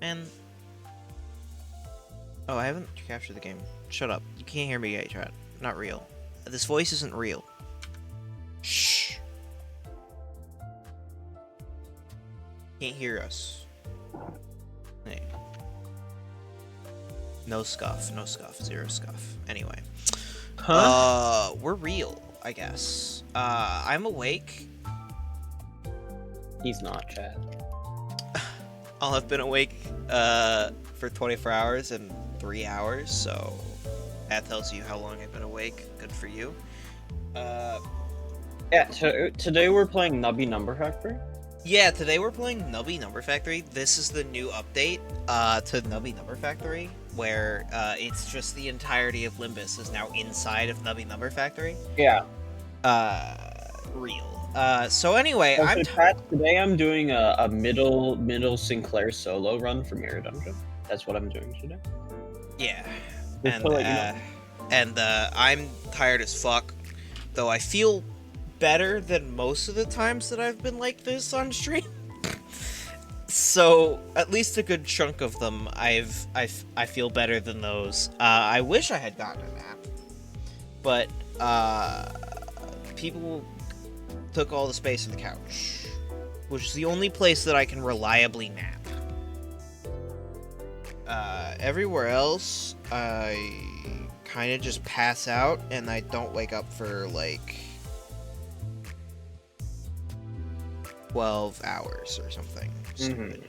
Man. Oh, I haven't captured the game. Shut up. You can't hear me, chat. Not real. This voice isn't real. Shh. Can't hear us. Hey. No scuff. No scuff. Zero scuff. Anyway. We're real, I guess. I'm awake. He's not, chat. I'll have been awake, for 24 hours and 3 hours, so that tells you how long I've been awake. Good for you. Yeah, so today we're playing Nubby Number Factory. Yeah, today we're playing Nubby Number Factory. This is the new update, to Nubby Number Factory, where, it's just the entirety of Limbus is now inside of Nubby Number Factory. Yeah. Real. So anyway, today I'm doing a middle Sinclair solo run for Mirror Dungeon. That's what I'm doing today. Yeah. Just to let you know. And I'm tired as fuck, though I feel better than most of the times that I've been like this on stream. So at least a good chunk of them, I feel better than those. I wish I had gotten a nap, but people took all the space on the couch, which is the only place that I can reliably nap. Everywhere else, I kind of just pass out and I don't wake up for like 12 hours or something. Stupid.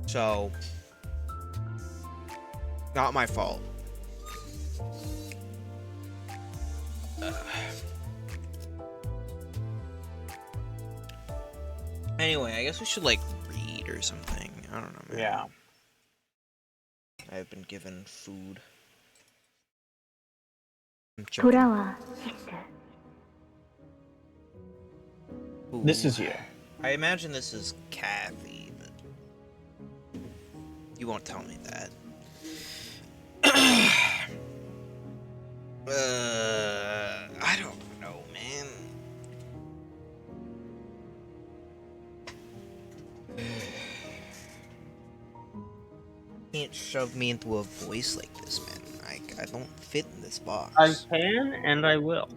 So, not my fault. Anyway, I guess we should like read or something. I don't know, man. Yeah. I've been given food. 돌아와, Ooh. This is you. I imagine this is Kathy, but you won't tell me that. I don't know, man. Can't shove me into a voice like this, man. I don't fit in this box. I can and I will.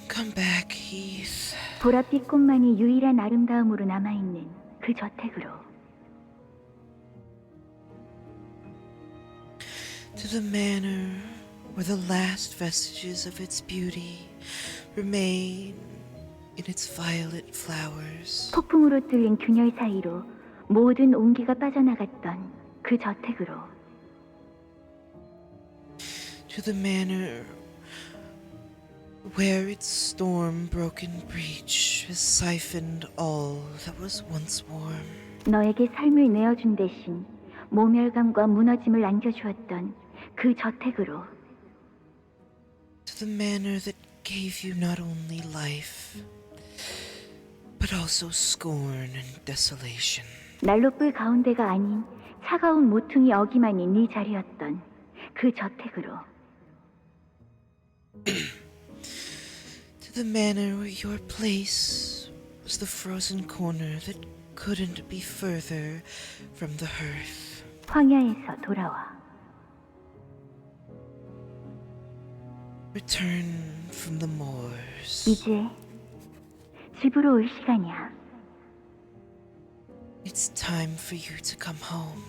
Come back, Heath. 보랏빛 꽃만이 유일한 아름다움으로 남아있는 그 저택으로. To the manor where the last vestiges of its beauty remain in its violet flowers. 폭풍으로 뚫린 균열 사이로 모든 온기가 빠져나갔던 그 저택으로. To the manor where its storm-broken breach has siphoned all that was once warm. 너에게 삶을 내어준 대신 모멸감과 무너짐을 안겨주었던 그 저택으로. To the manor that gave you not only life, but also scorn and desolation. 난로불 가운데가 아닌 차가운 모퉁이 어기만이 네 자리였던 그 저택으로. To the manor where your place was the frozen corner that couldn't be further from the hearth. 황야에서 돌아와. Return from the moors. 이제 집으로 올 시간이야. It's time for you to come home.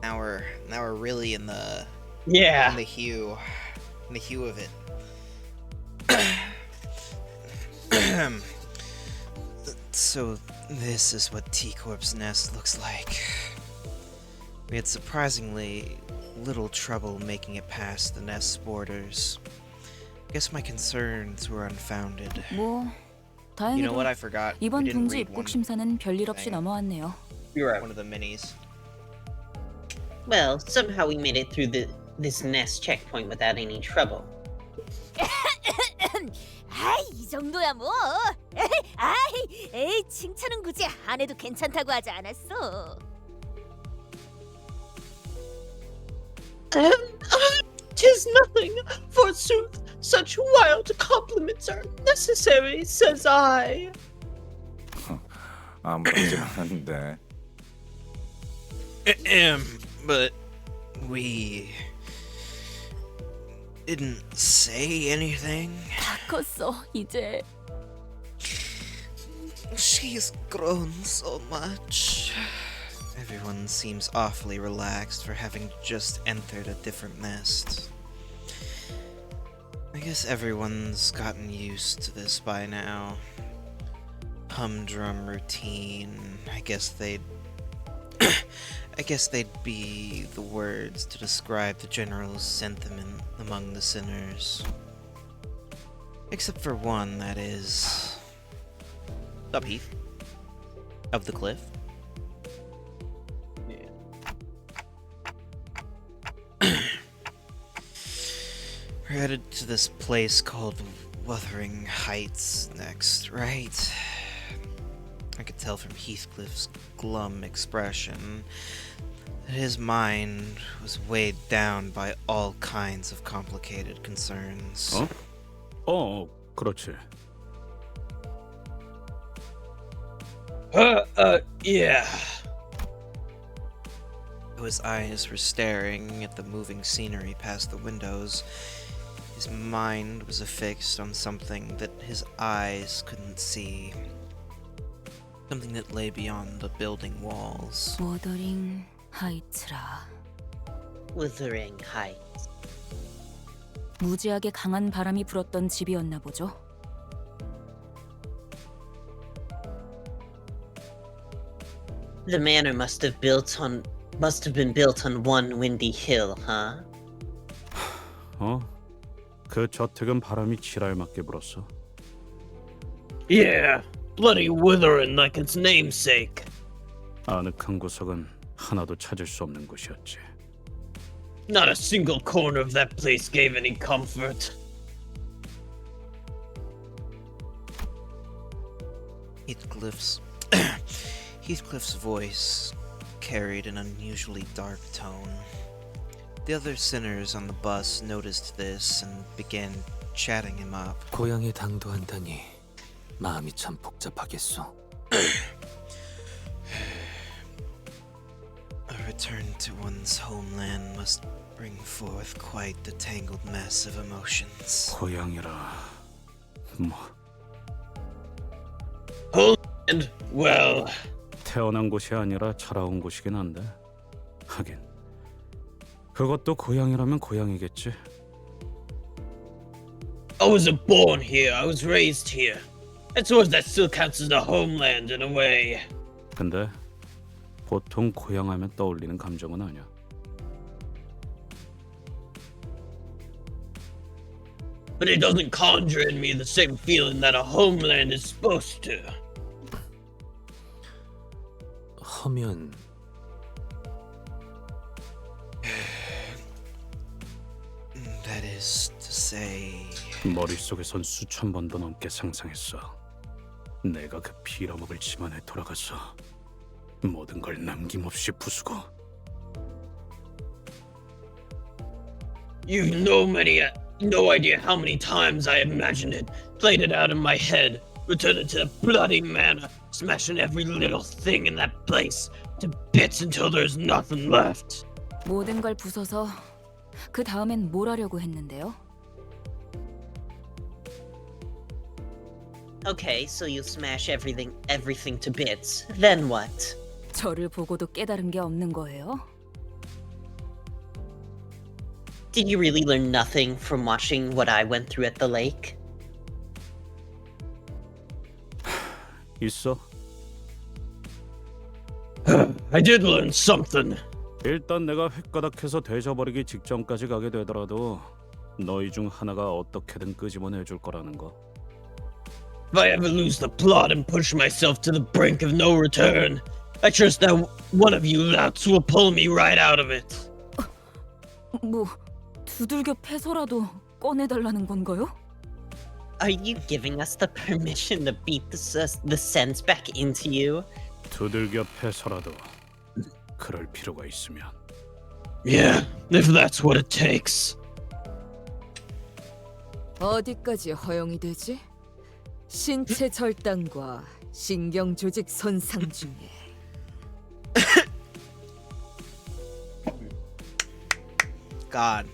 Now we're really in the hue of it. So this is what T-Corp's nest looks like. We had surprisingly little trouble making it past the nest's borders. Guess my concerns were unfounded. 뭐 You know what? 다행히도 I forgot. We 이번 didn't 둥지 read 입국 심사는 별일 없이 thing. 넘어왔네요. You're right. one of the minis. Well, somehow we made it through this nest checkpoint without any trouble. 아이, 이 정도야 뭐. 에이, 칭찬은 굳이 안 해도 괜찮다고 하지 않았어. 'Tis nothing, forsooth. Such wild compliments are necessary, says I. 아무렇지 않은데. But we didn't say anything. 다 컸어 이제. She's grown so much. Everyone seems awfully relaxed for having just entered a different nest. I guess everyone's gotten used to this by now. Humdrum routine. I guess they'd be the words to describe the general sentiment among the sinners. Except for one, that is. Up, Heath? Of the cliff? We're headed to this place called Wuthering Heights next, right? I could tell from Heathcliff's glum expression that his mind was weighed down by all kinds of complicated concerns. 그렇지. Yeah. Though his eyes were staring at the moving scenery past the windows, his mind was affixed on something that his eyes couldn't see. Something that lay beyond the building walls. 워더링 하이츠라. Wuthering Heights. 무지하게 강한 바람이 불었던 집이었나 보죠. The manor must have been built on one windy hill, huh? 그 저택은 바람이 지랄맞게 불었어. Yeah, bloody withering like its namesake. 아늑한 구석은 하나도 찾을 수 없는 곳이었지. Not a single corner of that place gave any comfort. Heathcliff's voice carried an unusually dark tone. The other sinners on the bus noticed this and began chatting him up. 고향에 당도한다니 마음이 참 복잡하겠소. A return to one's homeland must bring forth quite the tangled mess of emotions. 고향이라 뭐 And, well, 태어난 곳이 아니라 자라온 곳이긴 한데 하긴 그것도 고향이라면 고향이겠지. I wasn't born here, I was raised here. I suppose that still counts as a homeland in a way. 근데 보통 고향하면 떠올리는 감정은 아니야. But it doesn't conjure in me the same feeling that a homeland is supposed to. 허면 That is to say... 머릿속에선 수천 번도 넘게 상상했어. 내가 그 빌어먹을 집안에 돌아가서 모든 걸 남김없이 부수고. You've no idea how many times I imagined it, played it out in my head, returning to the bloody manor, smashing every little thing in that place to bits until there's nothing left. 모든 걸 부숴서 그 다음엔 뭘 하려고 했는데요? Okay, so you smash everything to bits. Then what? 저를 보고도 깨달은 게 없는 거예요? Did you really learn nothing from watching what I went through at the lake? 있어. I did learn something. 일단 내가 획가닥해서 되져버리기 직전까지 가게 되더라도 너희 중 하나가 어떻게든 끄집어내줄 거라는 거. If I ever lose the plot and push myself to the brink of no return, I trust that one of you louts will pull me right out of it. 뭐 두들겨 패서라도 꺼내달라는 건가요? Are you giving us the permission to beat the sense back into you? 두들겨 패서라도 그럴 필요가 있으면. Yeah, if that's what it takes. 어디까지 허용이 되지? 신체 절단과 신경 조직 손상 중에 God.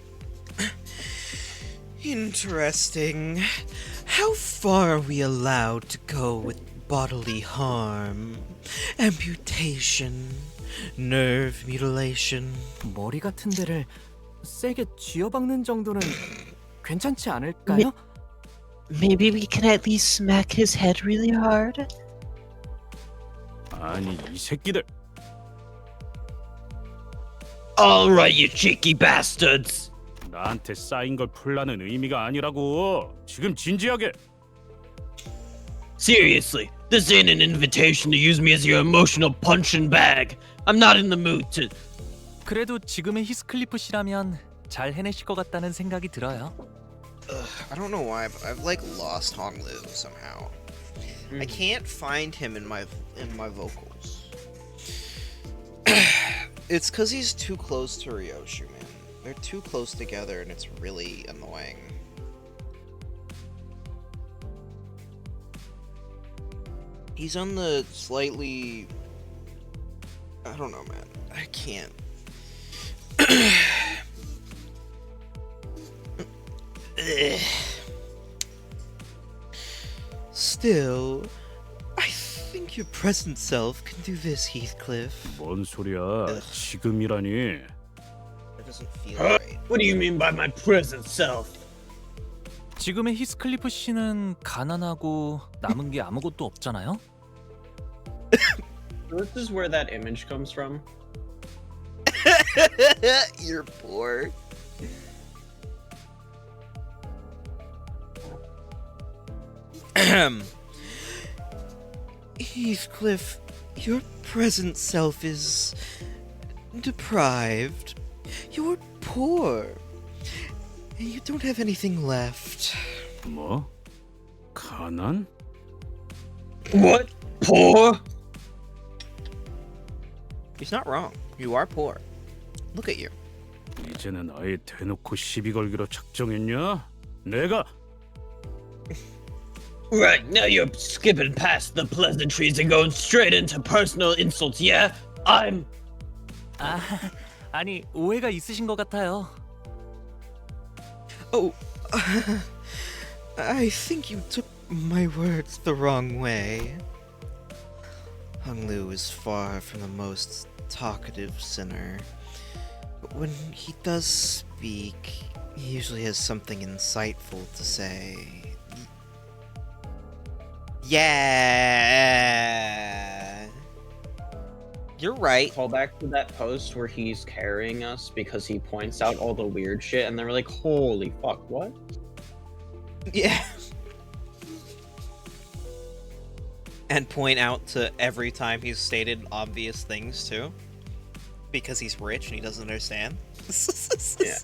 Interesting. How far are we allowed to go with bodily harm, amputation, nerve mutilation? 머리 같은 데를 세게 쥐어박는 정도는 괜찮지 않을까요? Maybe we can at least smack his head really hard? 아니 이 새끼들. Alright, you cheeky bastards. 나한테 쌓인 걸 풀라는 의미가 아니라고. 지금 진지하게. Seriously, this ain't an invitation to use me as your emotional punching bag. I'm not in the mood to. 그래도 지금의 히스클리프 씨라면 잘 해내실 것 같다는 생각이 들어요. I don't know why, but I've like lost Honglu somehow. I can't find him in my vocals. It's because he's too close to Ryoshu, man. They're too close together, and it's really annoying. He's on the slightly... I don't know, man. I can't. Still, I think your present self can do this, Heathcliff. 뭔 소리야? 지금이라니. That doesn't feel right. What do you mean by my present self? 지금의 히스클리프 씨는 가난하고 남은 게 아무것도 없잖아요. This is where that image comes from. You're poor. Heathcliff, your present self is deprived. You're poor. And you don't have anything left. 뭐? 가난? What? Poor? He's not wrong. You are poor. Look at you. 이제는 아예 대놓고 시비 걸기로 작정했냐? 내가 Right, now you're skipping past the pleasantries and going straight into personal insults, yeah? I'm... 아니 오해가 있으신 것 같아요. Oh, I think you took my words the wrong way. Honglu is far from the most talkative sinner, but when he does speak, he usually has something insightful to say. Yeah! You're right. Call back to that post where he's carrying us because he points out all the weird shit and they're like, holy fuck, what? Yeah. And point out to every time he's stated obvious things too. Because he's rich and he doesn't understand. Yeah.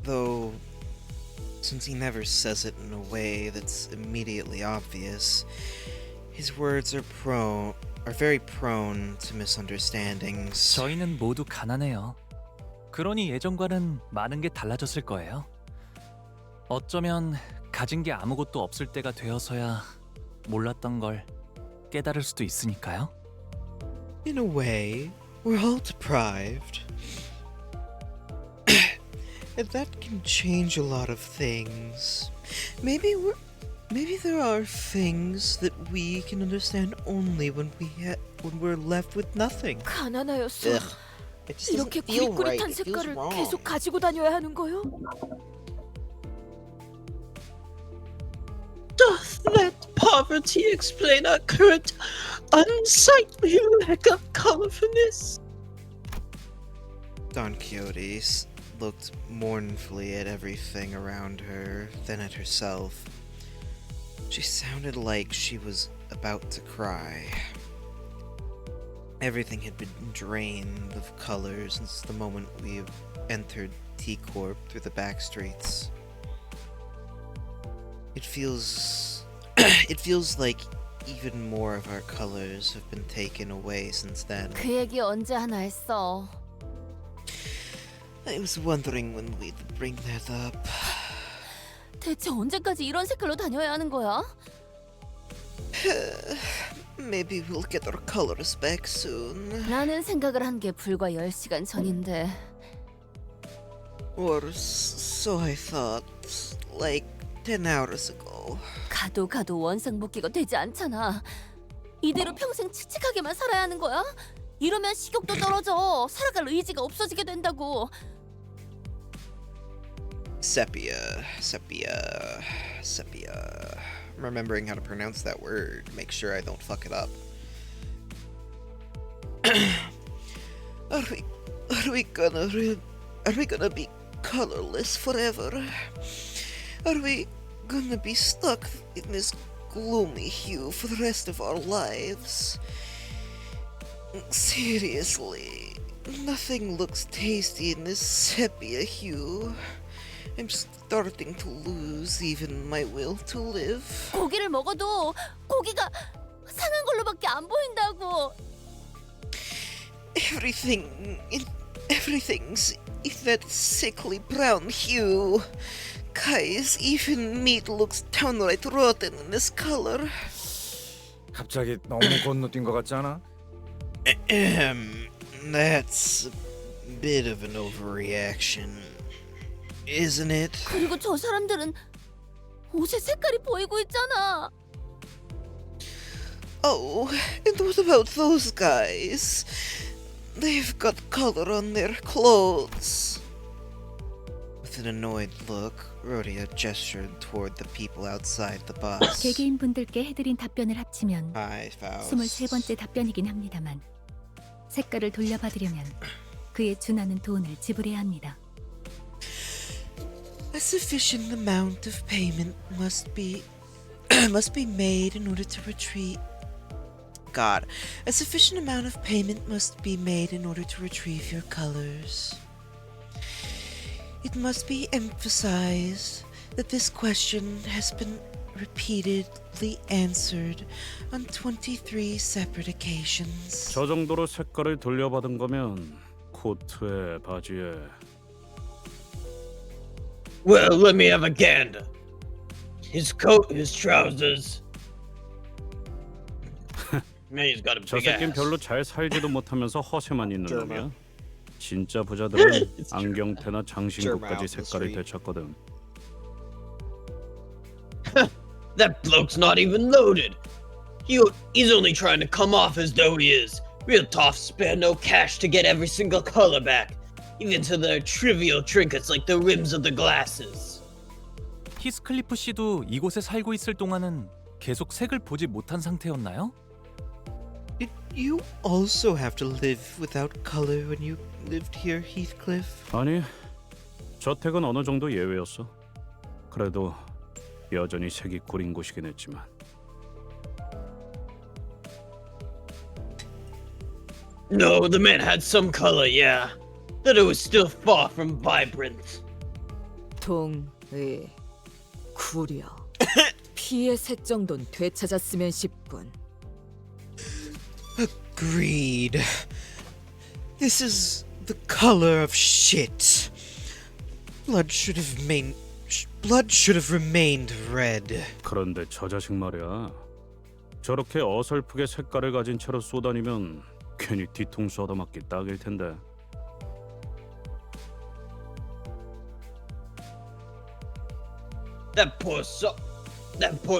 Though, since he never says it in a way that's immediately obvious, his words are very prone to misunderstandings. 저희는 모두 가난해요. 그러니 예전과는 많은 게 달라졌을 거예요. 어쩌면 가진 게 아무것도 없을 때가 되어서야 몰랐던 걸 깨달을 수도 있으니까요. In a way, we're all deprived. And that can change a lot of things. Maybe there are things that we can understand only when we're left with nothing. 가난하였어. Ugh. It just doesn't 이렇게 feel right. 구릿구릿한 It feels 색깔을 wrong. 계속 가지고 다녀야 하는 거요? Doth that poverty explain our current unsightly lack of colorfulness? Don Quixote looked mournfully at everything around her, then at herself. She sounded like she was about to cry. Everything had been drained of color since the moment we entered T-Corp through the back streets. It feels like even more of our colors have been taken away since then. 그 얘기 언제 하나 했어? I was wondering when we'd bring that up. 대체 언제까지 이런 색깔로 다녀야 하는 거야? Maybe we'll get our colors back soon. 라는 생각을 한 게 불과 10시간 전인데 Or so I thought, like 10 hours ago. 가도 원상복귀가 되지 않잖아. 이대로 평생 칙칙하게만 살아야 하는 거야? 이러면 식욕도 떨어져. 살아갈 의지가 없어지게 된다고. Sepia. Remembering how to pronounce that word, make sure I don't fuck it up. Are we gonna be colorless forever? Are we gonna be stuck in this gloomy hue for the rest of our lives? Seriously, nothing looks tasty in this sepia hue. I'm starting to lose even my will to live. 고기를 먹어도 고기가 상한 걸로밖에 안 보인다고. Everything's in that sickly brown hue. Guys, even meat looks downright rotten in this color. 갑자기 너무 건너뛴 것 같지 않아? That's a bit of an overreaction, isn't it? 그리고 저 사람들은 옷의 색깔이 보이고 있잖아. Oh, and what about those guys? They've got color on their clothes. With an annoyed look, Rhodia gestured toward the people outside the bus. 개개인분들께 해드린 답변을 합치면 Hi, Faust. 23번째 답변이긴 합니다만 색깔을 돌려받으려면 그에 준하는 돈을 지불해야 합니다. A sufficient amount of payment must be made in order to retrieve. God, a sufficient amount of payment must be made in order to retrieve your colors. It must be emphasized that this question has been repeatedly answered on 23 separate occasions. 저 정도로 색깔을 돌려받은 거면 코트에 바지에 Well, let me have a gander. His coat, his trousers. Man, he's got a 저 big 새끼는 ass. 별로 잘 살지도 못하면서 허세만 있는 놈이야. 진짜 부자들은 안경테나 장신구까지 색깔을 되찾거든. That bloke's not even loaded. He's only trying to come off as though he is. Real tough, spare no cash to get every single color back, even to the trivial trinkets like the rims of the glasses. 히스클리프 씨도 이곳에 살고 있을 동안은 계속 색을 보지 못한 상태였나요? Did you also have to live without color when you lived here, Heathcliff? 아니, 저택은 어느 정도 예외였어. 그래도 여전히 색이 구린 곳이긴 했지만. No, the man had some color, yeah. But it was still far from vibrant. 동의 구려 피의 색 정도는 되찾았으면 싶군. Agreed. This is the color of shit. Blood should have remained red. 그런데 저 자식 말이야. 저렇게 어설프게 색깔을 가진 채로 쏘다니면 괜히 뒤통수 얻어맞기 딱일 텐데. That poor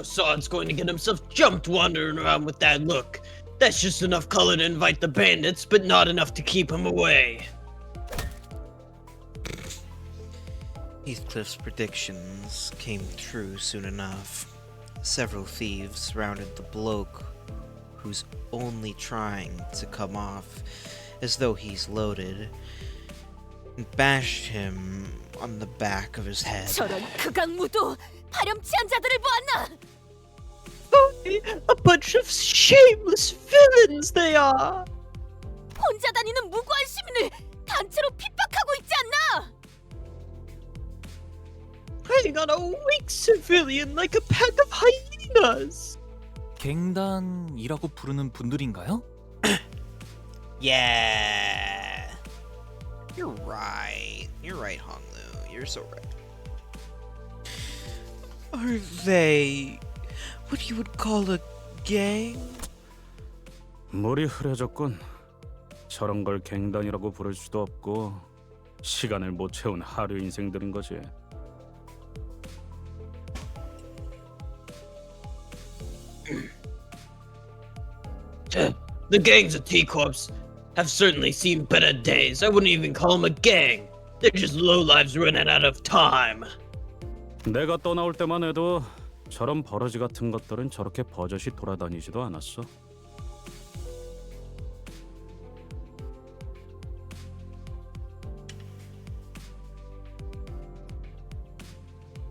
sod's going to get himself jumped wandering around with that look. That's just enough color to invite the bandits, but not enough to keep him away. Heathcliff's predictions came true soon enough. Several thieves surrounded the bloke who's only trying to come off as though he's loaded and bashed him on the back of his head. 저런 극악무도 파렴치한 자들을 보았나? A bunch of shameless villains they are. 혼자 다니는 무고한 시민을 단체로 핍박하고 있지 않나? Preying on a weak civilian like a pack of hyenas. 갱단이라고 부르는 분들인가요? Yeah. You're right. You're right, Honglu. You're so right. Are they what you would call a gang? 물이 흐려졌군. 저런 걸 갱단이라고 부를 수도 없고 시간을 못 채운 하류 인생들인 거지. The gangs of T-Corps have certainly seen better days. I wouldn't even call them a gang. They're just lowlives running out of time. 내가 떠나올 때만 해도 저런 버러지 같은 것들은 저렇게 버젓이 돌아다니지도 않았어.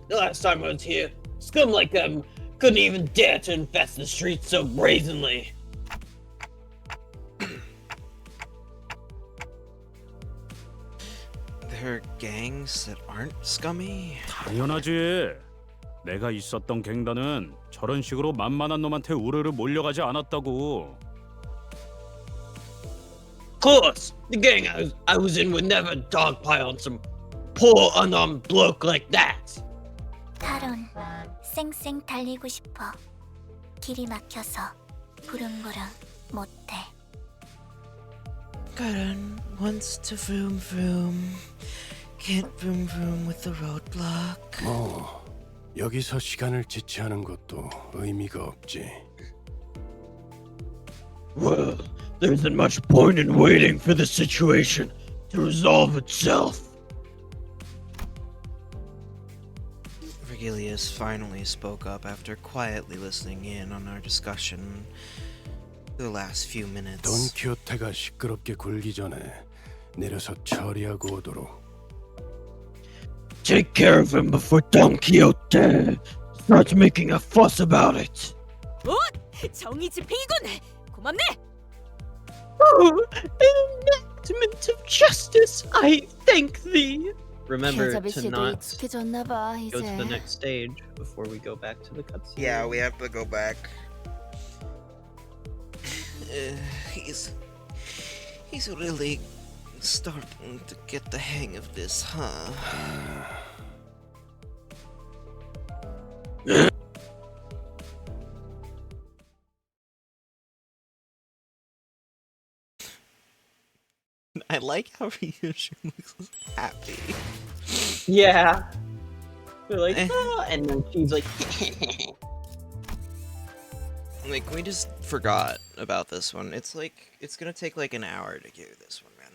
The last time I was here, scum like them couldn't even dare to infest the streets so brazenly. There are gangs that aren't scummy? 당연하지. 내가 있었던 갱단은 저런 식으로 만만한 놈한테 우르르 몰려가지 않았다고. Of course, the gang I was in would never dogpile on some poor unarmed bloke like that. 탈론, 쌩쌩 달리고 싶어. 길이 막혀서 부릉부릉 못해. Karan wants to vroom vroom. Can't vroom vroom with the roadblock. 여기서 시간을 지체하는 것도 의미가 없지. Well, there isn't much point in waiting for the situation to resolve itself. Vergilius finally spoke up after quietly listening in on our discussion the last few minutes. 돈키호테가 시끄럽게 굴기 전에 내려서 처리하고 오도록. Take care of him before Don Quixote starts making a fuss about it. 정의 집행이군. 고맙네. Oh, enactment of justice, I thank thee. Remember 계좌비 to 씨도 not 익숙해졌나 봐 go to the 이제. next stage before we go back to the cutscene. Yeah, we have to go back. He's really starting to get the hang of this, huh? I like how Ryushu looks happy. Yeah. They're like, "Ah," and then she's like, Like, we just forgot about this one. It's gonna take like an hour to do this one, man.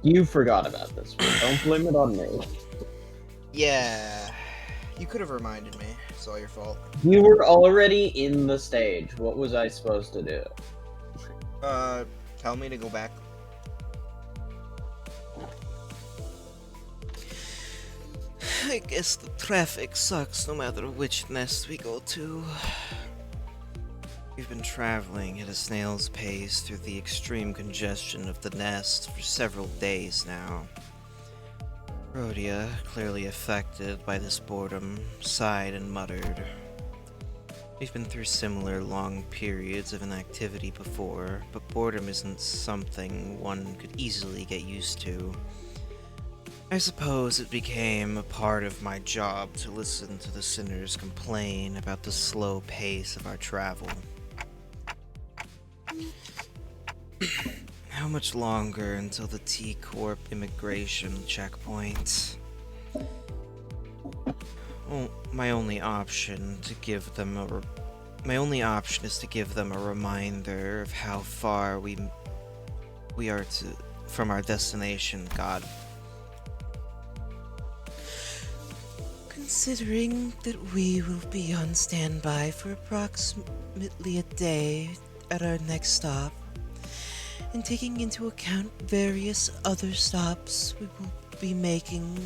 you forgot about this one. Don't blame it on me. Yeah. You could have reminded me. It's all your fault. You were already in the stage. What was I supposed to do? Tell me to go back. I guess the traffic sucks no matter which nest we go to. We've been traveling at a snail's pace through the extreme congestion of the nest for several days now. Rhodia, clearly affected by this boredom, sighed and muttered. We've been through similar long periods of inactivity before, but boredom isn't something one could easily get used to. I suppose it became a part of my job to listen to the sinners complain about the slow pace of our travel. How much longer until the T-Corp immigration checkpoint? Well, my only option is to give them a reminder of how far we are from our destination. God. Considering that we will be on standby for approximately a day at our next stop, and taking into account various other stops we will be making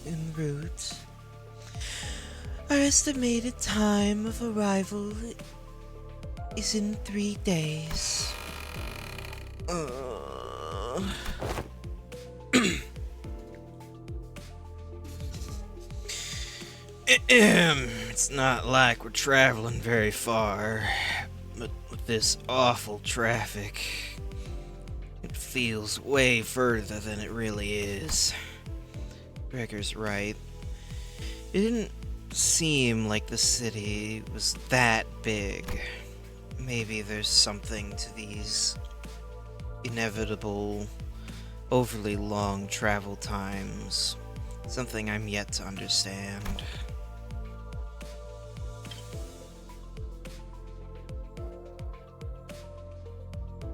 en route, our estimated time of arrival is in 3 days. It's not like we're traveling very far, but with this awful traffic, it feels way further than it really is. Gregor's right. It didn't seem like the city was that big. Maybe there's something to these inevitable, overly long travel times. Something I'm yet to understand.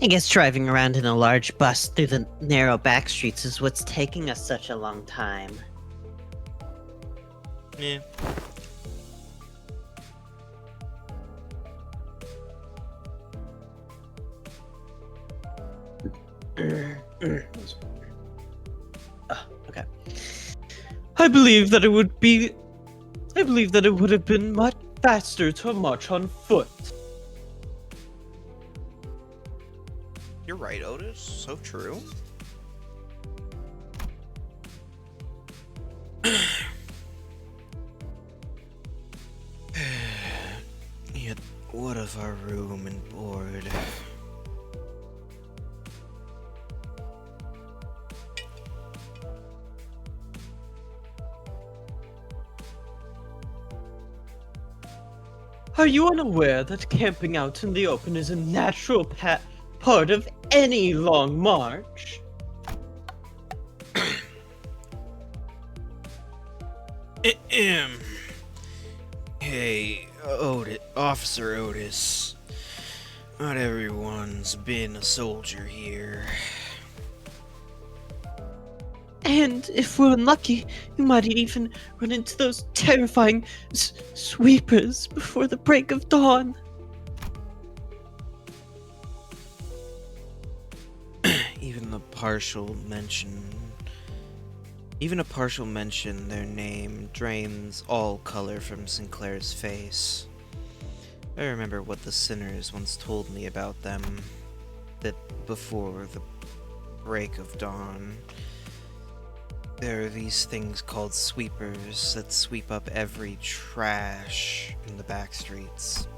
I guess driving around in a large bus through the narrow back streets is what's taking us such a long time. Yeah. Okay. I believe that it would have been much faster to march on foot. You're right, Otis. So true. Yet, what of our room and board? Are you unaware that camping out in the open is a natural part of any long march? Hey, Officer Otis. Not everyone's been a soldier here. And if we're unlucky, we might even run into those terrifying sweepers before the break of dawn. Even a partial mention their name drains all color from Sinclair's face. I remember what the sinners once told me about them, that before the break of dawn, there are these things called sweepers that sweep up every trash in the back streets.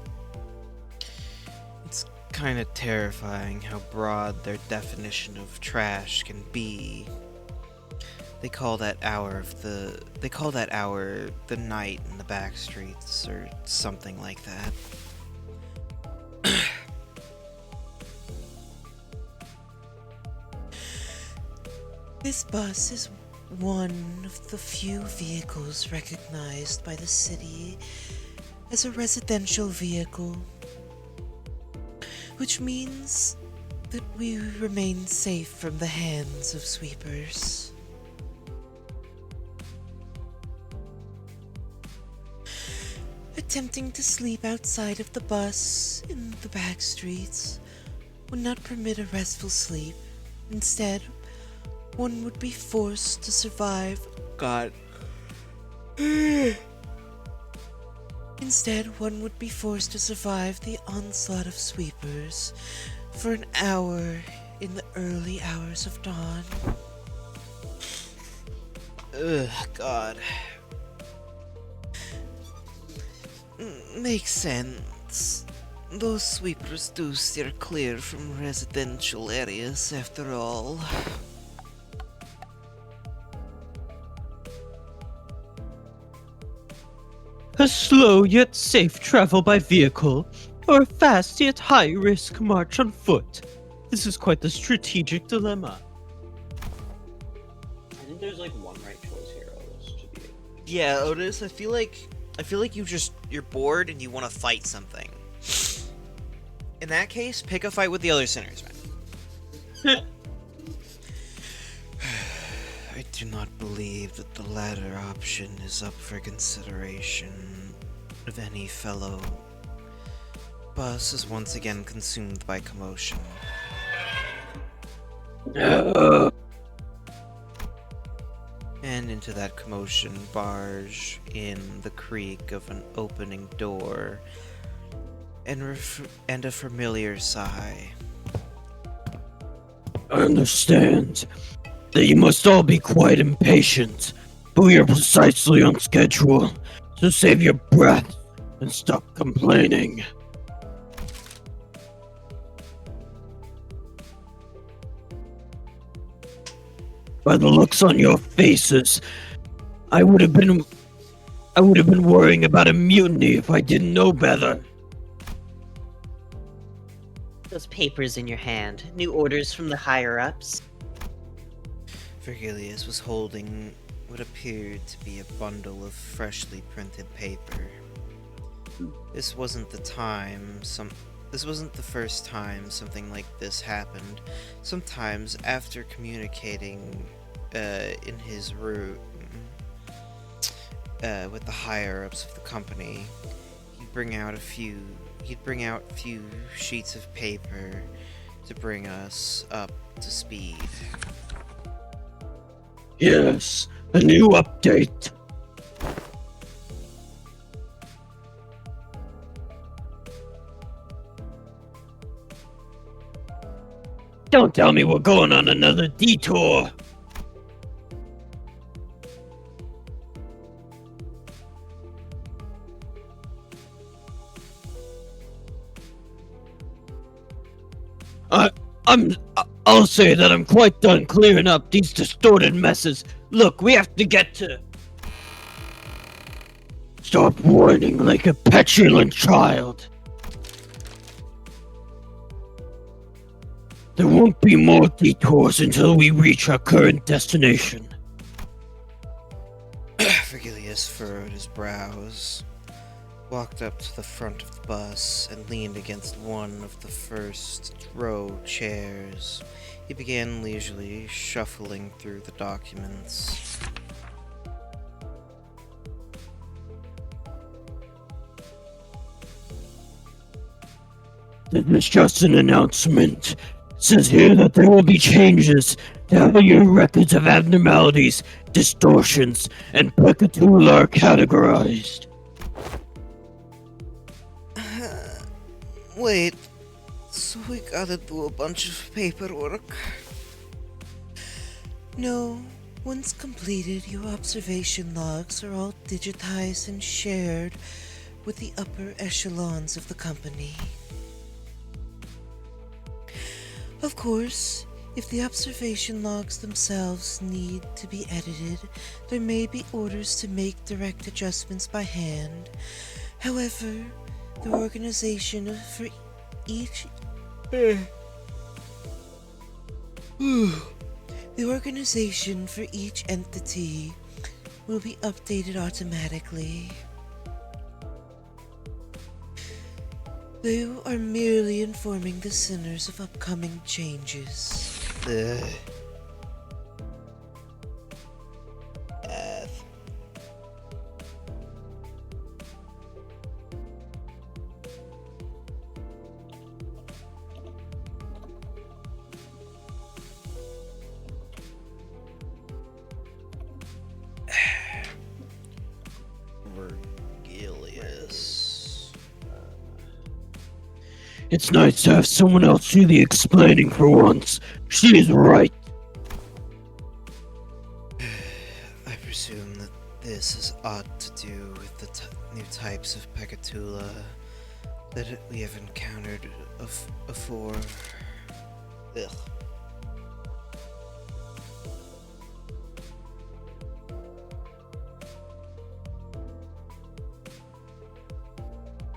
It's kind of terrifying how broad their definition of trash can be. They call that hour the night in the back streets or something like that. This bus is one of the few vehicles recognized by the city as a residential vehicle, which means that we remain safe from the hands of sweepers. Attempting to sleep outside of the bus in the back streets would not permit a restful sleep. Instead, one would be forced to survive. Instead, one would be forced to survive the onslaught of sweepers for an hour in the early hours of dawn. Ugh, God. Makes sense. Those sweepers do steer clear from residential areas, after all. A slow yet safe travel by vehicle, or a fast yet high-risk march on foot. This is quite the strategic dilemma. I think there's like one right choice here, Otis. Yeah, Otis, I feel like you're bored and you want to fight something. In that case, pick a fight with the other sinners, man. I do not believe that the latter option is up for consideration of any fellow. Bus is once again consumed by commotion. And into that commotion barge in the creak of an opening door and a familiar sigh. I understand that you must all be quite impatient, but we are precisely on schedule, so save your breath and stop complaining. By the looks on your faces, I would have been worrying about a mutiny if I didn't know better. Those papers in your hand, new orders from the higher-ups? Virgilius was holding what appeared to be a bundle of freshly printed paper. This wasn't the first time something like this happened. Sometimes, after communicating in his room with the higher-ups of the company, he'd bring out a few sheets of paper to bring us up to speed. Yes, a new update. Don't tell me we're going on another detour. I'll say that I'm quite done clearing up these distorted messes. Look, we have to get to... Stop whining like a petulant child. There won't be more detours until we reach our current destination. Virgilius furrowed his brows, walked up to the front of the bus, and leaned against one of the first row chairs. He began leisurely shuffling through the documents. This is just an announcement. It says here that there will be changes to how your records of abnormalities, distortions, and peccatula are categorized. Wait, so we gotta do a bunch of paperwork? No, once completed, your observation logs are all digitized and shared with the upper echelons of the company. Of course, if the observation logs themselves need to be edited, there may be orders to make direct adjustments by hand. However, the organization for each entity will be updated automatically. They are merely informing the sinners of upcoming changes. Virgilius. It's nice to have someone else do the explaining for once. She is right. I presume that this has aught to do with the new types of peccatula that we have encountered before. Ugh.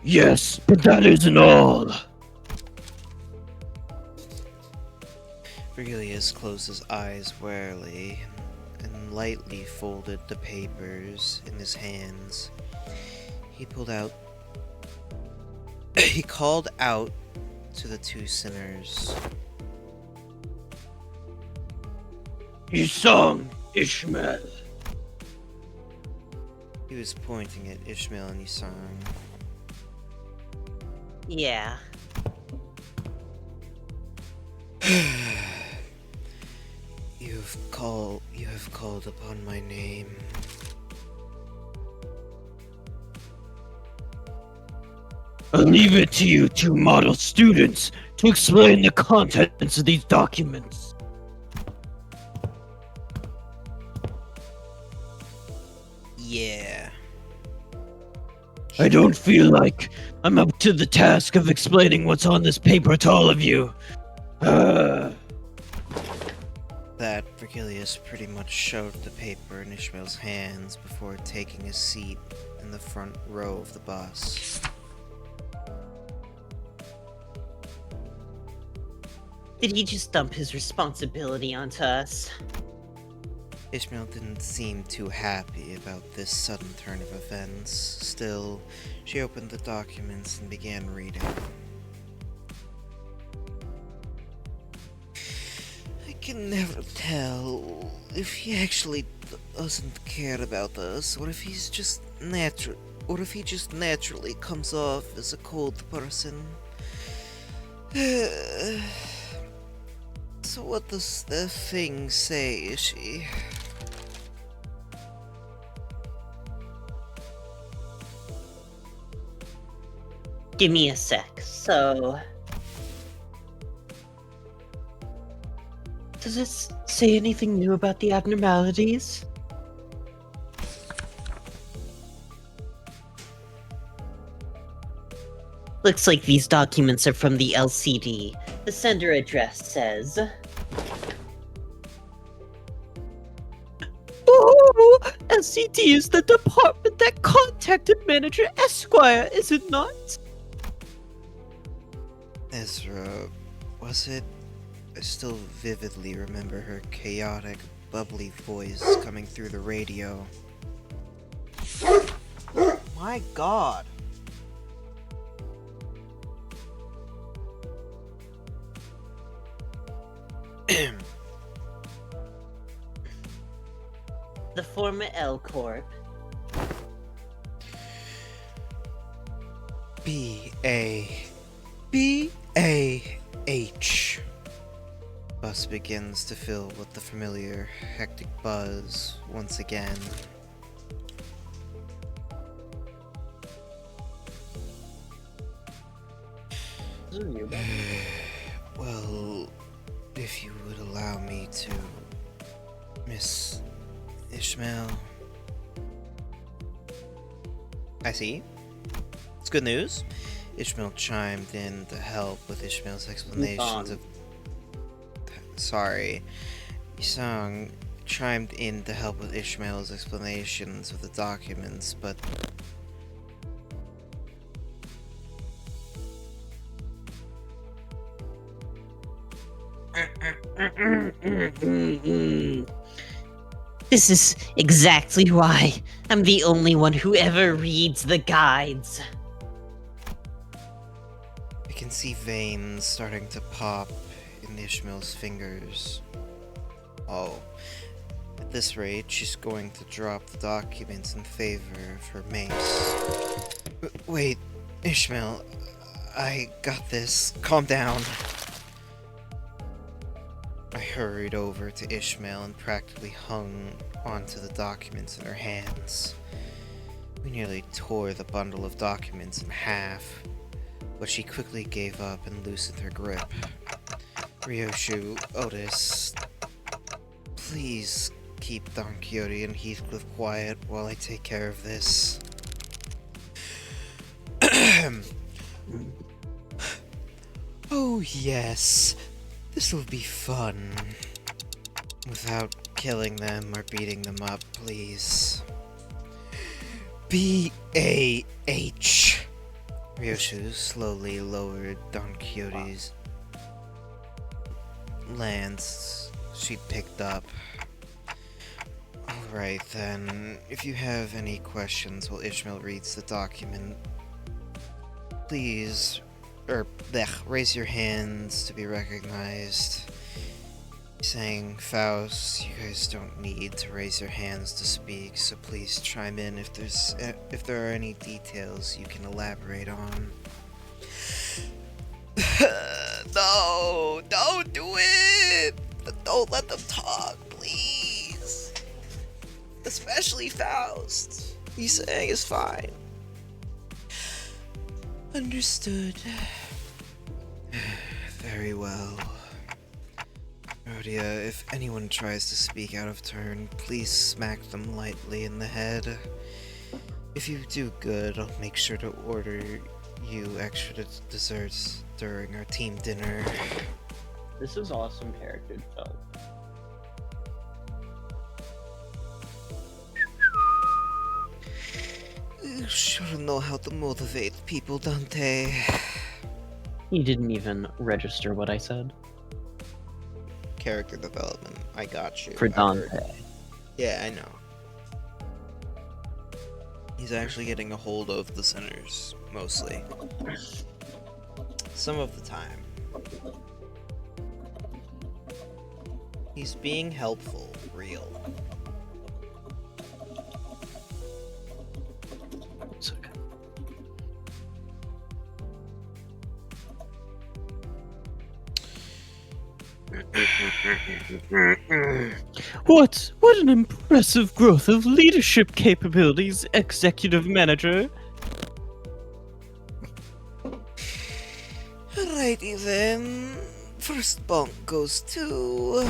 Yes, but that isn't all. Virgilius closed his eyes warily and lightly folded the papers in his hands. He called out to the two sinners. Isam, Ishmael. He was pointing at Ishmael and Isam. Yeah. You have called upon my name. I'll leave it to you two model students to explain the contents of these documents. Yeah. I don't feel like I'm up to the task of explaining what's on this paper to all of you. That Virgilius pretty much shoved the paper in Ishmael's hands before taking a seat in the front row of the bus. Did he just dump his responsibility onto us? Ishmael didn't seem too happy about this sudden turn of events. Still, she opened the documents and began reading. I can never tell if he actually doesn't care about us, or if he just naturally comes off as a cold person. So what does the thing say, Ishi? Give me a sec. So, does this say anything new about the abnormalities? Looks like these documents are from the LCD. The sender address says... Oh, LCD is the department that contacted Manager Esquire, is it not? Ezra, was it? I still vividly remember her chaotic, bubbly voice coming through the radio. My god! The former L Corp. B-A-H. Bus begins to fill with the familiar hectic buzz once again. Well, if you would allow me to, Miss Ishmael. I see. It's good news. Ishmael chimed in to help with Ishmael's explanations of... Sorry. Isang chimed in to help with Ishmael's explanations of the documents, but... This is exactly why I'm the only one who ever reads the guides. I can see veins starting to pop in Ishmael's fingers. Oh, at this rate, she's going to drop the documents in favor of her mace. Wait, Ishmael, I got this. Calm down. I hurried over to Ishmael and practically hung onto the documents in her hands. We nearly tore the bundle of documents in half, but she quickly gave up and loosened her grip. Ryoshu, Otis, please keep Don Quixote and Heathcliff quiet while I take care of this. Oh yes, this will be fun. Without killing them or beating them up, please. B-A-H. Ryoshu slowly lowered Don Quixote's lance she picked up. Alright then, if you have any questions while Ishmael reads the document, please, raise your hands to be recognized. Saying Faust, you guys don't need to raise your hands to speak, so please chime in if there are any details you can elaborate on. No, don't do it! Don't let them talk, please. Especially Faust. He's saying is fine. Understood. Very well. Rhodia, if anyone tries to speak out of turn, please smack them lightly in the head. If you do good, I'll make sure to order you extra desserts during our team dinner. This is awesome character development. You sure know how to motivate people, Dante. He didn't even register what I said. Character development. I got you. For I heard. Dante. Yeah, I know. He's actually getting a hold of the sinners, mostly. Some of the time. He's being helpful, real. It's okay. What an impressive growth of leadership capabilities, executive manager. Alrighty then. First bunk goes to...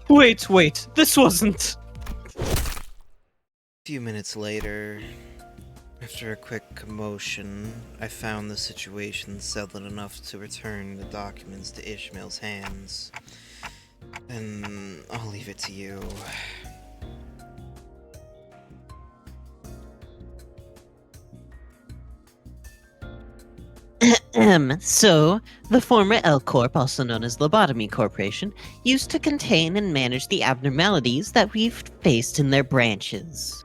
Wait, this wasn't... A few minutes later, after a quick commotion, I found the situation settled enough to return the documents to Ishmael's hands. And I'll leave it to you. So, the former L Corp, also known as Lobotomy Corporation, used to contain and manage the abnormalities that we've faced in their branches.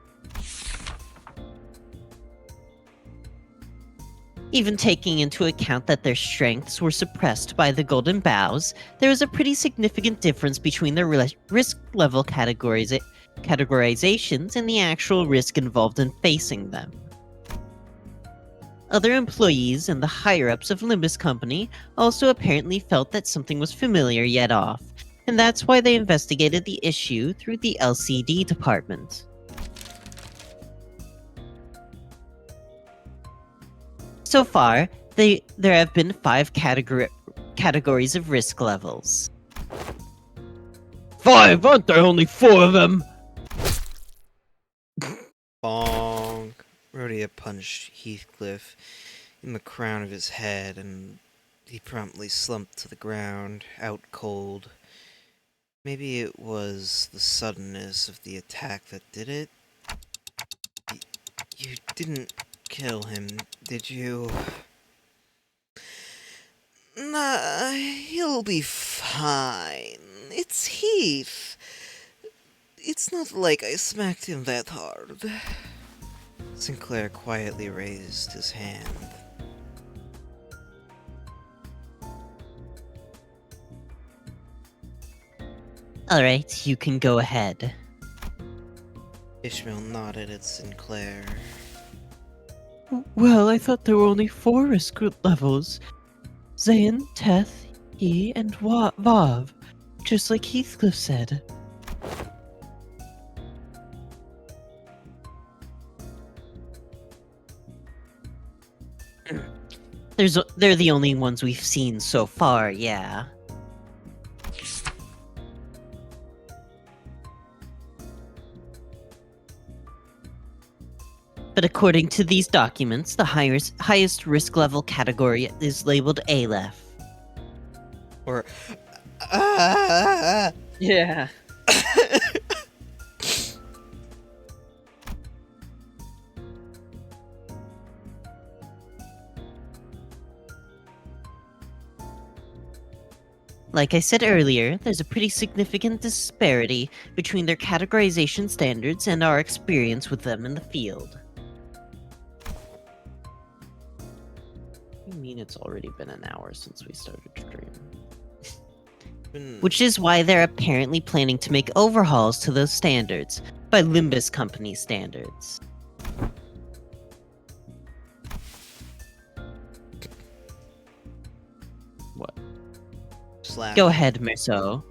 Even taking into account that their strengths were suppressed by the Golden Bows, there is a pretty significant difference between their risk level categorizations and the actual risk involved in facing them. Other employees and the higher-ups of Limbus Company also apparently felt that something was familiar yet off, and that's why they investigated the issue through the LCD department. So far, there have been 5 categories of risk levels. 5? Aren't there only 4 of them? Bonk. Rhodia punched Heathcliff in the crown of his head, and he promptly slumped to the ground, out cold. Maybe it was the suddenness of the attack that did it? You didn't kill him, did you? Nah, he'll be fine. It's Heath. It's not like I smacked him that hard. Sinclair quietly raised his hand. Alright, you can go ahead. Ishmael nodded at Sinclair. Well, I thought there were only 4 risk levels. Zayn, Teth, He, and Vav. Just like Heathcliff said. They're the only ones we've seen so far, yeah. But according to these documents, the highest risk level category is labeled Aleph. Or... Yeah. Like I said earlier, there's a pretty significant disparity between their categorization standards and our experience with them in the field. I mean, it's already been an hour since we started streaming. Which is why they're apparently planning to make overhauls to those standards, by Limbus Company standards. What? Go ahead, Merceau.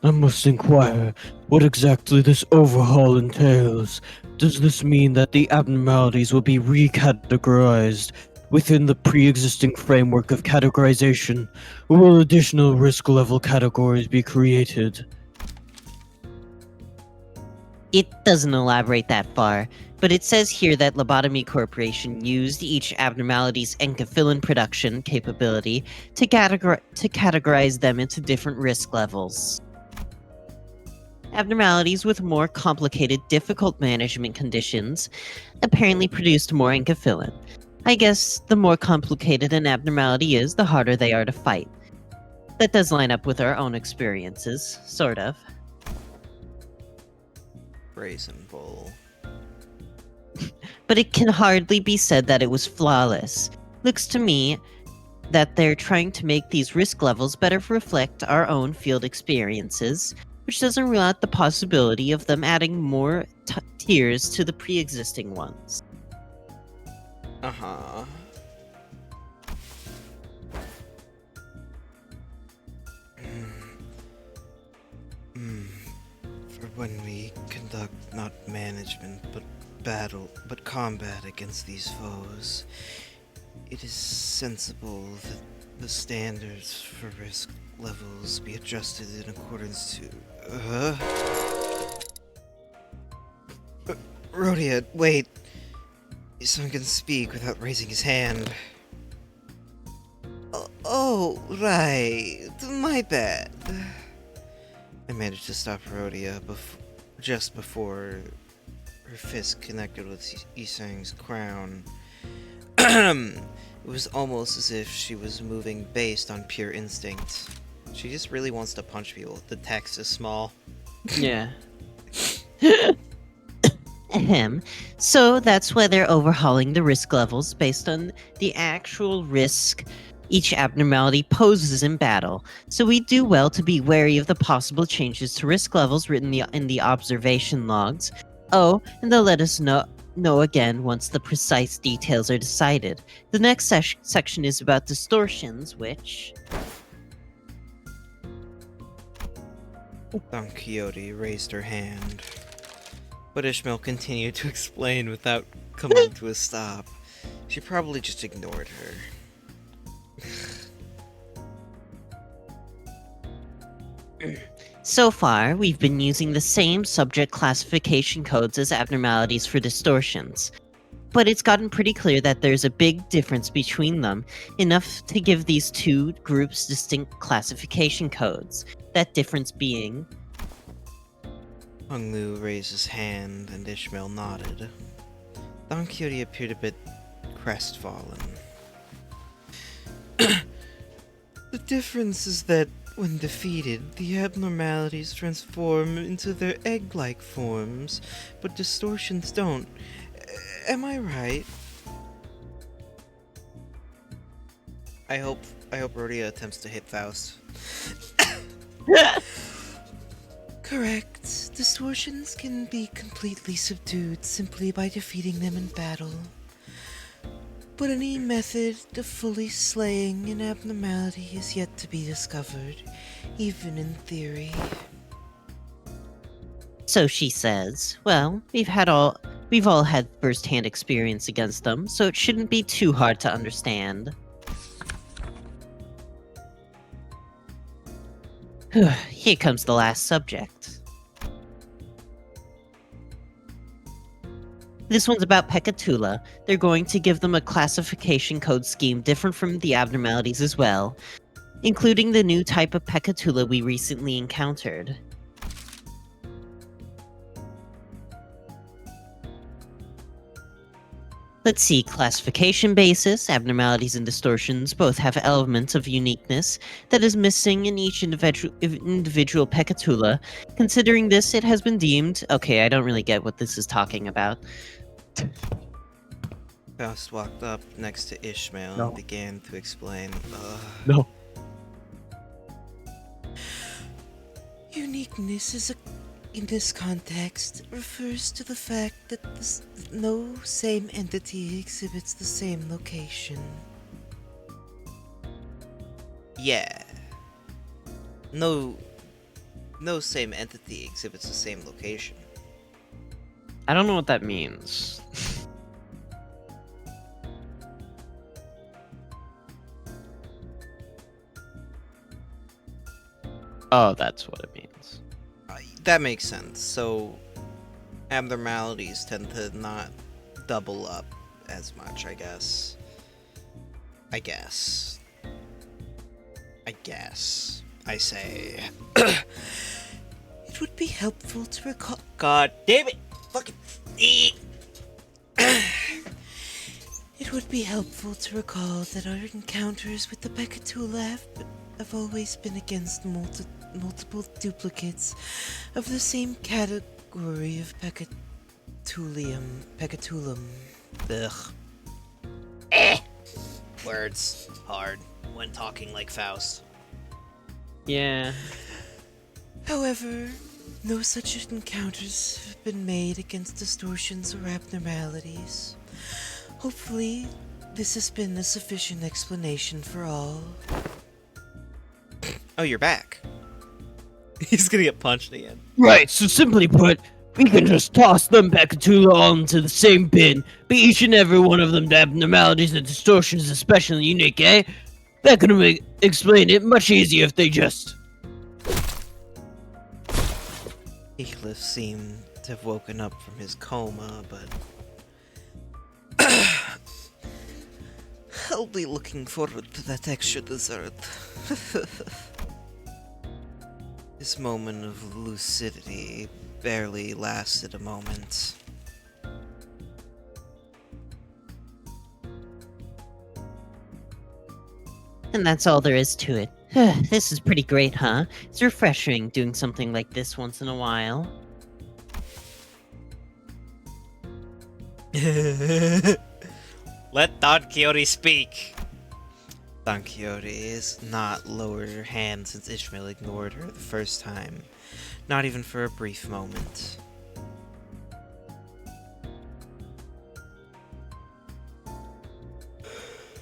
I must inquire what exactly this overhaul entails. Does this mean that the abnormalities will be recategorized, within the pre-existing framework of categorization, or will additional risk level categories be created? It doesn't elaborate that far, but it says here that Lobotomy Corporation used each abnormality's enkephalin production capability to categorize them into different risk levels. Abnormalities with more complicated, difficult management conditions apparently produced more enkephalin. I guess the more complicated an abnormality is, the harder they are to fight. That does line up with our own experiences, sort of. Brazen Bull. But it can hardly be said that it was flawless. Looks to me that they're trying to make these risk levels better reflect our own field experiences, which doesn't rule out the possibility of them adding more tiers to the pre-existing ones. Uh-huh. For when we conduct not management, but combat against these foes, it is sensible that the standards for risk levels be adjusted in accordance to... Rhodia, wait. Someone can speak without raising his hand. Oh, right. My bad. I managed to stop Rhodia just before her fist connected with Isang's crown. It was almost as if she was moving based on pure instinct. She just really wants to punch people. The text is small. Yeah. Ahem. So that's why they're overhauling the risk levels based on the actual risk each abnormality poses in battle. So we do well to be wary of the possible changes to risk levels written in the observation logs. Oh, and they'll let us know again once the precise details are decided. The next section is about distortions, which... Don Quixote raised her hand, but Ishmael continued to explain without coming to a stop. She probably just ignored her. So far, we've been using the same subject classification codes as abnormalities for distortions. But it's gotten pretty clear that there's a big difference between them, enough to give these two groups distinct classification codes. That difference being... Hung Lu raised his hand and Ishmael nodded. Don Quixote appeared a bit crestfallen. The difference is that when defeated, the abnormalities transform into their egg-like forms, but distortions don't. Am I right? I hope Rhodia attempts to hit Faust. Correct. Distortions can be completely subdued simply by defeating them in battle. But any method of fully slaying an abnormality is yet to be discovered, even in theory. So she says, well, we've all had first-hand experience against them, so it shouldn't be too hard to understand. Here comes the last subject. This one's about Pekatula. They're going to give them a classification code scheme different from the abnormalities as well, including the new type of Pekatula we recently encountered. Let's see, classification basis, abnormalities and distortions both have elements of uniqueness that is missing in each individual Pekatula. Considering this, it has been deemed... Okay, I don't really get what this is talking about. Faust walked up next to Ishmael and began to explain. No. Uniqueness in this context refers to the fact that no same entity exhibits the same location. Yeah. No same entity exhibits the same location. I don't know what that means. Oh, that's what it means. That makes sense. So abnormalities tend to not double up as much, I guess. I say. It would be helpful to recall. God damn it! Fucking. It would be helpful to recall that our encounters with the Pecatula have always been against multiple duplicates of the same category of Pecatulum. Ugh. Words hard when talking like Faust. Yeah. However, no such encounters have been made against distortions or abnormalities. Hopefully, this has been a sufficient explanation for all. Oh, you're back. He's gonna get punched again. Right, so simply put, we can just toss them Pecatula all into the same bin, but each and every one of them to abnormalities and distortions especially unique, eh? That could explain it much easier if they just... Heathcliff seemed to have woken up from his coma, but... I'll be looking forward to that extra dessert. This moment of lucidity barely lasted a moment. And that's all there is to it. This is pretty great, huh? It's refreshing doing something like this once in a while. Let Don Quixote speak! Don Quixote has not lowered her hand since Ishmael ignored her the first time. Not even for a brief moment.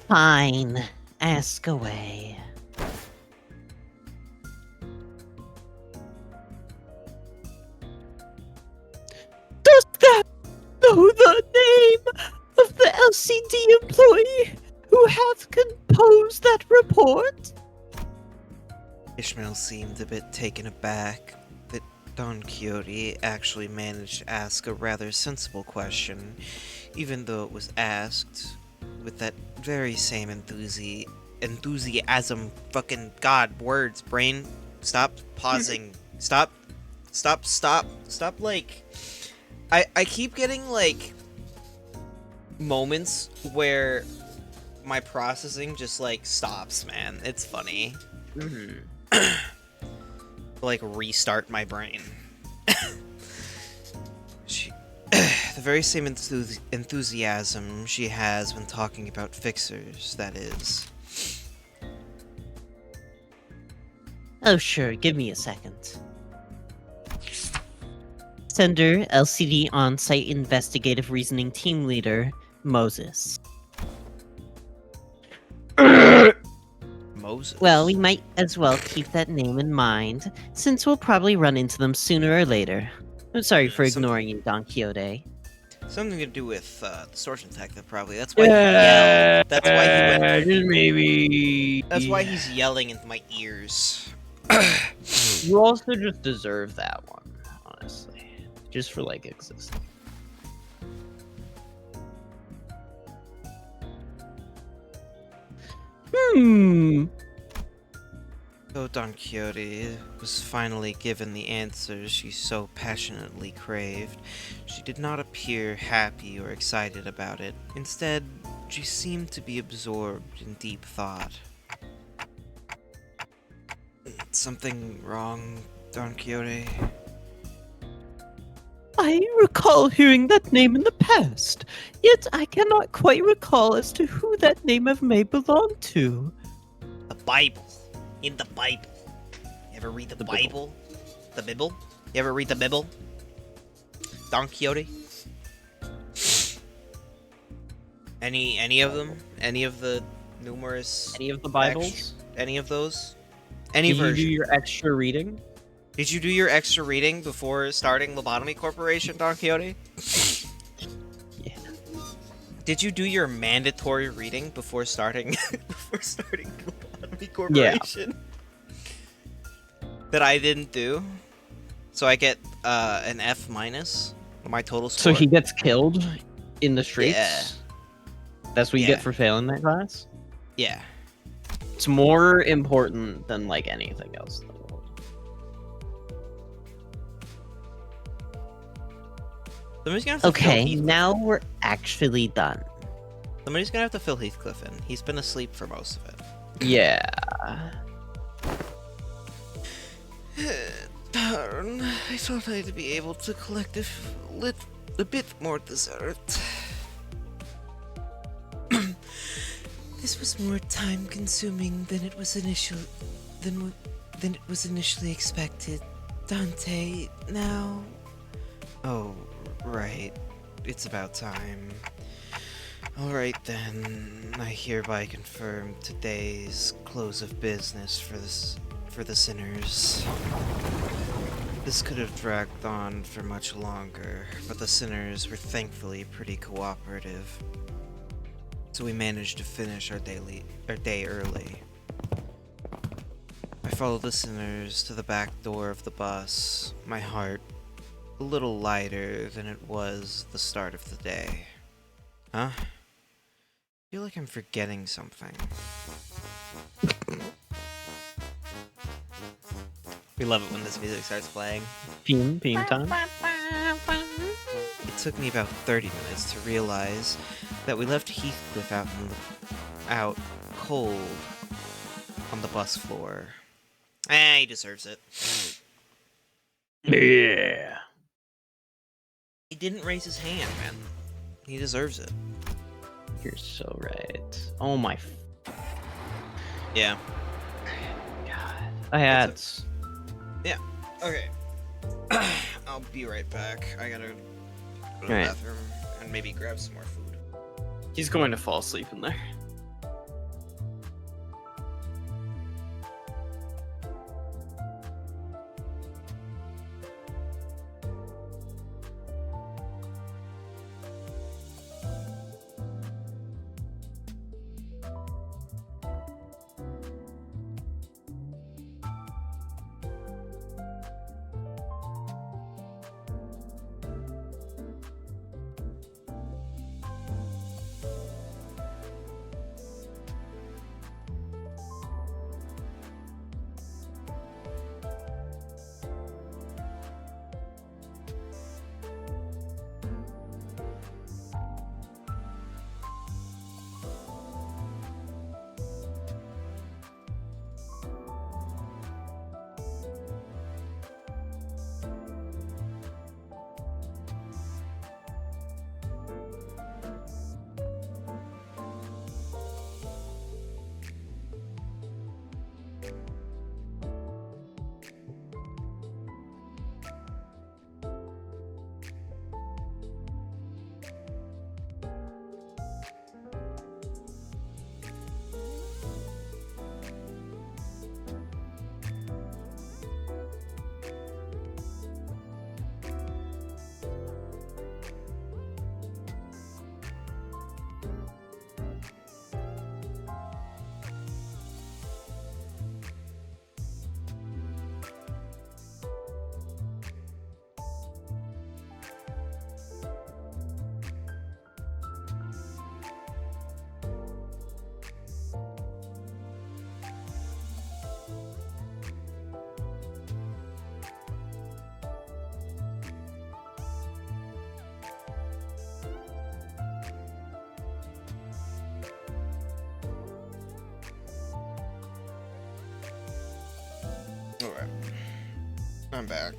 Fine. Ask away. Does that know the name of the LCD employee who hath composed that report? Ishmael seemed a bit taken aback that Don Quixote actually managed to ask a rather sensible question, even though it was asked with that very same enthusiasm. Fucking God, words, brain, stop pausing. Stop, like, I keep getting, like, moments where my processing just, like, stops, man. It's funny. Like, restart my brain. The very same enthusiasm she has when talking about fixers, that is. Oh, sure. Give me a second. Sender, LCD On-Site Investigative Reasoning Team Leader, Moses. Moses? Well, we might as well keep that name in mind, since we'll probably run into them sooner or later. I'm sorry for ignoring you, Don Quixote. Something to do with distortion detective, probably. That's why he yelled. That's why he went. Maybe. That's why he's yelling into my ears. You also just deserve that one, honestly. Just for, like, existing. Though Don Quixote was finally given the answers she so passionately craved, she did not appear happy or excited about it. Instead, she seemed to be absorbed in deep thought. Something wrong, Don Quixote? I recall hearing that name in the past, yet I cannot quite recall as to who that name may belong to. The Bible. In the Bible. You ever read the Bible? The Bible? You ever read the Bible? Don Quixote? Any of them? Any of the numerous... Any of the Bibles? Any of those? Any version? Did you do your extra reading? Did you do your extra reading before starting Lobotomy Corporation, Don Quixote? Yeah. Did you do your mandatory reading before starting Lobotomy Corporation? that I didn't do. So I get an F minus on my total So score. he gets killed in the streets? Yeah. That's what you Yeah. get for failing that class? Yeah. It's more important than like anything else in the world. Somebody's gonna have to fill Okay, Heathcliff. now we're actually done. Somebody's gonna have to fill Heathcliff in. He's been asleep for most of it. Yeah. Darn, I thought I'd be able to collect a bit more dessert. This was more time-consuming than it was initially expected. Dante, now. Oh, right. It's about time. All right then. I hereby confirm today's close of business for the sinners. This could have dragged on for much longer, but the sinners were thankfully pretty cooperative. So we managed to finish our day early. I followed the sinners to the back door of the bus, my heart a little lighter than it was the start of the day. Huh? I feel like I'm forgetting something. We love it when this music starts playing. Theme time. It took me about 30 minutes to realize that we left Heathcliff out cold on the bus floor. He deserves it. Yeah. He didn't raise his hand, man. He deserves it. You're so right. Oh my. Yeah. God. I had. Yeah. Okay. I'll be right back. I gotta go to the Alright. bathroom and maybe grab some more food. He's going to fall asleep in there. Alright. I'm back.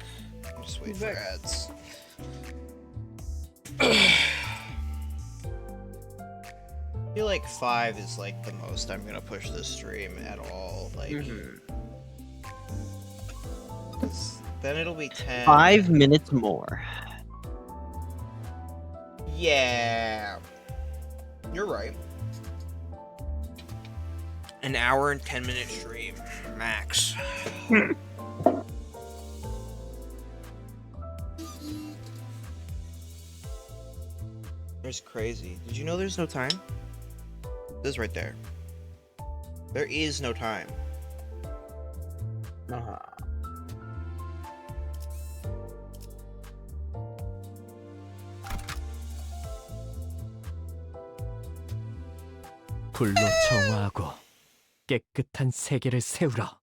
I'm just waiting for ads. I feel like 5 is like the most I'm gonna push this stream at all. Like, 'cause then it'll be 10. 5 minutes more. Yeah. You're right. An hour and 10-minute stream, max. There's crazy. Did you know there's no time? It is right there. There is no time. 불로 정화하고 깨끗한 세계를 세우라.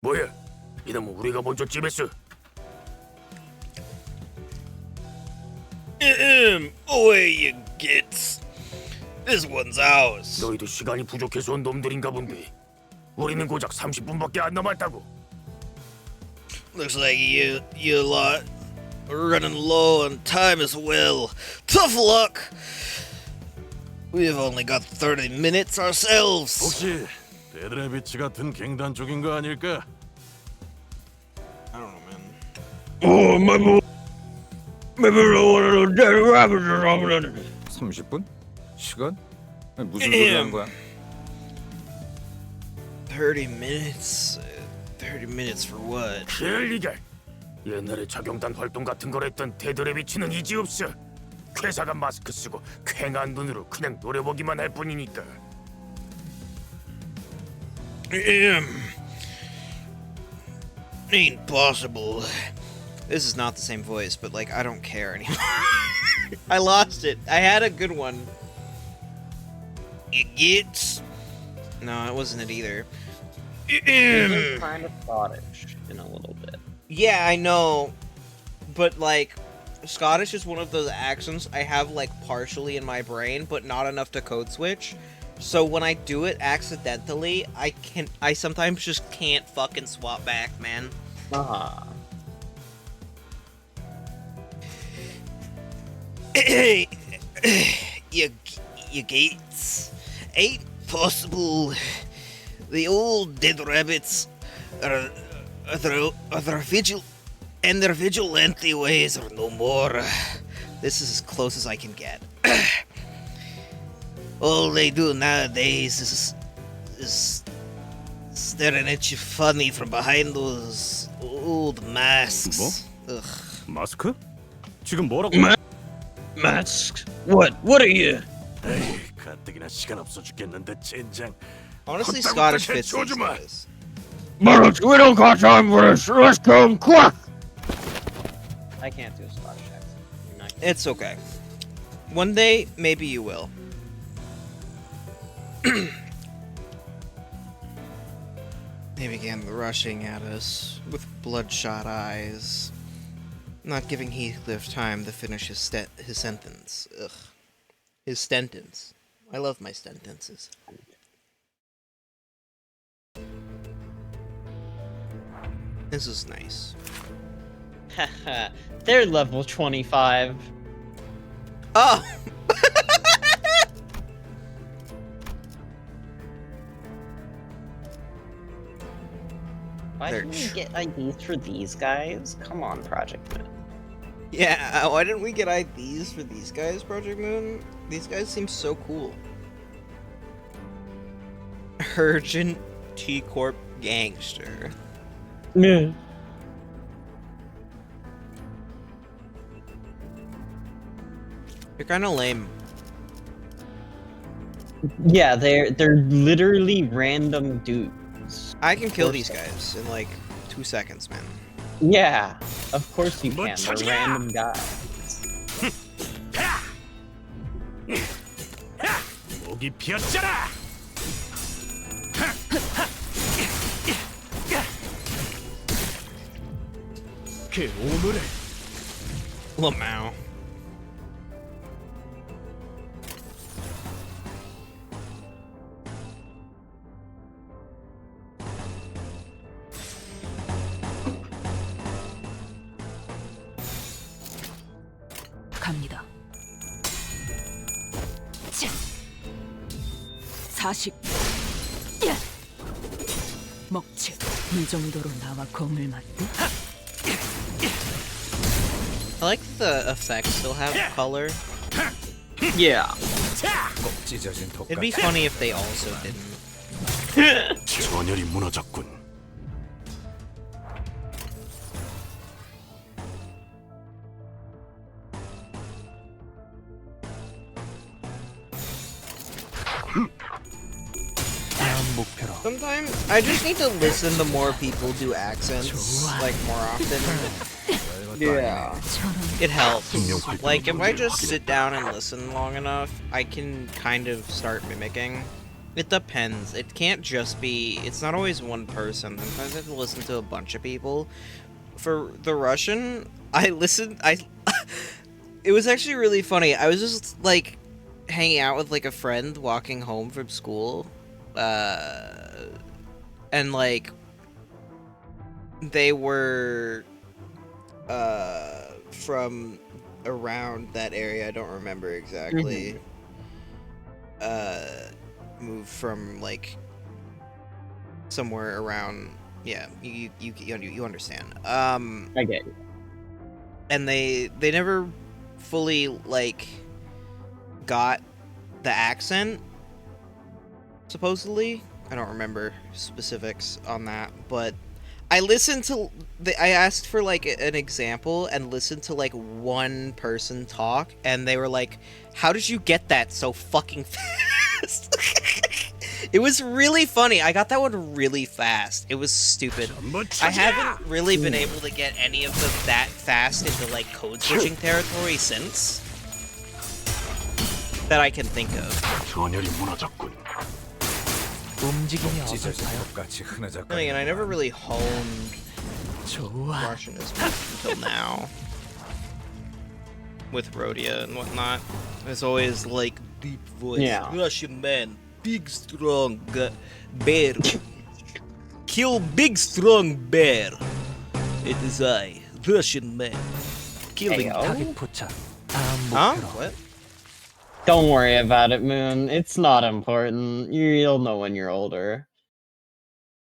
뭐야? 이놈은 우리가 먼저 찜했어. Away you gits. This one's ours. 너희도 시간이 부족해서 온 놈들인가 본데. 우리는 고작 30분밖에 안 남았다고. Looks like you lot are running low on time as well. Tough luck. We've only got 30 minutes ourselves. 혹시 데드래비치 같은 갱단 쪽인 거 아닐까? I don't know, man. Oh, maybe one of those dead rabbits or something. 30분? 시간? 아니, 무슨 소리 하는 거야? 30 minutes? 30 minutes for what? 그럴 리가. 옛날에 자경단 활동 같은 걸 했던 데드래비치는 이지 없어. 쾌사가 마스크 쓰고 쾌한 눈으로 그냥 노려보기만 할 뿐이니까. Ain't possible. This is not the same voice, but like I don't care anymore. I lost it. I had a good one. It gets. No, it wasn't it either. He's kind of Scottish in a little bit. Yeah, I know, but like Scottish is one of those accents I have like partially in my brain, but not enough to code switch. So when I do it accidentally, I sometimes just can't fucking swap back, man. You gates. Ain't possible. The old dead rabbits are their vigilante ways are no more. This is as close as I can get. All they do nowadays is staring at you funny from behind those old masks. 뭐? Ugh. 마스크? 지금 뭐라고? Masks? What are you? 에이, 가뜩이나 시간 없어 죽겠는데 젠장. Honestly, 헛다구도 Scottish fits these 해쳐주마. guys. Bollocks, we don't got time for this. Let's go quick. I can't do a Scottish accent. I'm not- It's okay. One day, maybe you will. They began rushing at us with bloodshot eyes, not giving Heathcliff time to finish his sentence. Ugh. His sentence. I love my sentences. This is nice. Haha, they're level 25. Oh! Why didn't we get IDs for these guys? Come on, Project Moon. Yeah, why didn't we get IDs for these guys, Project Moon? These guys seem so cool. Urgent T-Corp gangster. Yeah. You're kind of lame. Yeah, they're literally random dudes. I can kill these guys in like 2 seconds, man. Yeah, of course you can. They're random guys. 목이 피었잖아. 그 오물을 Lamau. 갑니다. 40. 먹지. 이 정도로 나와 검을 맞대? I like the effects still have color. Yeah. 찢어진 턱 It'd be 같아. funny if they also didn't. 전열이 무너졌군. 다음 목표로 Sometimes I just need to listen to more people do accents like more often. Yeah. It helps. Like, if I just sit down and listen long enough, I can kind of start mimicking. It depends. It can't just be... It's not always one person. Sometimes I have to listen to a bunch of people. For the Russian, I listened... It was actually really funny. I was just, like, hanging out with, like, a friend walking home from school. And, like... They were... from around that area. I don't remember exactly. Moved from like somewhere around. Yeah, you understand. I get you. And they never fully like got the accent. Supposedly, I don't remember specifics on that, but I listened to. I asked for like an example and listened to like one person talk, and they were like, "How did you get that so fucking fast?" It was really funny. I got that one really fast. It was stupid. I haven't really been able to get any of them that fast into like code switching territory since that I can think of. I mean, I never really honed Russian as much until now with Rhodia and whatnot. There's always like deep voice. Yeah. Russian man, big strong bear. Kill big strong bear. It is I, Russian man. Killing. Huh? What? Don't worry about it, Moon. It's not important. You'll know when you're older.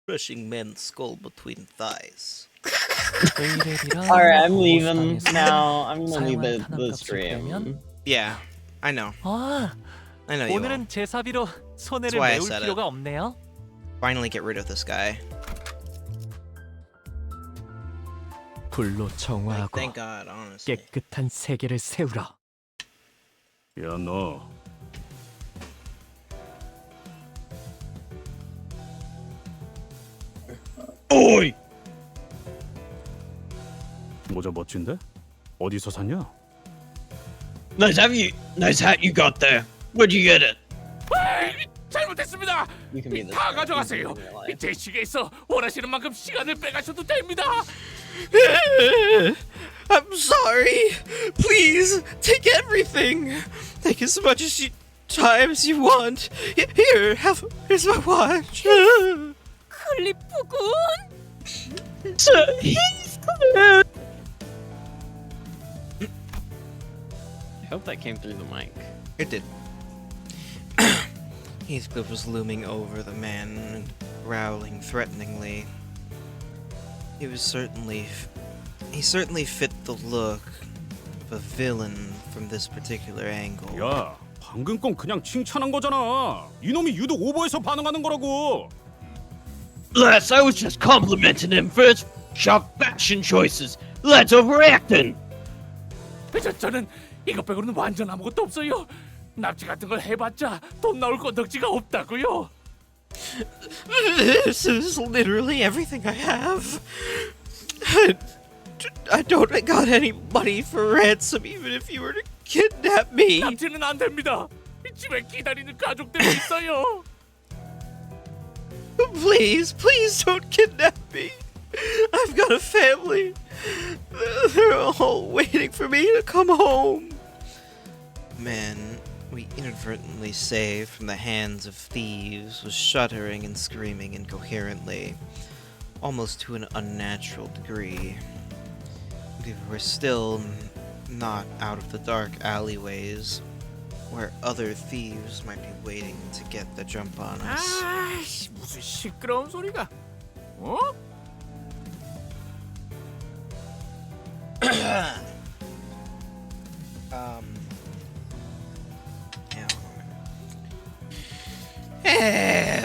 Crushing men's skull between thighs. Alright, I'm leaving now. I'm gonna leave the stream. Yeah, I know. I know you will. 오늘은 제 사비로 손해를 That's why I 메울 said it. 필요가 없네요. Finally get rid of this guy. 불로 정화하고 Thank God, honestly. 깨끗한 세계를 세우라. 야, 너. Oi! 모자 멋진데? 어디서 샀냐? Nice hat you got there. Where'd you get it? 잘못했습니다. You can be this 다 guy. 가져가세요. You can be in real life. 제 시계에서 원하시는 만큼 시간을 빼가셔도 됩니다. I'm sorry. Please take everything. Take as much time as you want. Here, here's my watch. 클리프군. I hope that came through the mic. It did. Heathcliff was looming over the man and growling threateningly. He certainly fit the look of a villain from this particular angle. 야, 방금 건 그냥 칭찬한 거잖아. 이놈이 유독 오버해서 반응하는 거라고. Les, I was just complimenting him for his sharp fashion choices. Let's overacting. 저는 이것 빼고는 완전 아무것도 없어요. 납치 같은 걸 해봤자 돈 나올 건덕지가 없다고요. This is literally everything I have. I don't got any money for ransom, even if you were to kidnap me. 납치는 안 됩니다. 집에 기다리는 가족들이 있어요. Please don't kidnap me. I've got a family. They're all waiting for me to come home. Man we inadvertently saved from the hands of thieves was shuddering and screaming incoherently, almost to an unnatural degree. We were still not out of the dark alleyways, where other thieves might be waiting to get the jump on us. 무슨 시끄러운 소리가? 어?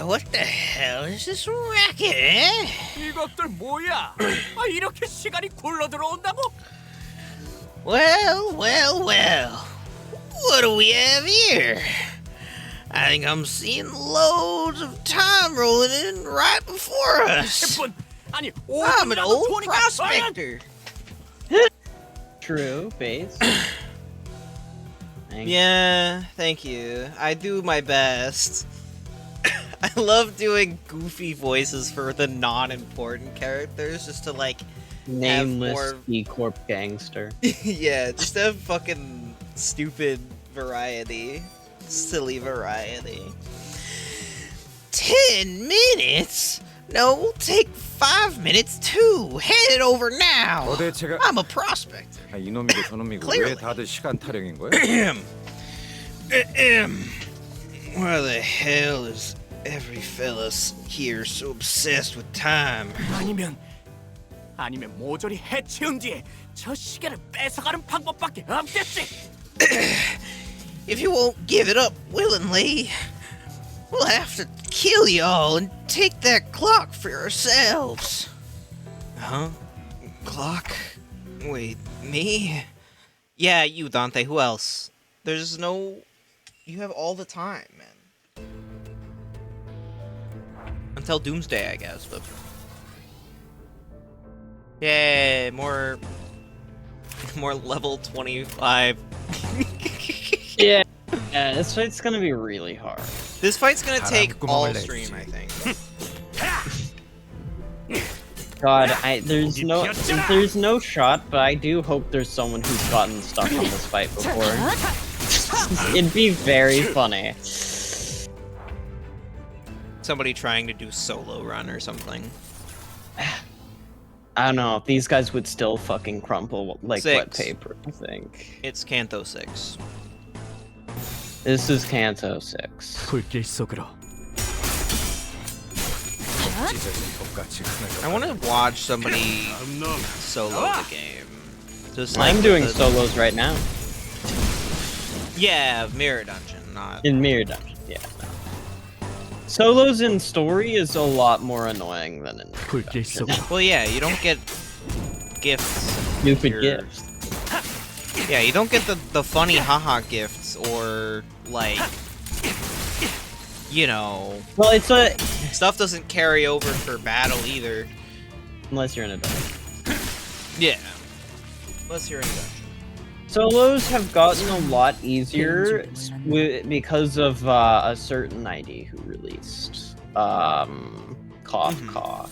What the hell is this racket, eh? 이것들 뭐야? 이렇게 시간이 굴러 들어온다고? Well. What do we have here? I think I'm seeing loads of time rolling in right before us. 아니, I'm an old prospector. true, base. Yeah, thank you. I do my best. I love doing goofy voices for the non-important characters just to like Nameless have more... B Corp gangster. Yeah, just to have fucking stupid variety. Silly variety. 10 minutes? No, we'll take 5 minutes too. Head it over now. 도대체가 I'm a prospector. 이놈이고 저놈이고 왜 다들 시간 타령인 거야? Why the hell is every fella here so obsessed with time? 아니면 모조리 해치운 뒤에 저 시계를 뺏어가는 방법밖에 없겠지. If you won't give it up willingly, we'll have to kill y'all and take that clock for ourselves. Huh? Clock? Wait, me? Yeah, you, Dante. Who else? There's no... You have all the time, man. Until Doomsday, I guess, but... Yay, more level 25. Yeah, this fight's gonna be really hard. This fight's gonna take all stream, I think. God, there's no shot, but I do hope there's someone who's gotten stuck on this fight before. It'd be very funny. Somebody trying to do solo run or something. I don't know, these guys would still fucking crumple like 6. wet paper, I think. It's Kanto 6. This is Kanto 6. 불길 속으로. I want to watch somebody solo the game. Just I'm like doing solos right now. Yeah, Mirror Dungeon, not... In Mirror Dungeon, yeah. Solos in story is a lot more annoying than in Mirror Dungeon. Well, yeah, you don't get gifts. Stupid gifts. Yeah, you don't get the funny haha gifts or, like... You know... Well, it's a... Stuff doesn't carry over for battle either. Unless you're in a dungeon. Yeah. Unless you're in a dungeon. Solos have gotten a lot easier because of a certain ID who released. Cough, cough.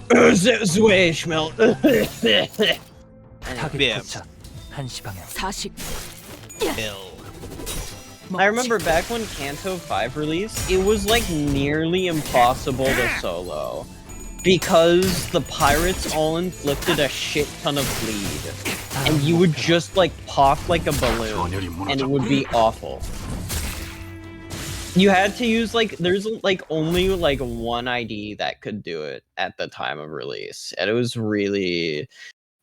타겟 Yeah. 포착. 1시 방향. 40. I remember back when Kanto 5 released, it was like nearly impossible to solo. Because the pirates all inflicted a shit ton of bleed. And you would just like pop like a balloon. And it would be awful. You had to use like, there's like only like one ID that could do it at the time of release. And it was really...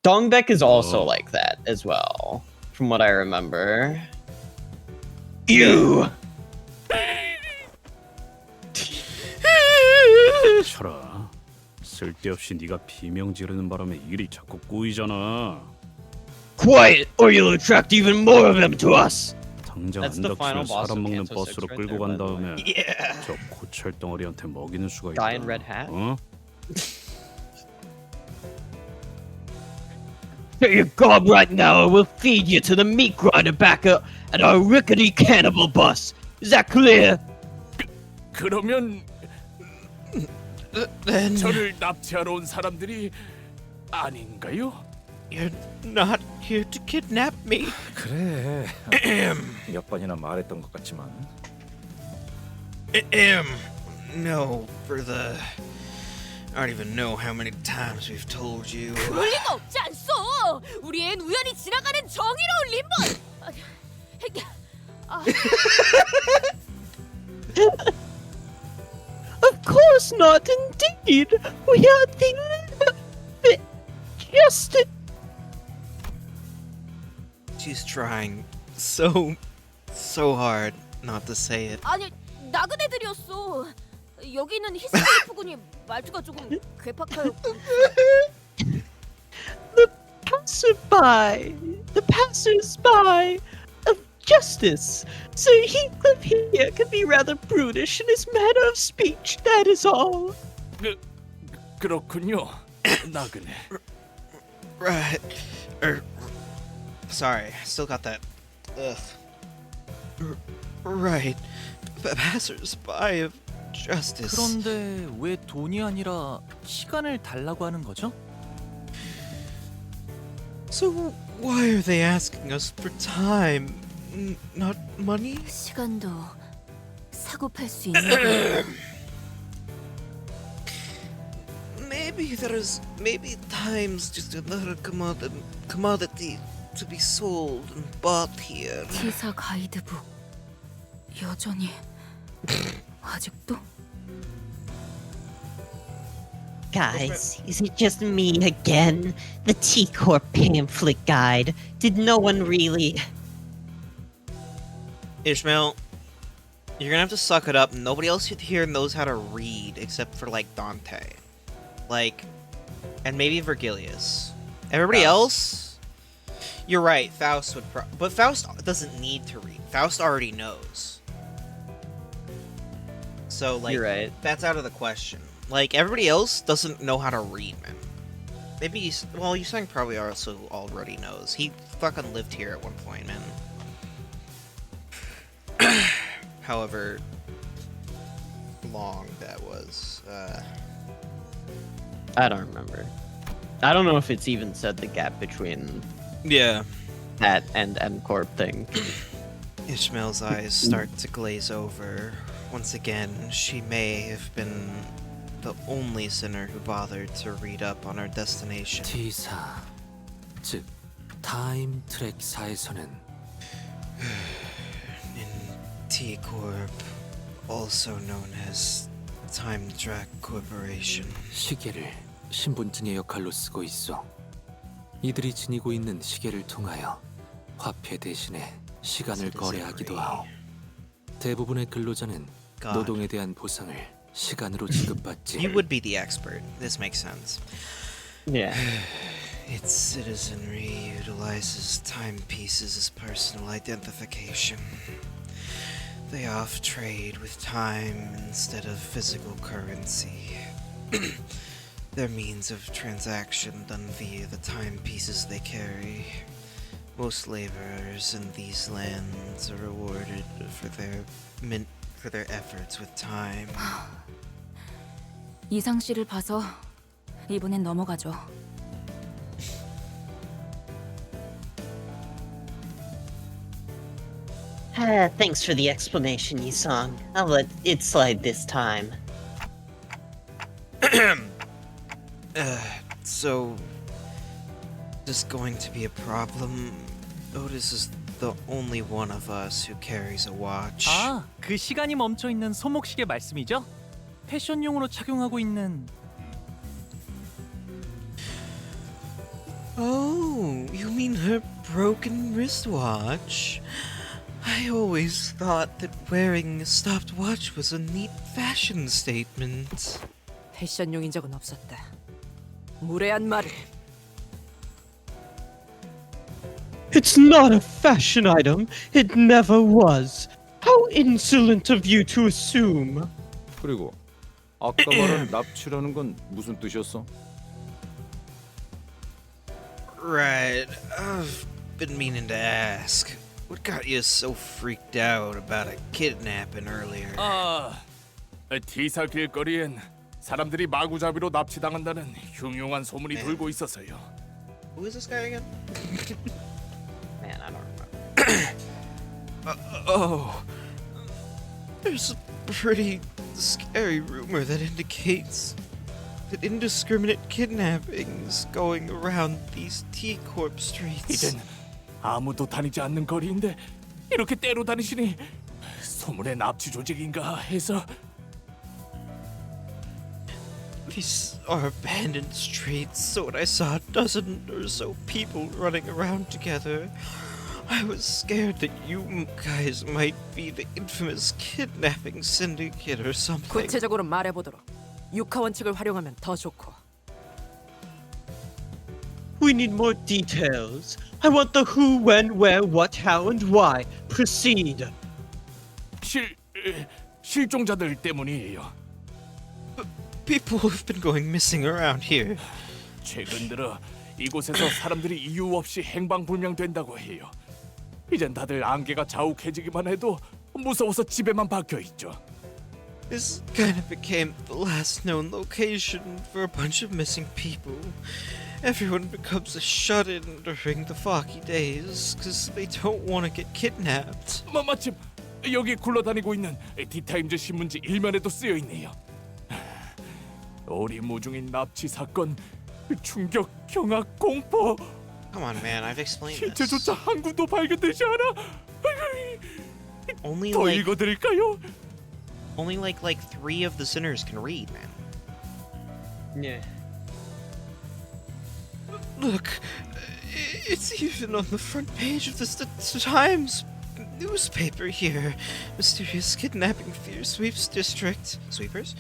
Dongbek is also like that as well, from what I remember. You! 철아, 쓸데없이 네가 비명 지르는 바람에 일이 자꾸 꼬이잖아. Quiet, or you'll attract even more of them to us. 당장 That's the final 안덕수를 boss 사람 of 먹는 Kanto 버스로 6 right 끌고 there, 간 by the way. 다음에 저 고철 덩어리한테 먹이는 수가 있다. Guy in red hat? 어? Get your gob right now, or we'll feed you to the meat grinder back at our rickety cannibal bus. Is that clear? 그러면 Then 저를 납치하러 온 사람들이 아닌가요? you're not here to kidnap me. 그래. 몇 번이나 말했던 것 같지만. No, for the... I don't even know how many times we've told you. 그럴 리가 없지 않소. 우리 앤 우연히 지나가는 정의로운 림버스. Of course not, indeed. We are the justice. She's trying so hard not to say it. 아니, 나그네들이었어. 여기 있는 히스테리프군이 말투가 조금 괴팍하였고. The passers-by of justice. Sir Heathcliff here can be rather brutish in his manner of speech, that is all. 그렇군요. 나그네. Right. Sorry, still got that. Ugh. Right. Passers-by of justice. 그런데 왜 돈이 아니라 시간을 달라고 하는 거죠? So why are they asking us for time, not money? 시간도 사고 팔 수 있는 거야. Maybe time's just another commodity to be sold and bought here. T사 가이드북 여전히 아직도? Guys, is it just me again? The T-Corp pamphlet guide. Did no one really... Ishmael, you're gonna have to suck it up. Nobody else here knows how to read except for like Dante, like, and maybe Virgilius. Everybody else, you're right. Faust would, but Faust doesn't need to read. Faust already knows. So like, You're right. That's out of the question. Like everybody else doesn't know how to read, man. Maybe Yusang probably also already knows. He fucking lived here at one point, man. However long that was. I don't remember. I don't know if it's even said the gap between that and M-Corp thing. Ishmael's eyes start to glaze over. Once again, she may have been the only sinner who bothered to read up on our destination. T사, 즉 타임 트랙사에서는 In T-Corp, also known as Time Track Corporation. 시계를 신분증의 역할로 쓰고 있어. 이들이 지니고 있는 시계를 통하여 화폐 대신에 시간을 거래하기도 하오. 대부분의 근로자는 노동에 대한 보상을 시간으로 지급받지. You would be the expert. This makes sense. Yeah. Its citizenry utilizes timepieces as personal identification. They oft trade with time instead of physical currency. Their means of transaction done via the timepieces they carry. Most laborers in these lands are rewarded for their efforts with time. 이상 씨를 봐서 이번엔 넘어가죠. Thanks for the explanation, Yisong. I'll let it slide this time. So, this going to be a problem? Otis is the only one of us who carries a watch. 아, 그 시간이 멈춰 있는 손목시계 말씀이죠? 패션용으로 착용하고 있는. Oh, you mean her broken wristwatch? I always thought that wearing a stopped watch was a neat fashion statement. 패션용인 적은 없었다. 무례한 말을. It's not a fashion item. It never was. How insolent of you to assume. 그리고 아까 말한 납치라는 건 무슨 뜻이었어? Right, I've been meaning to ask. What got you so freaked out about a kidnapping earlier? T사 길거리엔 사람들이 마구잡이로 납치당한다는 흉흉한 소문이 돌고 있어서요. Who is this guy again? Man, I don't remember. There's a pretty scary rumor that indicates that indiscriminate kidnappings going around these T-Corp streets. 이젠 아무도 다니지 않는 거리인데 이렇게 때로 다니시니 소문의 납치 조직인가 해서. These are abandoned streets, so when I saw a dozen or so people running around together, I was scared that you guys might be the infamous kidnapping syndicate or something. 구체적으로 말해보도록. 육하 원칙을 활용하면 더 좋고. We need more details. I want the who, when, where, what, how, and why. Proceed. 실종자들 때문이에요. People have been going missing around here. 최근 들어 이곳에서 사람들이 이유 없이 행방불명된다고 해요. 이젠 다들 안개가 자욱해지기만 해도 무서워서 집에만 박혀 있죠. This kind of became the last known location for a bunch of missing people. Everyone becomes a shut-in during the foggy days because they don't want to get kidnapped. 마침 여기 굴러다니고 있는 디타임즈 신문지 일면에도 쓰여 있네요. 오리무중인 납치 사건, 충격, 경악, 공포. Come on, man, I've explained this. 실체조차 한 군도 발견되지 않아. Only 더 like 읽어드릴까요? only like 3 of the sinners can read, man. Yeah. Look, it's even on the front page of the Times newspaper here. Mysterious kidnapping fear sweeps district. Sweepers?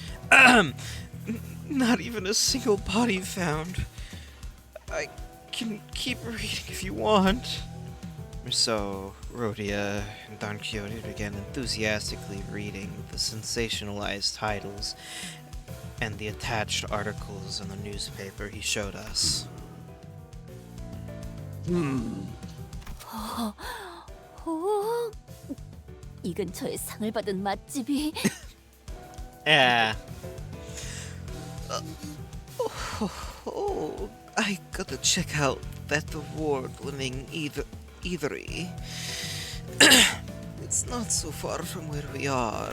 Not even a single body found. I can keep reading if you want. So, Rhodia and Don Quixote began enthusiastically reading the sensationalized titles and the attached articles in the newspaper he showed us. 이 근처에 상을 받은 맛집이 Yeah. I gotta check out that award-winning eatery. It's not so far from where we are.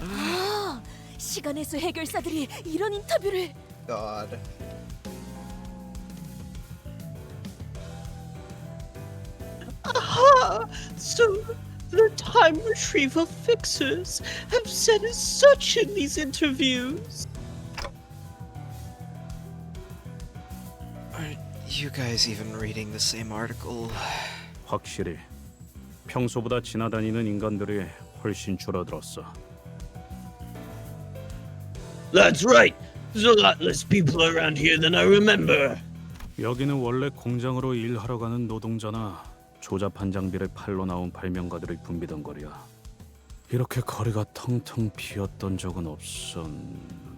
시간의 수 해결사들이 이런 인터뷰를 God. Aha! So the time retrieval fixers have said as such in these interviews. Are you guys even reading the same article? 확실히 평소보다 지나다니는 인간들이 훨씬 줄어들었어. That's right. There's a lot less people around here than I remember. 여기는 원래 공장으로 일하러 가는 노동자나 조잡한 장비를 팔러 나온 발명가들의 붐비던 거리야. 이렇게 거리가 텅텅 비었던 적은 없었는데.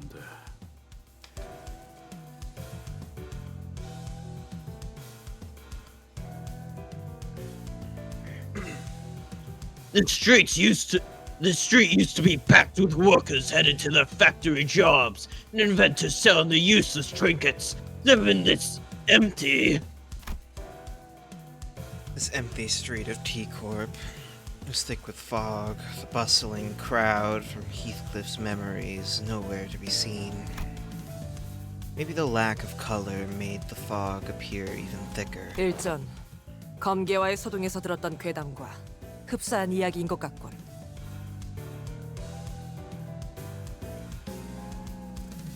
The street used to be packed with workers headed to their factory jobs and inventors selling the useless trinkets. Never been this empty. This empty street of T-Corp was thick with fog, the bustling crowd from Heathcliff's memories nowhere to be seen. Maybe the lack of color made the fog appear even thicker. 일전 검계와의 소동에서 들었던 괴담과 흡사한 이야기인 것 같군.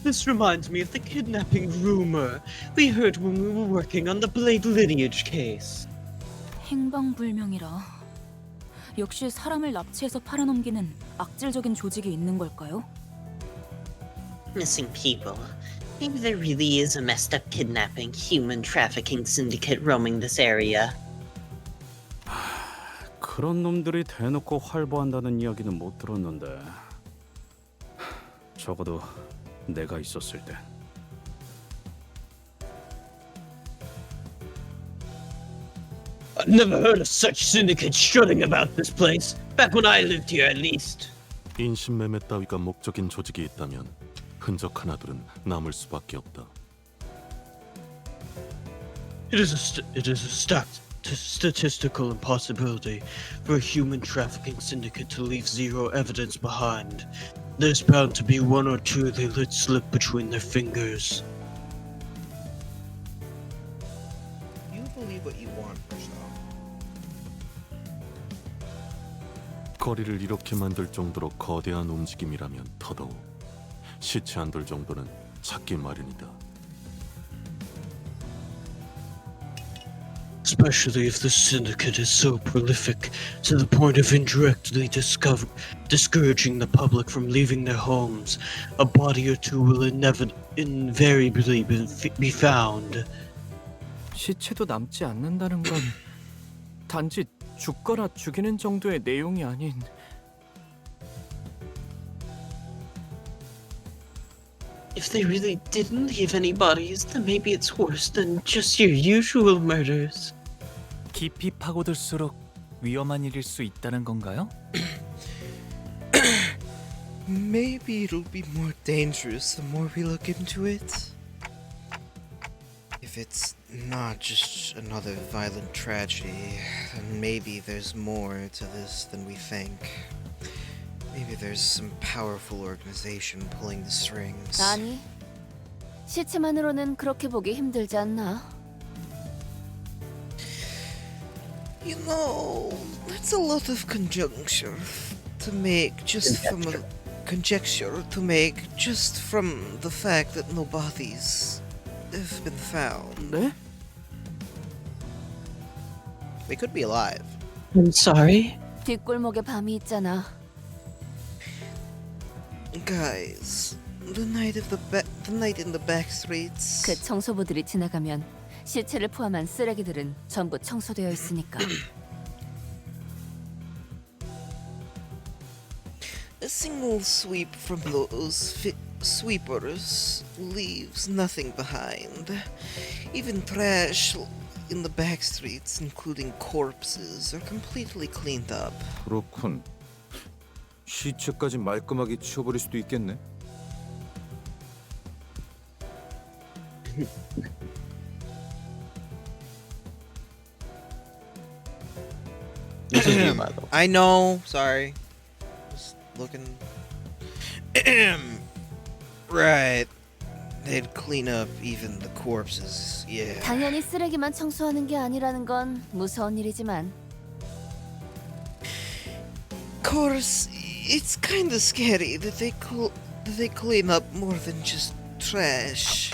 This reminds me of the kidnapping rumor we heard when we were working on the Blade lineage case. 행방불명이라. 역시 사람을 납치해서 팔아넘기는 악질적인 조직이 있는 걸까요? Missing people. Maybe there really is a messed up kidnapping, human trafficking syndicate roaming this area. 그런 놈들이 대놓고 활보한다는 이야기는 못 들었는데. 적어도 내가 있었을 때. I've never heard of such syndicates strutting about this place. Back when I lived here, at least. 인신매매 따위가 목적인 조직이 있다면 흔적 하나들은 남을 수밖에 없다. It is a statistical impossibility for a human trafficking syndicate to leave zero evidence behind. There's bound to be one or two they let slip between their fingers. You believe what you want, yourself. 거리를 이렇게 만들 정도로 거대한 움직임이라면 더더욱 시체 한 돌 정도는 찾기 마련이다. Especially if the syndicate is so prolific to the point of indirectly discouraging the public from leaving their homes, a body or two will invariably be found. 시체도 남지 않는다는 건 단지 죽거나 죽이는 정도의 내용이 아닌 If they really didn't leave any bodies, then maybe it's worse than just your usual murders. 깊이 파고들수록 위험한 일일 수 있다는 건가요? Maybe it'll be more dangerous the more we look into it. If it's not just another violent tragedy, then maybe there's more to this than we think. Maybe there's some powerful organization pulling the strings. 아니, 시체만으로는 그렇게 보기 힘들지 않나? You know, that's a lot of conjecture to make just from the fact that no bodies have been found. 네? They could be alive. I'm sorry. 뒷골목에 밤이 있잖아. Guys, the night in the back streets. 그 청소부들이 지나가면 시체를 포함한 쓰레기들은 전부 청소되어 있으니까. A single sweep from those sweepers leaves nothing behind. Even trash in the back streets, including corpses, are completely cleaned up. 그렇군. 시체까지 말끔하게 치워버릴 수도 있겠네. This is you, by the way. I know. Sorry. Just looking. Right. They'd clean up even the corpses. Yeah. 당연히 쓰레기만 청소하는 게 아니라는 건 무서운 일이지만. Of course, it's kind of scary that they clean up more than just trash.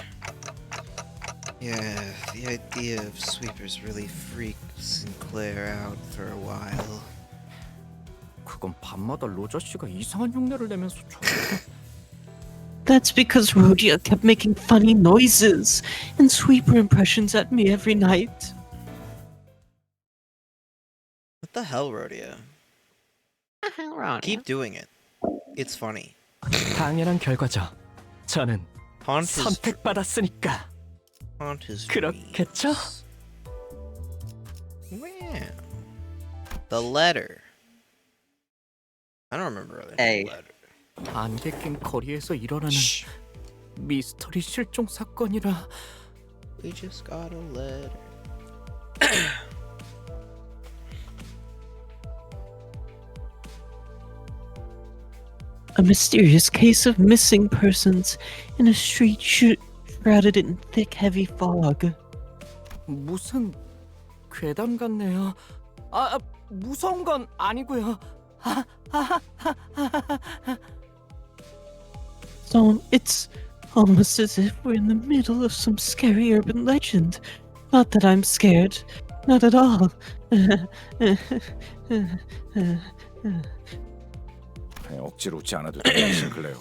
Yeah, the idea of sweepers really freaked Sinclair out for a while. 그건 밤마다 로저 씨가 이상한 흉내를 내면서 That's because Rhodia kept making funny noises and sweeper impressions at me every night. What the hell, Rhodia? Keep doing it. It's funny. 당연한 결과죠. 저는 Haunt his 선택받았으니까 haunt his 그렇겠죠? Wow. The letter. I don't remember the Hey. letter. 안개 낀 거리에서 일어나는 미스터리 실종 사건이라. We just got a letter. A mysterious case of missing persons in a street shrouded in thick, heavy fog. 무슨 괴담 같네요. 무서운 건 아니고요. So it's almost as if we're in the middle of some scary urban legend. Not that I'm scared. Not at all. 억지로 웃지 않아도 돼, 싱클레어.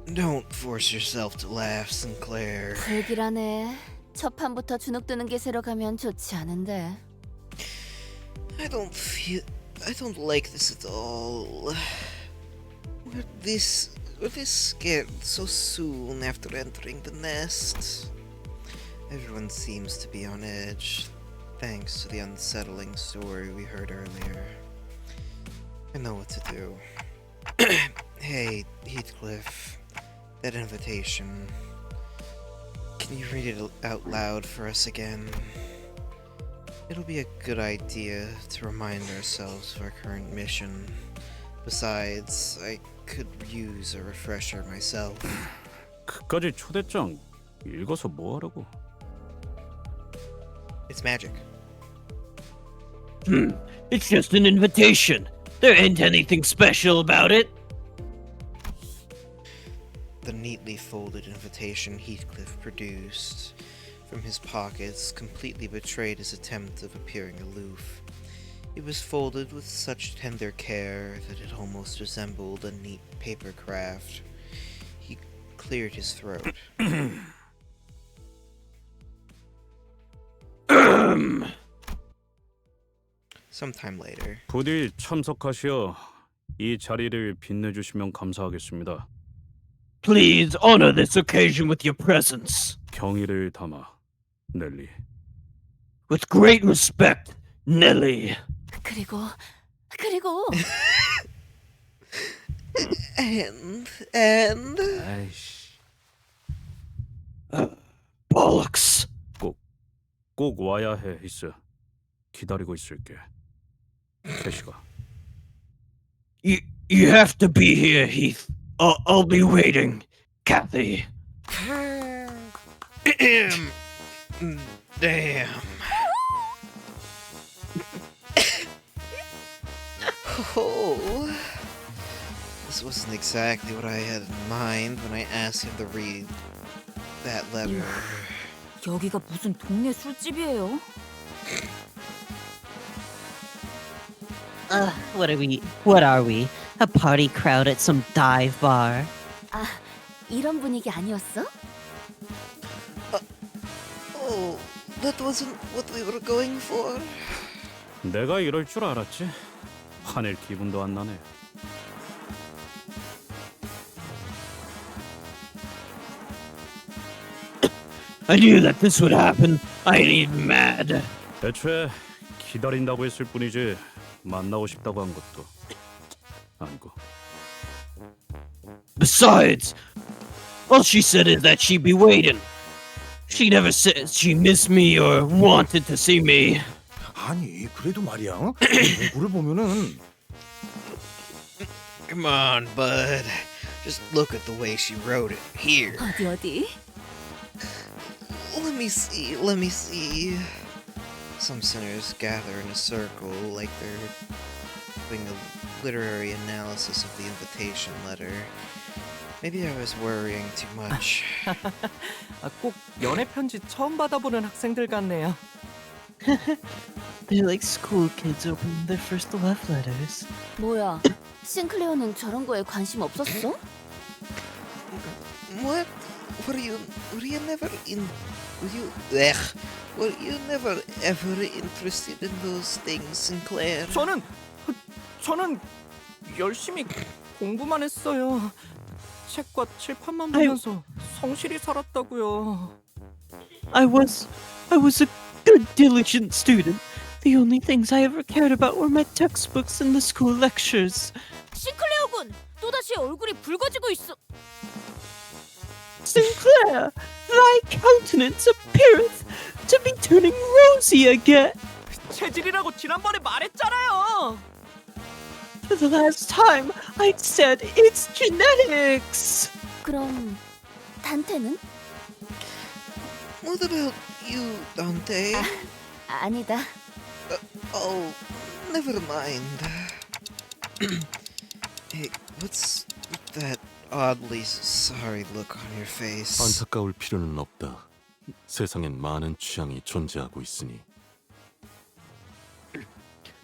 Don't force yourself to laugh, Sinclair. 불길하네. 첫 판부터 주눅드는 기세로 가면 좋지 않은데. I don't like this at all. We're this scared so soon after entering the nest. Everyone seems to be on edge, thanks to the unsettling story we heard earlier. I know what to do. Hey, Heathcliff, that invitation. Can you read it out loud for us again? It'll be a good idea to remind ourselves of our current mission. Besides, I could use a refresher myself. 그까지 초대장 읽어서 뭐 하라고? It's magic. It's just an invitation. There ain't anything special about it. The neatly folded invitation Heathcliff produced from his pockets completely betrayed his attempt of appearing aloof. It was folded with such tender care that it almost resembled a neat paper craft. He cleared his throat. Sometime later. 부디 참석하시어 이 자리를 빛내주시면 감사하겠습니다. Please honor this occasion with your presence. 경의를 담아, 넬리. With great respect, Nelly. 그리고 And 아이씨. Bollocks. 꼭 와야 해, 히스. 기다리고 있을게. 캐시가. You have to be here, Heath. I'll be waiting, Kathy. damn. Oh, this wasn't exactly what I had in mind when I asked him to read that letter. 여기가 무슨 동네 술집이에요? What are we? A party crowd at some dive bar? 아, 이런 분위기 아니었어? Oh, that wasn't what we were going for. 내가 이럴 줄 알았지. 화낼 기분도 안 나네. I knew that this would happen. I ain't even mad. 애초에 기다린다고 했을 뿐이지 만나고 싶다고 한 것도 아니고. Besides, all she said is that she'd be waiting. She never said she missed me or wanted to see me. 아니 그래도 말이야. 누구를 보면은 Come on, bud. Just look at the way she wrote it. Here. 어디? Let me see. Some sinners gather in a circle like they're doing a literary analysis of the invitation letter. Maybe I was worrying too much. 꼭 연애 편지 처음 받아보는 학생들 같네요. They're like school kids opening their first love letters. 뭐야? 싱클레어는 저런 거에 관심 없었어? What? Were you never ever interested in those things, Sinclair? 저는 열심히 공부만 했어요. 책과 칠판만 보면서 성실히 살았다고요. I was a good, diligent student. The only things I ever cared about were my textbooks and the school lectures. 싱클레어 군 또다시 얼굴이 붉어지고 있어. Sinclair, thy countenance appeareth to be turning rosy again. 체질이라고 지난번에 말했잖아요. For the last time, I said it's genetics. 그럼 단테는? What about you, Dante? 아니다. Oh, never mind. Hey, what's with that oddly sorry look on your face? 안타까울 필요는 없다. 세상엔 많은 취향이 존재하고 있으니.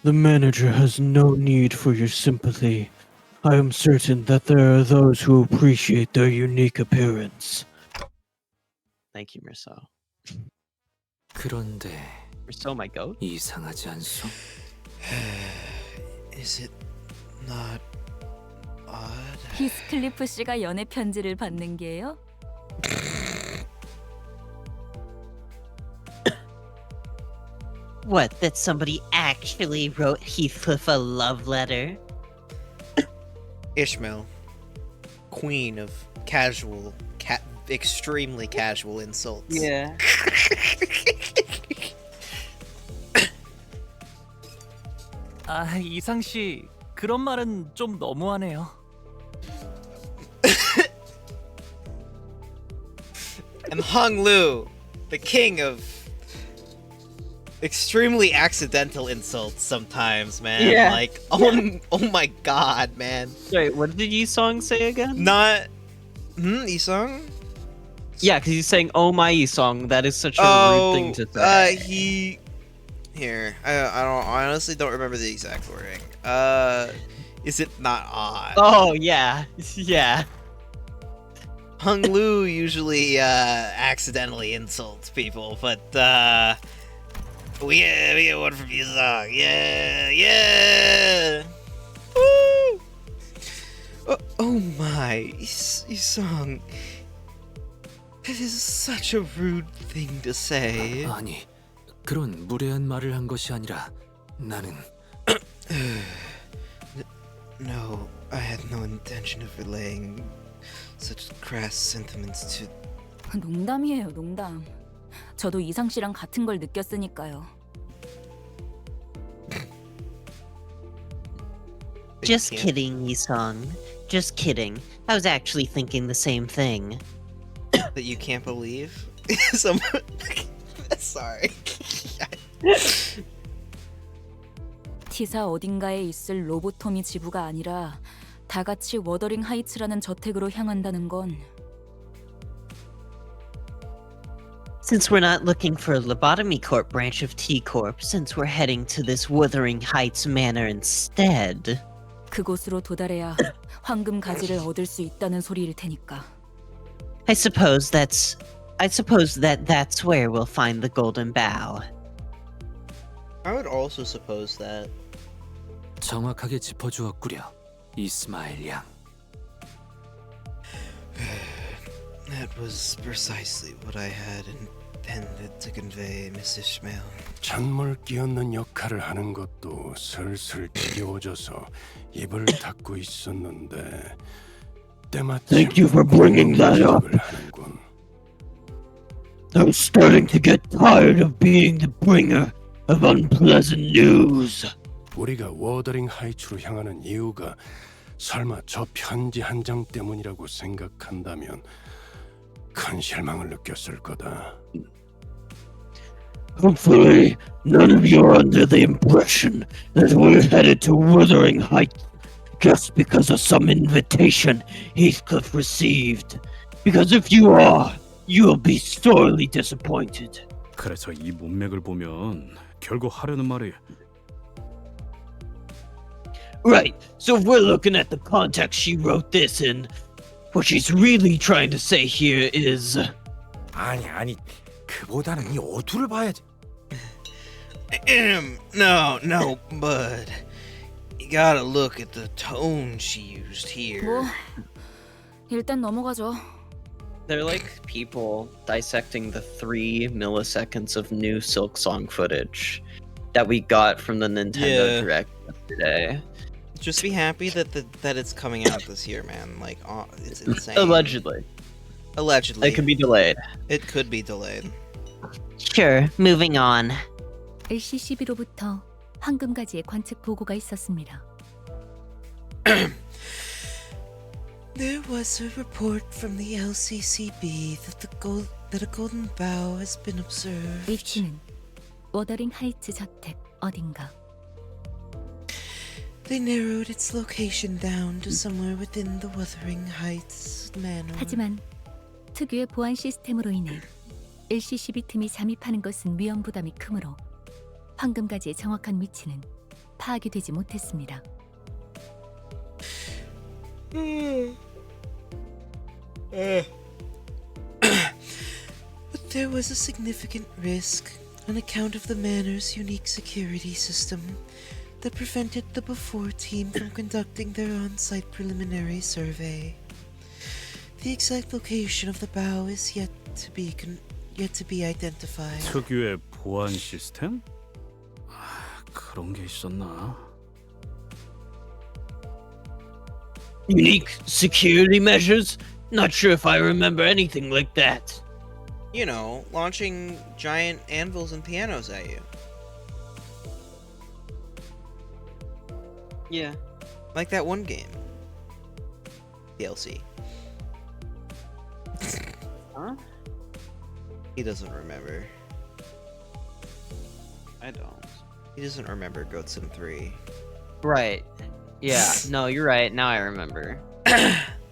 The manager has no need for your sympathy. I am certain that there are those who appreciate their unique appearance. Thank you, Mirso. 그런데 Mirso, my goat? 이상하지 않소? Is it not odd? 히스클리프 씨가 연애 편지를 받는 게요? What, that somebody actually wrote Heathcliff a love letter? Ishmael, queen of extremely casual insults. Yeah. 이상 씨 그런 말은 좀 너무하네요. And Hung Lu, the king of extremely accidental insults sometimes, man. Yeah. Like, oh my god, man. Wait, what did Yisong say again? Not Yisong? Yeah, because he's saying "Oh my Yisong." That is such a rude thing to say. I honestly don't remember the exact wording. Is it not odd? Oh yeah, yeah. Hung Lu usually accidentally insults people, but we get one from Yisong. Yeah. Woo! Oh my, Isong. That is such a rude thing to say. 아니, 그런 무례한 말을 한 것이 아니라 나는 No, I had no intention of relaying such crass sentiments to. 농담이에요, 농담. 저도 이상 씨랑 같은 걸 느꼈으니까요. Just kidding, Yisong. Just kidding. I was actually thinking the same thing. That you can't believe? Someone. Sorry. 티사 어딘가에 있을 로보토미 지부가 아니라 다 같이 워더링 하이츠라는 저택으로 향한다는 건 Since we're not looking for a Lobotomy Corp branch of T-Corp, since we're heading to this Wuthering Heights manor instead. 그곳으로 도달해야 황금 가지를 얻을 수 있다는 소리일 테니까. I suppose that's where we'll find the golden bough. I would also suppose that. 정확하게 짚어주었구려, 이스마일 양. That was precisely what I had intended to convey, Miss Ishmael. 찬물 끼얹는 역할을 하는 것도 슬슬 지겨워져서 입을 닫고 있었는데 때마침 Thank you for bringing that up. 하는군. I'm starting to get tired of being the bringer of unpleasant news. 우리가 워더링 하이츠로 향하는 이유가 설마 저 편지 한 장 때문이라고 생각한다면 큰 실망을 느꼈을 거다. Hopefully, none of you are under the impression that we're headed to Wuthering Heights just because of some invitation Heathcliff received. Because if you are, you'll be sorely disappointed. 그래서 이 문맥을 보면 결국 하려는 말이 Right, so if we're looking at the context she wrote this in, what she's really trying to say here is... 아니, 그보다는 이 어투를 봐야지. No, bud. You gotta look at the tone she used here. 뭐 일단 넘어가죠. They're like people dissecting the 3 milliseconds of new Silk Song footage that we got from the Nintendo Direct yesterday. Just be happy that it's coming out this year, man. Like, it's insane. Allegedly. Allegedly. It could be delayed. It could be delayed. Sure, moving on. LCCB로부터 황금가지의 관측 보고가 있었습니다. There was a report from the LCCB that a golden bough has been observed. 위치는 워더링 하이츠 저택 어딘가. They narrowed its location down to somewhere within the Wuthering Heights manor. 하지만 특유의 보안 시스템으로 인해 LCCB 틈이 잠입하는 것은 위험 부담이 크므로 황금가지의 정확한 위치는 파악이 되지 못했습니다. But there was a significant risk on account of the manor's unique security system that prevented the Before team from conducting their on-site preliminary survey. The exact location of the bough is yet to be identified. 특유의 보안 시스템? 그런 게 있었나? Unique security measures? Not sure if I remember anything like that. You know, launching giant anvils and pianos at you. Yeah. Like that one game. DLC. Huh? He doesn't remember. I don't. He doesn't remember Goat Sim 3. Right. Yeah, no, you're right. Now I remember.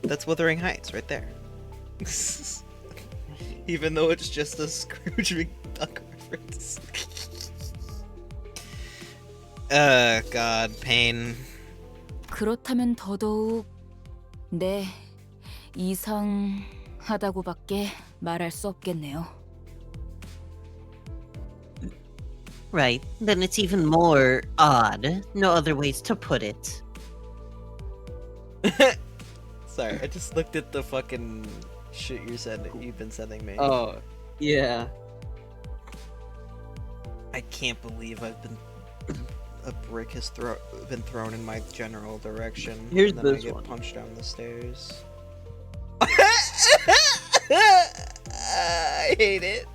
That's Wuthering Heights right there. Even though it's just a Scrooge McDuck reference. God, pain. 그렇다면 더더욱 네, 이상하다고밖에 말할 수 없겠네요. Right, then it's even more odd. No other ways to put it. Sorry, I just looked at the fucking shit you've been sending me. Oh, yeah. I can't believe a brick has been thrown in my general direction. Here's and then this I get one. punched down the stairs. I hate it.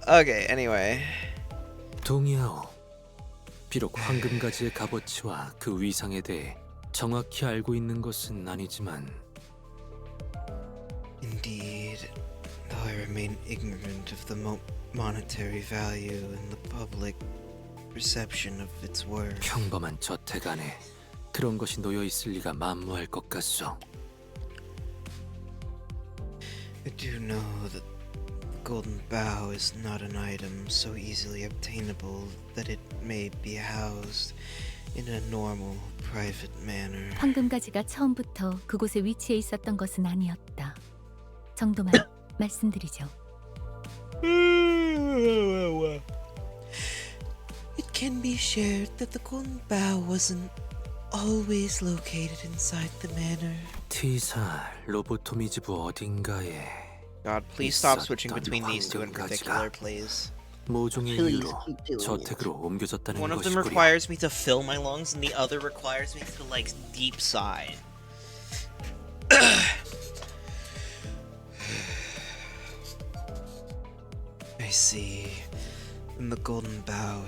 Okay, anyway. 동의하오. 비록 황금가지의 값어치와 그 위상에 대해 정확히 알고 있는 것은 아니지만 Indeed, though I remain ignorant of the monetary value and the public perception of its worth. 평범한 저택 안에 그런 것이 놓여 있을 리가 만무할 것 같소. I do know that the golden bough is not an item so easily obtainable that it may be housed in a normal private manner. 황금가지가 처음부터 그곳에 위치해 있었던 것은 아니었다. 정도만 말씀드리죠. It can be shared that the golden bough wasn't always located inside the manor. T사 로보토미지부 어딘가에 God, please stop switching between these two in particular, please. 모종의 Please 이유로 keep doing 저택으로 옮겨졌다는 One of them 것이구려. requires me to fill my lungs, and the other requires me to like deep sigh. I see. And the golden bough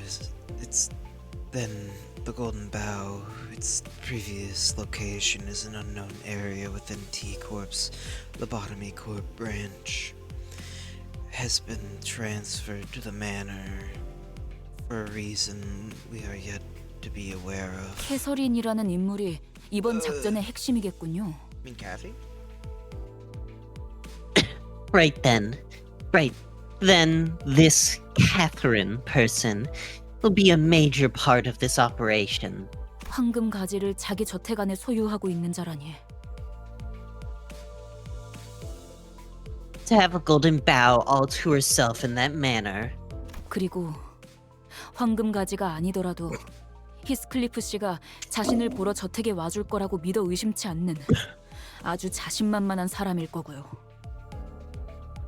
the golden bough, its previous location is an unknown area within T-Corp's Lobotomy Corp branch, has been transferred to the manor for a reason we are yet to be aware of. 캐서린이라는 인물이 이번 작전의 핵심이겠군요. I mean Kathy? Right then. Right. Then this Catherine person will be a major part of this operation. 황금 가지를 자기 저택 안에 소유하고 있는 자라니. To have a golden bough all to herself in that manner. 그리고 황금 가지가 아니더라도 히스클리프 씨가 자신을 보러 저택에 와줄 거라고 믿어 의심치 않는 아주 자신만만한 사람일 거고요.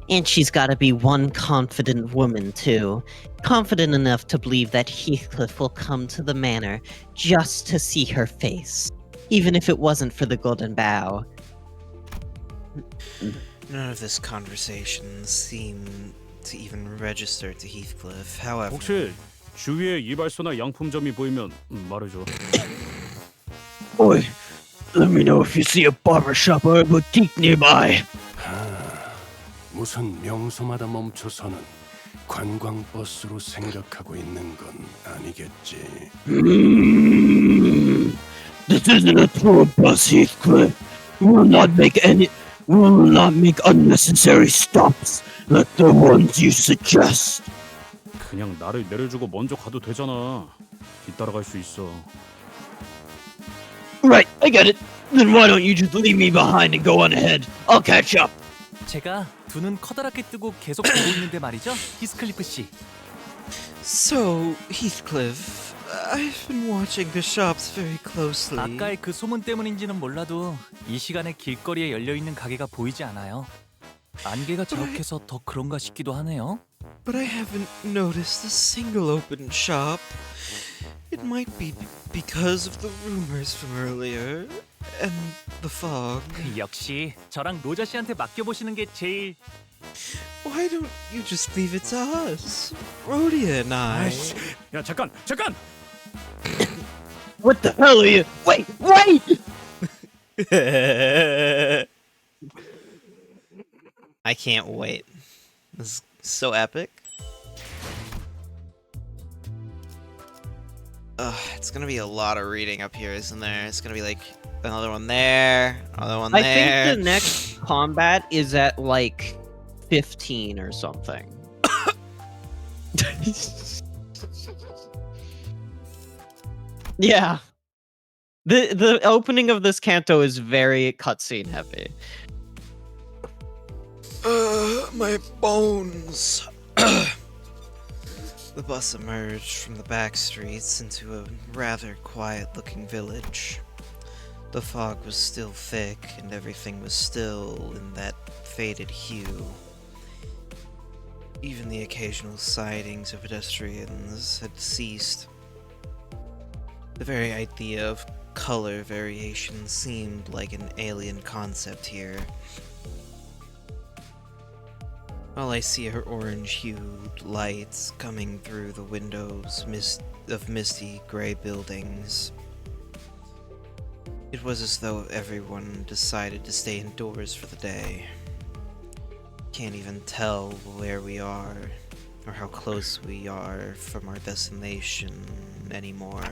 And she's gotta be one confident woman, too. Confident enough to believe that Heathcliff will come to the manor just to see her face. Even if it wasn't for the golden bough. None of this conversation seemed to even register to Heathcliff. However, 혹시 주위에 이발소나 양품점이 보이면 말해줘. Boy, let me know if you see a barber shop or a boutique nearby. 무슨 명소마다 멈춰서는 관광버스로 생각하고 있는 건 아니겠지. This isn't a tour bus, Heathcliff. We will not make unnecessary stops like the ones you suggest. 그냥 나를 내려주고 먼저 가도 되잖아. 뒤따라갈 수 있어. Right, I get it. Then why don't you just leave me behind and go on ahead? I'll catch up. 제가 두 눈 커다랗게 뜨고 계속 보고 있는데 말이죠, 히스클리프 씨. So, Heathcliff, I've been watching the shops very closely. 아까의 그 소문 때문인지는 몰라도 이 시간에 길거리에 열려 있는 가게가 보이지 않아요. 안개가 자욱해서 더 그런가 싶기도 하네요. But I haven't noticed a single open shop. It might be because of the rumors from earlier and the fog. 역시 저랑 로저 씨한테 맡겨보시는 게 제일... Why don't you just leave it to us, Rhodia and I? 야 잠깐. What the hell are you? Wait! I can't wait. This is so epic. It's gonna be a lot of reading up here, isn't there? It's gonna be like another one there, another one I there. think the next combat is at like 15 or something. Yeah. The opening of this canto is very cutscene heavy. My bones. The bus emerged from the back streets into a rather quiet-looking village. The fog was still thick, and everything was still in that faded hue. Even the occasional sightings of pedestrians had ceased. The very idea of color variation seemed like an alien concept here. All I see are orange-hued lights coming through the windows of misty gray buildings. It was as though everyone decided to stay indoors for the day. Can't even tell where we are or how close we are from our destination anymore.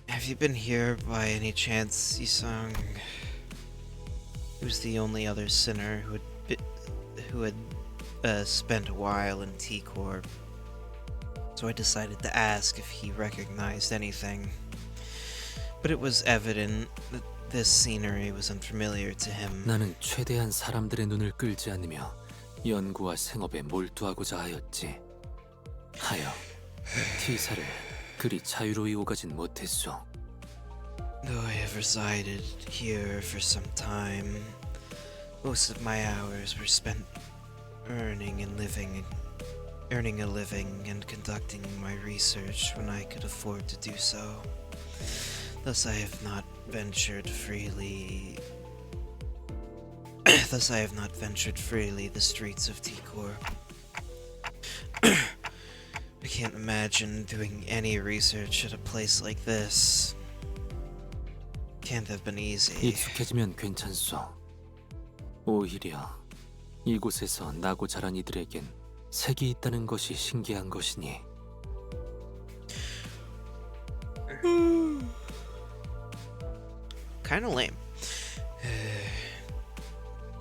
Have you been here by any chance, Yisung? He was the only other sinner who had spent a while in T-Corp, so I decided to ask if he recognized anything. But it was evident that this scenery was unfamiliar to him. 나는 최대한 사람들의 눈을 끌지 않으며 연구와 생업에 몰두하고자 하였지. 하여 T사를 그리 자유로이 오가진 못했소. Though I have resided here for some time, most of my hours were spent earning a living and conducting my research when I could afford to do so. Thus I have not ventured freely the streets of T-Corp. I can't imagine doing any research at a place like this. Can't have been easy. 익숙해지면 괜찮소. 오히려 이곳에서 나고 자란 이들에겐 색이 있다는 것이 신기한 것이니. Kinda lame.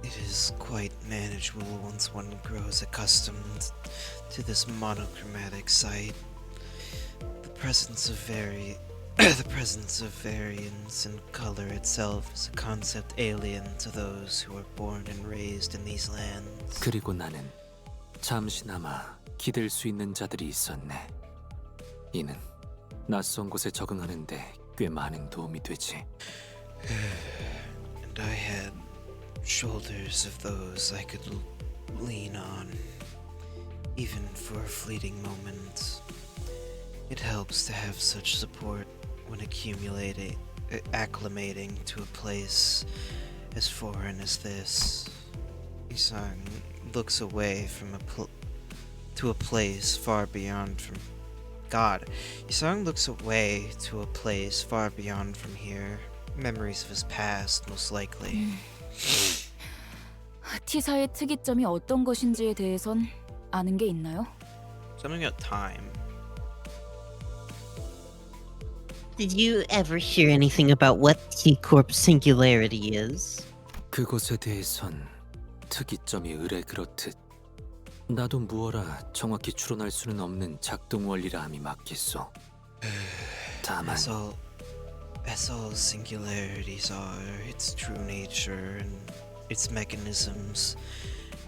It is quite manageable once one grows accustomed to this monochromatic sight. The presence of variance in color itself is a concept alien to those who are born and raised in these lands. 그리고 나는 잠시나마 기댈 수 있는 자들이 있었네. 이는 낯선 곳에 적응하는데 꽤 많은 도움이 되지. And I had shoulders of those I could lean on, even for a fleeting moment. It helps to have such support when acclimating to a place as foreign as this. Isang looks away from to a place far beyond from God. Isang looks away to a place far beyond from here. Memories of his past, most likely. T사의 특이점이 어떤 것인지에 대해선 아는 게 있나요? Something about time. Did you ever hear anything about what T-Corp singularity is? 그것에 대해선 특이점이 의뢰 그렇듯 나도 무어라 정확히 추론할 수는 없는 작동 원리라 함이 맞겠소. 다만 As all singularities are, its true nature and its mechanisms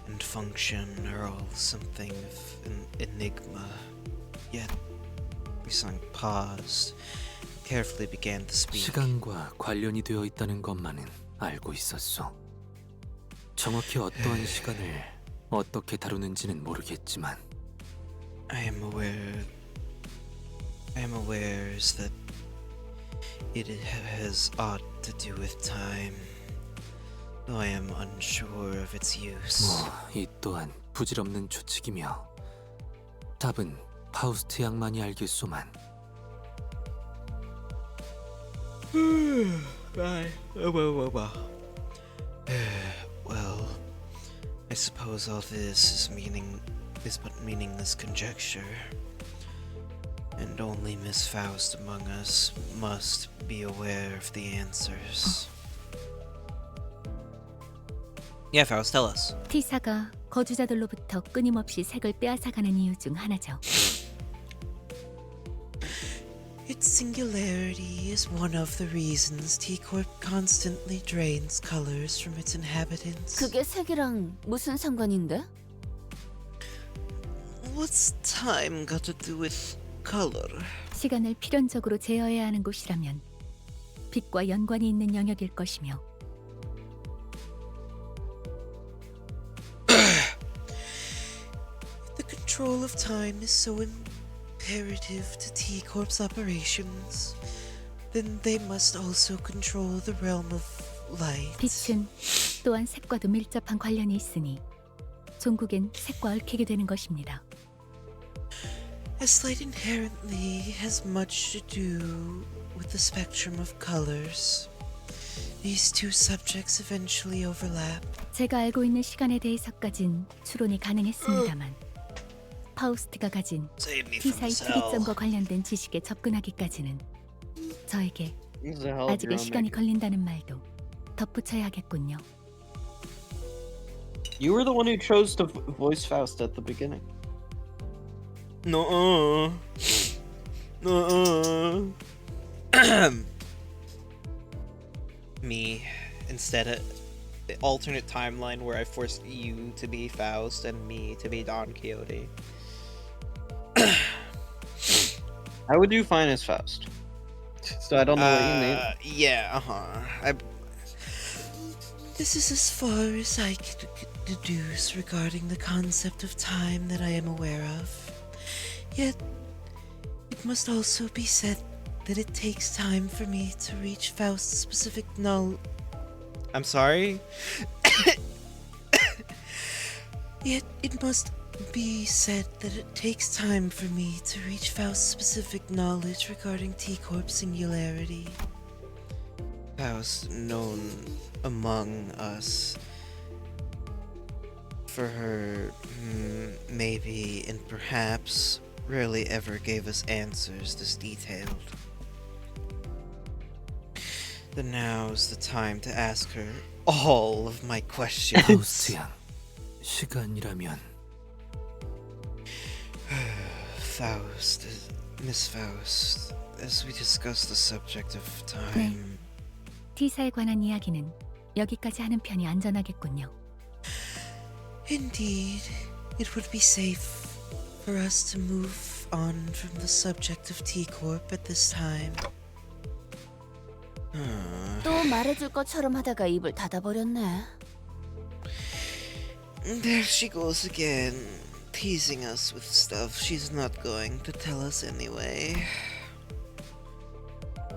and function are all something of an enigma. Yet, Isang paused, carefully began to speak. 시간과 관련이 되어 있다는 것만은 알고 있었소. 정확히 어떠한 시간을 어떻게 다루는지는 모르겠지만 I am aware that it has aught to do with time, though I am unsure of its use. 이 또한 부질없는 추측이며 답은 파우스트 양만이 알겠소만. Well, I suppose all this is but meaningless conjecture, and only Miss Faust among us must be aware of the answers. Yeah, Faust, tell us. T사가 거주자들로부터 끊임없이 색을 빼앗아가는 이유 중 하나죠. Its singularity is one of the reasons T-Corp constantly drains colors from its inhabitants. 그게 색이랑 무슨 상관인데? What's time got to do with color? 시간을 필연적으로 제어해야 하는 곳이라면 빛과 연관이 있는 영역일 것이며 The control of time is so imperative to T-Corp's operations. Then they must also control the realm of light. 빛은 또한 색과도 밀접한 관련이 있으니 종국엔 색과 얽히게 되는 것입니다. As light inherently has much to do with the spectrum of colors, these two subjects eventually overlap. 제가 알고 있는 시간에 대해서까진 추론이 가능했습니다만 파우스트가 가진 T사의 특이점과 관련된 지식에 접근하기까지는 저에게 아직의 시간이 걸린다는 말도 덧붙여야겠군요. You were the one who chose to voice Faust at the beginning. No. Me instead of the alternate timeline where I forced you to be Faust and me to be Don Quixote. I would do fine as Faust. So I don't know what you mean. Yeah, This is as far as I could deduce regarding the concept of time that I am aware of. Yet, it must also be said that it takes time for me to reach Faust's specific I'm sorry? Yet, it must be said that it takes time for me to reach Faust's specific knowledge regarding T-Corp's singularity. Faust, known among us for her maybe and perhaps, rarely ever gave us answers this detailed. Then now's the time to ask her all of my questions. 파우스트야, 시간이라면 Faust, Miss Faust, as we discuss the subject of 네, time. T사에 관한 이야기는 여기까지 하는 편이 안전하겠군요. Indeed, it would be safe for us to move on from the subject of T-Corp at this time. 또 말해줄 것처럼 하다가 입을 닫아버렸네. There she goes again, teasing us with stuff she's not going to tell us anyway.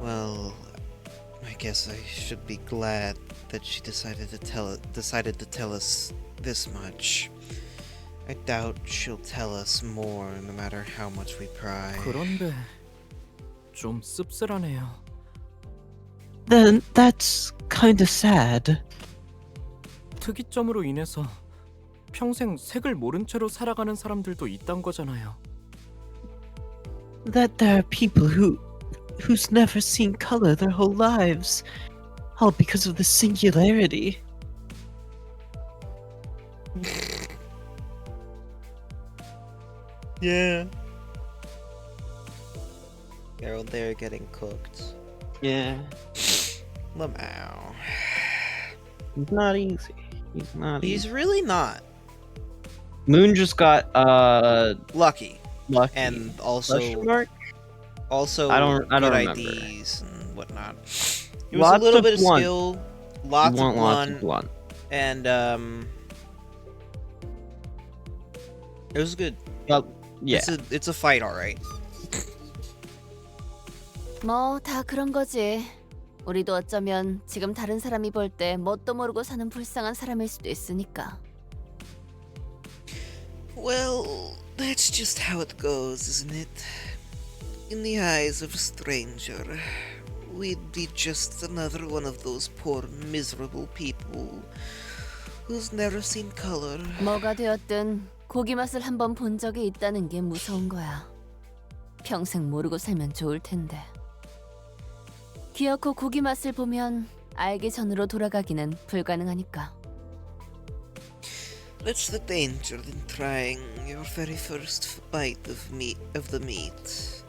Well, I guess I should be glad that she decided to tell us this much. I doubt she'll tell us more no matter how much we pry. 그런데 좀 씁쓸하네요. Then that's kind of sad. 특이점으로 인해서 평생 색을 모른 채로 살아가는 사람들도 있단 거잖아요. That there are people who's never seen color their whole lives, all because of the singularity. Yeah. They're getting cooked. Yeah. Lamau. He's not easy. He's not easy. He's really not. Moon just got lucky. Lucky. And also Question mark? Also I don't good remember. IDs and whatnot. It was Lots a little of bit of blunt. skill, lots of blunt, blunt. and it was good. Yeah. It's a fight, all right. 뭐 다 그런 거지. 우리도 어쩌면 지금 다른 사람이 볼 때 뭣도 모르고 사는 불쌍한 사람일 수도 있으니까. Well, that's just how it goes, isn't it? In the eyes of a stranger, we'd be just another one of those poor, miserable people who's never seen color. 뭐가 되었든 고기 맛을 한번 본 적이 있다는 게 무서운 거야. 평생 모르고 살면 좋을 텐데. 기어코 고기 맛을 보면 알기 전으로 돌아가기는 불가능하니까. That's the danger in trying your very first bite of the meat.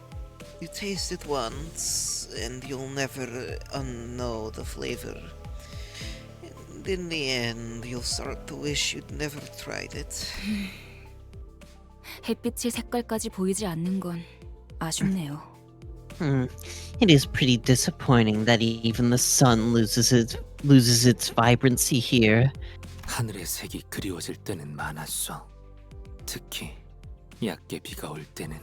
You taste it once, and you'll never unknow the flavor. And in the end, you'll start to wish you'd never tried it. 햇빛의 색깔까지 보이지 않는 건 아쉽네요. It is pretty disappointing that even the sun loses its vibrancy here. 하늘의 색이 그리워질 때는 많았어. 특히 얕게 비가 올 때는.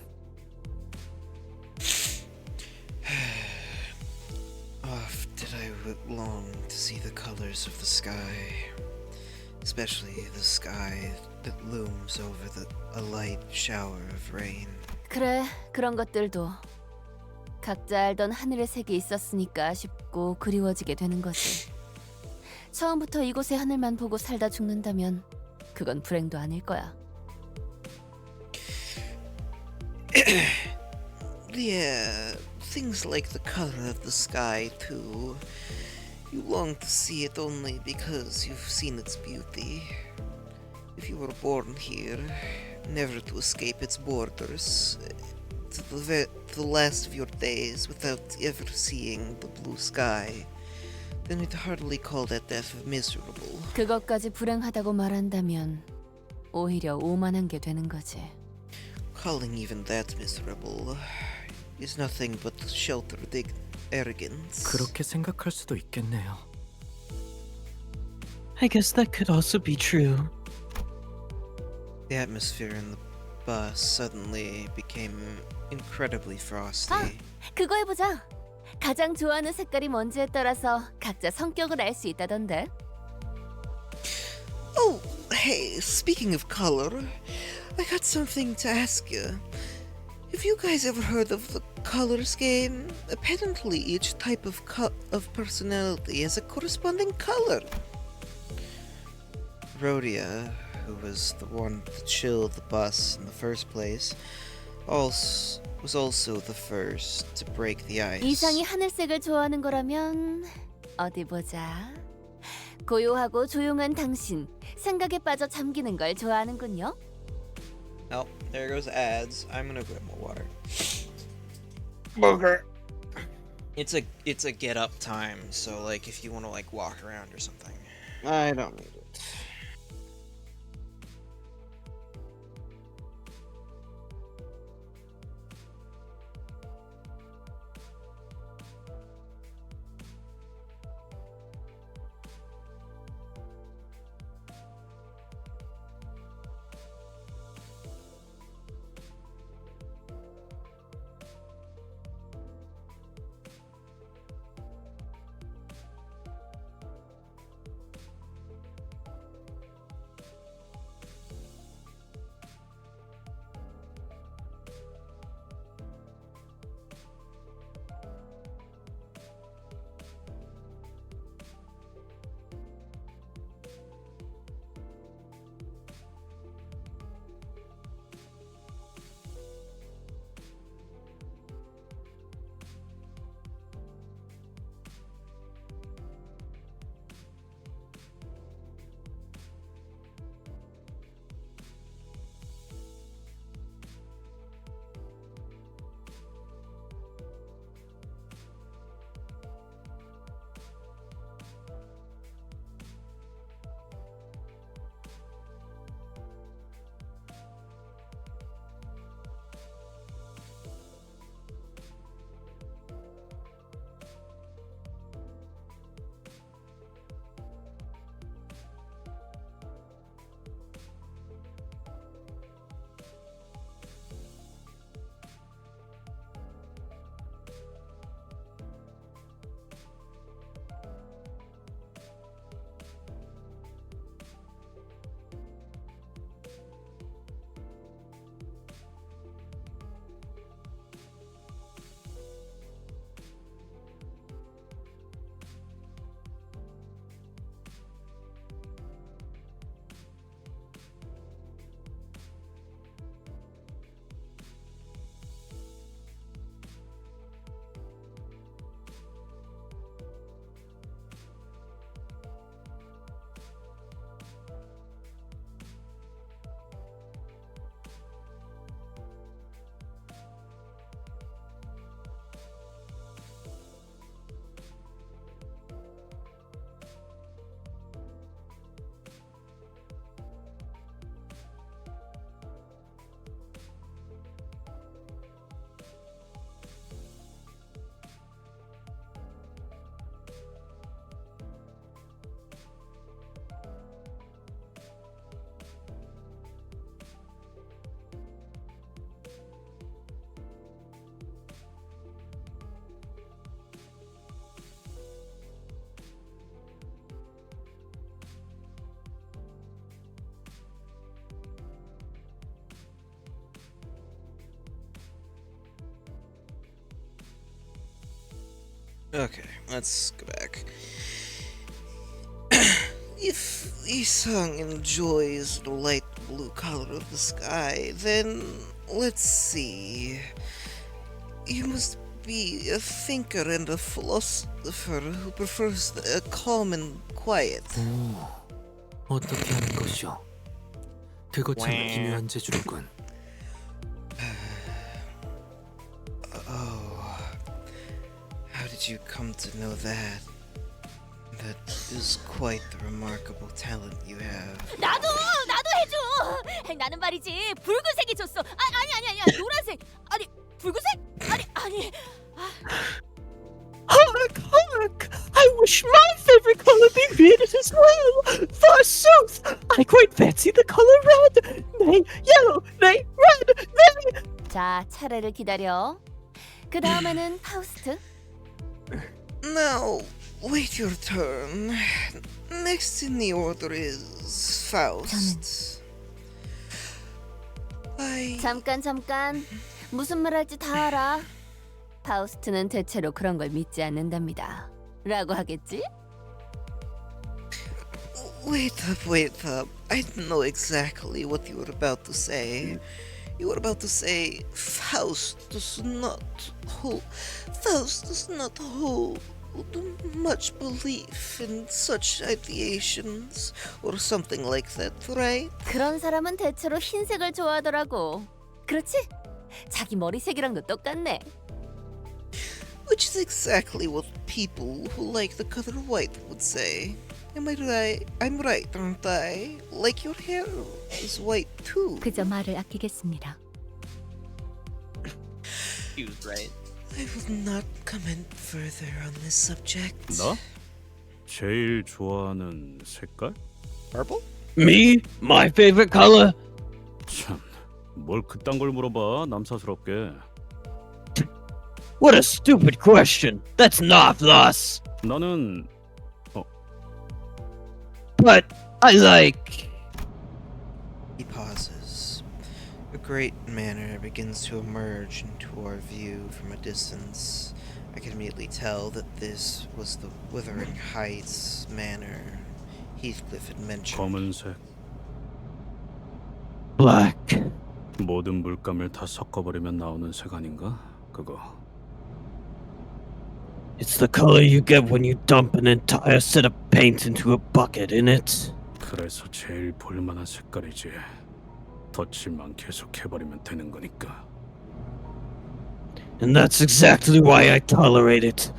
Did I long to see the colors of the sky, especially the sky that looms over a light shower of rain. 그래, 그런 것들도 각자 알던 하늘의 색이 있었으니까 아쉽고 그리워지게 되는 거지. 처음부터 이곳의 하늘만 보고 살다 죽는다면 그건 불행도 아닐 거야. Yeah, things like the color of the sky, too. You long to see it only because you've seen its beauty. If you were born here, never to escape its borders, to the last of your days without ever seeing the blue sky, then we'd hardly call that death miserable. 그것까지 불행하다고 말한다면 오히려 오만한 게 되는 거지. Calling even that miserable is nothing but sheltered arrogance. 그렇게 생각할 수도 있겠네요. I guess that could also be true. The atmosphere in the bus suddenly became incredibly frosty. 아, 그거 해보자. 가장 좋아하는 색깔이 뭔지에 따라서 각자 성격을 알 수 있다던데. Oh, hey, speaking of color, I got something to ask you. Have you guys ever heard of the colors game? Apparently, each type of personality has a corresponding color. Rhodia, who was the one to chill the bus in the first place, was also the first to break the ice. 이상이 하늘색을 좋아하는 거라면 어디 보자. 고요하고 조용한 당신, 생각에 빠져 잠기는 걸 좋아하는군요. Oh, there goes ads. I'm gonna grab more water. Okay. It's a get up time, so like if you want to like walk around or something. I don't need it. Okay, let's go back. If Isang enjoys the light blue color of the sky, then let's see. You must be a thinker and a philosopher who prefers the calm and quiet. 오, 어떻게 하는 것이오? 그거 참 기묘한 재주로군. Oh, how did you come to know that? That is quite the remarkable talent you have. 나도 해줘. 나는 말이지 붉은색이 줬어. 아니야 노란색. 아니 붉은색? 아니. Hark! I wish my favorite color be red as well. Forsooth, I quite fancy the color red. Nay, yellow, nay, red, nay. 자, 차례를 기다려. 그 다음에는 파우스트. Now, wait your turn. Next in the order is Faust. 잠깐. 무슨 말 할지 다 알아. 파우스트는 대체로 그런 걸 믿지 않는답니다. 라고 하겠지? Wait up. I know exactly what you were about to say. You were about to say Faust does not hold much belief in such ideations or something like that, right? 그런 사람은 대체로 흰색을 좋아하더라고. 그렇지? 자기 머리색이랑도 똑같네. Which is exactly what people who like the color white would say. Am I right? I'm right, aren't I? Like your hair is white too. 그저 말을 아끼겠습니다. He was right. I will not comment further on this subject. 나? 제일 좋아하는 색깔? Purple? Me? My favorite color? 참, 뭘 그딴 걸 물어봐, 남사스럽게. What a stupid question. That's not thus. 나는 But I like. He pauses. A great manor begins to emerge into our view from a distance. I can immediately tell that this was the Wuthering Heights manor Heathcliff had mentioned. 검은색. Black. 모든 물감을 다 섞어버리면 나오는 색 아닌가? 그거. It's the color you get when you dump an entire set of paint into a bucket, innit? 그래서 제일 볼만한 색깔이지. 덧칠만 계속 해버리면 되는 거니까. And that's exactly why I tolerate it.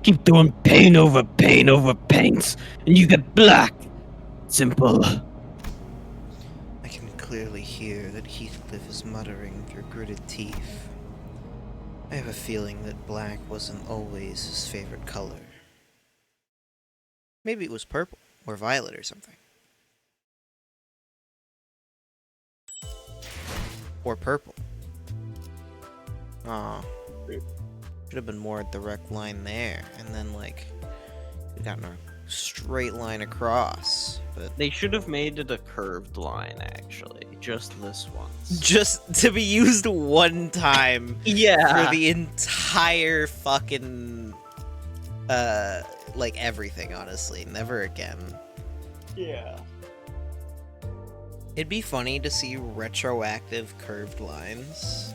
Keep doing paint over paint over paint, and you get black. Simple. I can clearly hear that Heathcliff is muttering through gritted teeth. I have a feeling that black wasn't always his favorite color. Maybe it was purple or violet or something. Or purple. Aw. Should have been more direct line there, and then like we got a straight line across. But They should have made it a curved line, actually. Just this once. just to be used one time Yeah. for the entire fucking like everything, honestly. Never again. Yeah. It'd be funny to see retroactive curved lines.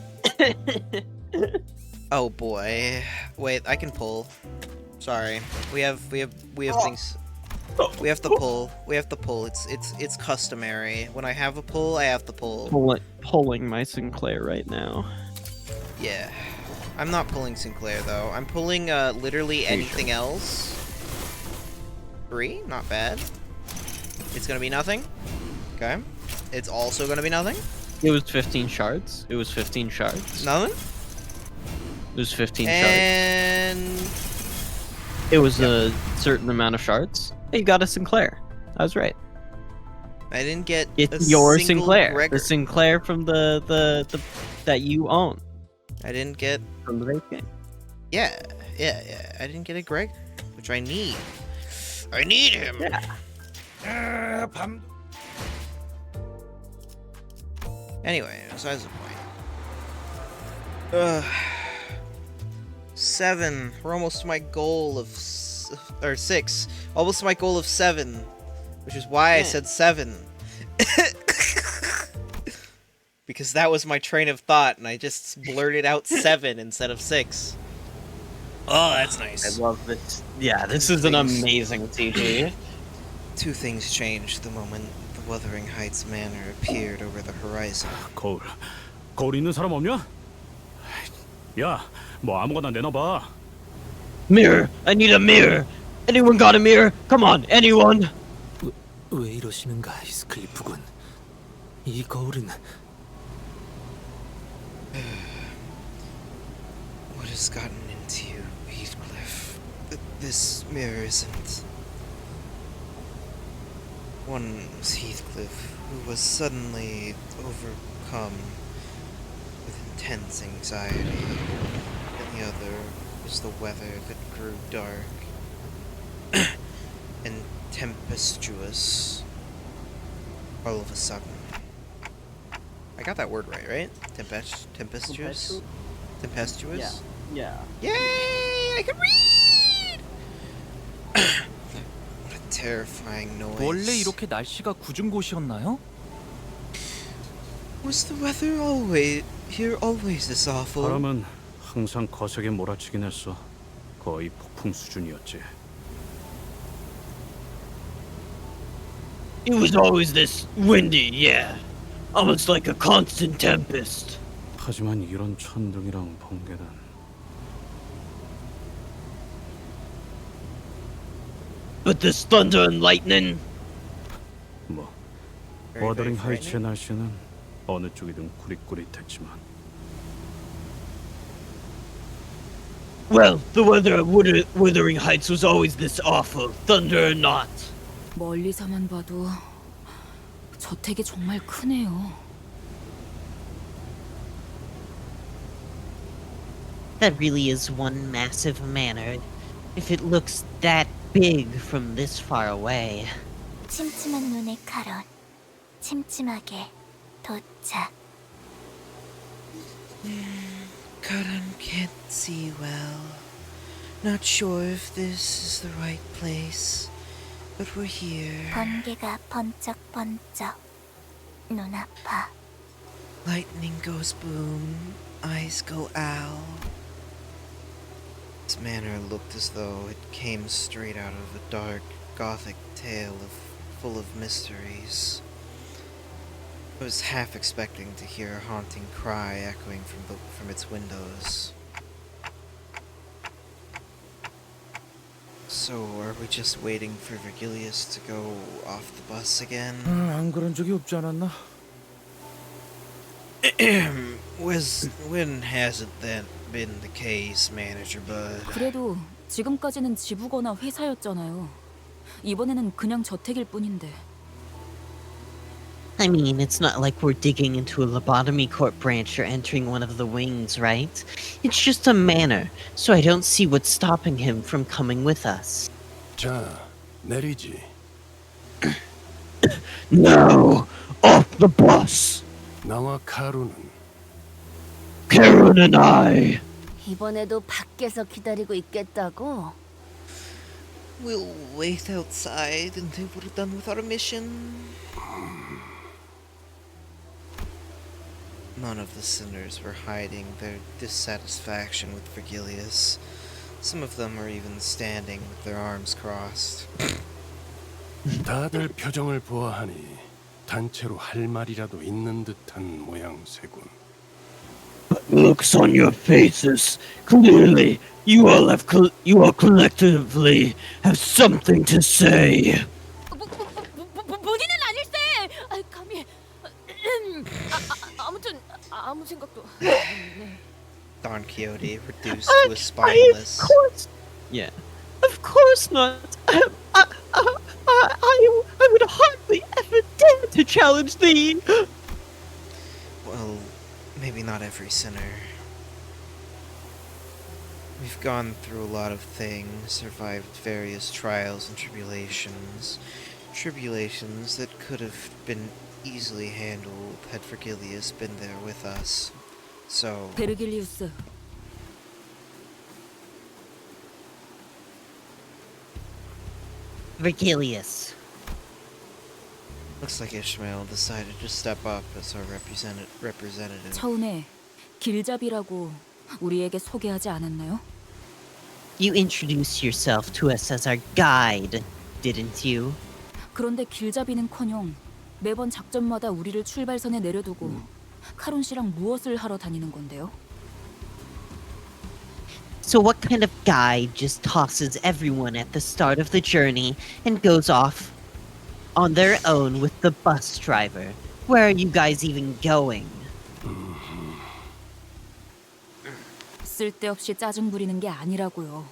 Oh boy. Wait, I can pull. Sorry. We have things. We have to pull. It's customary. When I have a pull, I have to pull. Pulling my Sinclair right now. Yeah. I'm not pulling Sinclair though. I'm pulling literally anything else. 3, not bad. It's gonna be nothing. Okay. It's also gonna be nothing. It was 15 shards. It was 15 shards. Nothing. It was 15 And shards. It was a certain amount of shards. You got a Sinclair. I was right. I didn't get It's a your single Sinclair. Gregor. The Sinclair from the that you own. I didn't get from the base game. Yeah. I didn't get a Greg, which I need. I need him. Yeah. Anyway, besides the point. 7. We're almost to my goal of or 6. Almost to my goal of 7, which is why I said 7. Because that was my train of thought, and I just blurted out 7 instead of 6. Oh, that's nice. I love this. Yeah, this is an amazing CG. Two things changed the moment the Wuthering Heights Manor appeared over the horizon. 거울 있는 사람 없냐? 야, 뭐 아무거나 내놔봐. Mirror! I need a mirror! Anyone got a mirror? Come on, anyone! 왜 이러시는가, 히스클리프군. 이 거울은 What has gotten into you, Heathcliff? This mirror isn't. One was Heathcliff, who was suddenly overcome with intense anxiety, and the other was the weather that grew dark and tempestuous all of a sudden. I got that word right? Tempestuous? Tempestuous? Yeah. Yay! I can read! What a terrifying noise. 원래 이렇게 날씨가 궂은 곳이었나요? Was the weather always this awful? 바람은 항상 거세게 몰아치긴 했어. 거의 폭풍 수준이었지. It was always this windy, yeah. Almost like a constant tempest. 하지만 이런 천둥이랑 번개는 But this thunder and lightning? 뭐 Very, 워더링 very 하이츠의 날씨는 어느 쪽이든 구릿구릿했지만 Well, the weather at Wuthering Heights was always this awful, thunder or not. 멀리서만 봐도 저택이 정말 크네요. That really is one massive manor. If it looks that big from this far away. 침침한 눈의 카론. 침침하게 도착. Karan can't see well. Not sure if this is the right place, but we're here. 번개가 번쩍번쩍. 눈 아파. Lightning goes boom, eyes go owl. This manor looked as though it came straight out of a dark, gothic tale full of mysteries. I was half expecting to hear a haunting cry echoing from its windows. So, are we just waiting for Virgilius to go off the bus again? 안 그런 적이 없지 않았나? When hasn't that been the case, Manager Bud? 그래도 지금까지는 지부거나 회사였잖아요. 이번에는 그냥 저택일 뿐인데. I mean, it's not like we're digging into a lobotomy court branch or entering one of the wings, right? It's just a manor, so I don't see what's stopping him from coming with us. 자, 내리지. No! Off the bus! 나와 카루는 Karen and I! 이번에도 밖에서 기다리고 있겠다고? We'll wait outside until we're done with our mission. None of the sinners were hiding their dissatisfaction with Virgilius. Some of them are even standing with their arms crossed. 다들 표정을 보아하니 단체로 할 말이라도 있는 듯한 모양새군. But looks on your faces. Clearly, you all collectively have something to say. 본인은 아닐세. 감히. 아무튼 아무 생각도. 네. Don Quixote reduced to a spineless. Of course. Yeah. Of course not. I would hardly ever dare to challenge thee. Well, maybe not every sinner. We've gone through a lot of things, survived various trials and tribulations. Tribulations that could have been easily handled had Virgilius been there with us. So... 베르길리우스. Virgilius. Looks like Ishmael decided to step up as our representative. 처음에 길잡이라고 우리에게 소개하지 않았나요? You introduced yourself to us as our guide, didn't you? 그런데 길잡이는커녕 매번 작전마다 우리를 출발선에 내려두고 카론 씨랑 무엇을 하러 다니는 건데요? So what kind of guide just tosses everyone at the start of the journey and goes off on their own with the bus driver? Where are you guys even going? 쓸데없이 짜증 부리는 게 아니라고요.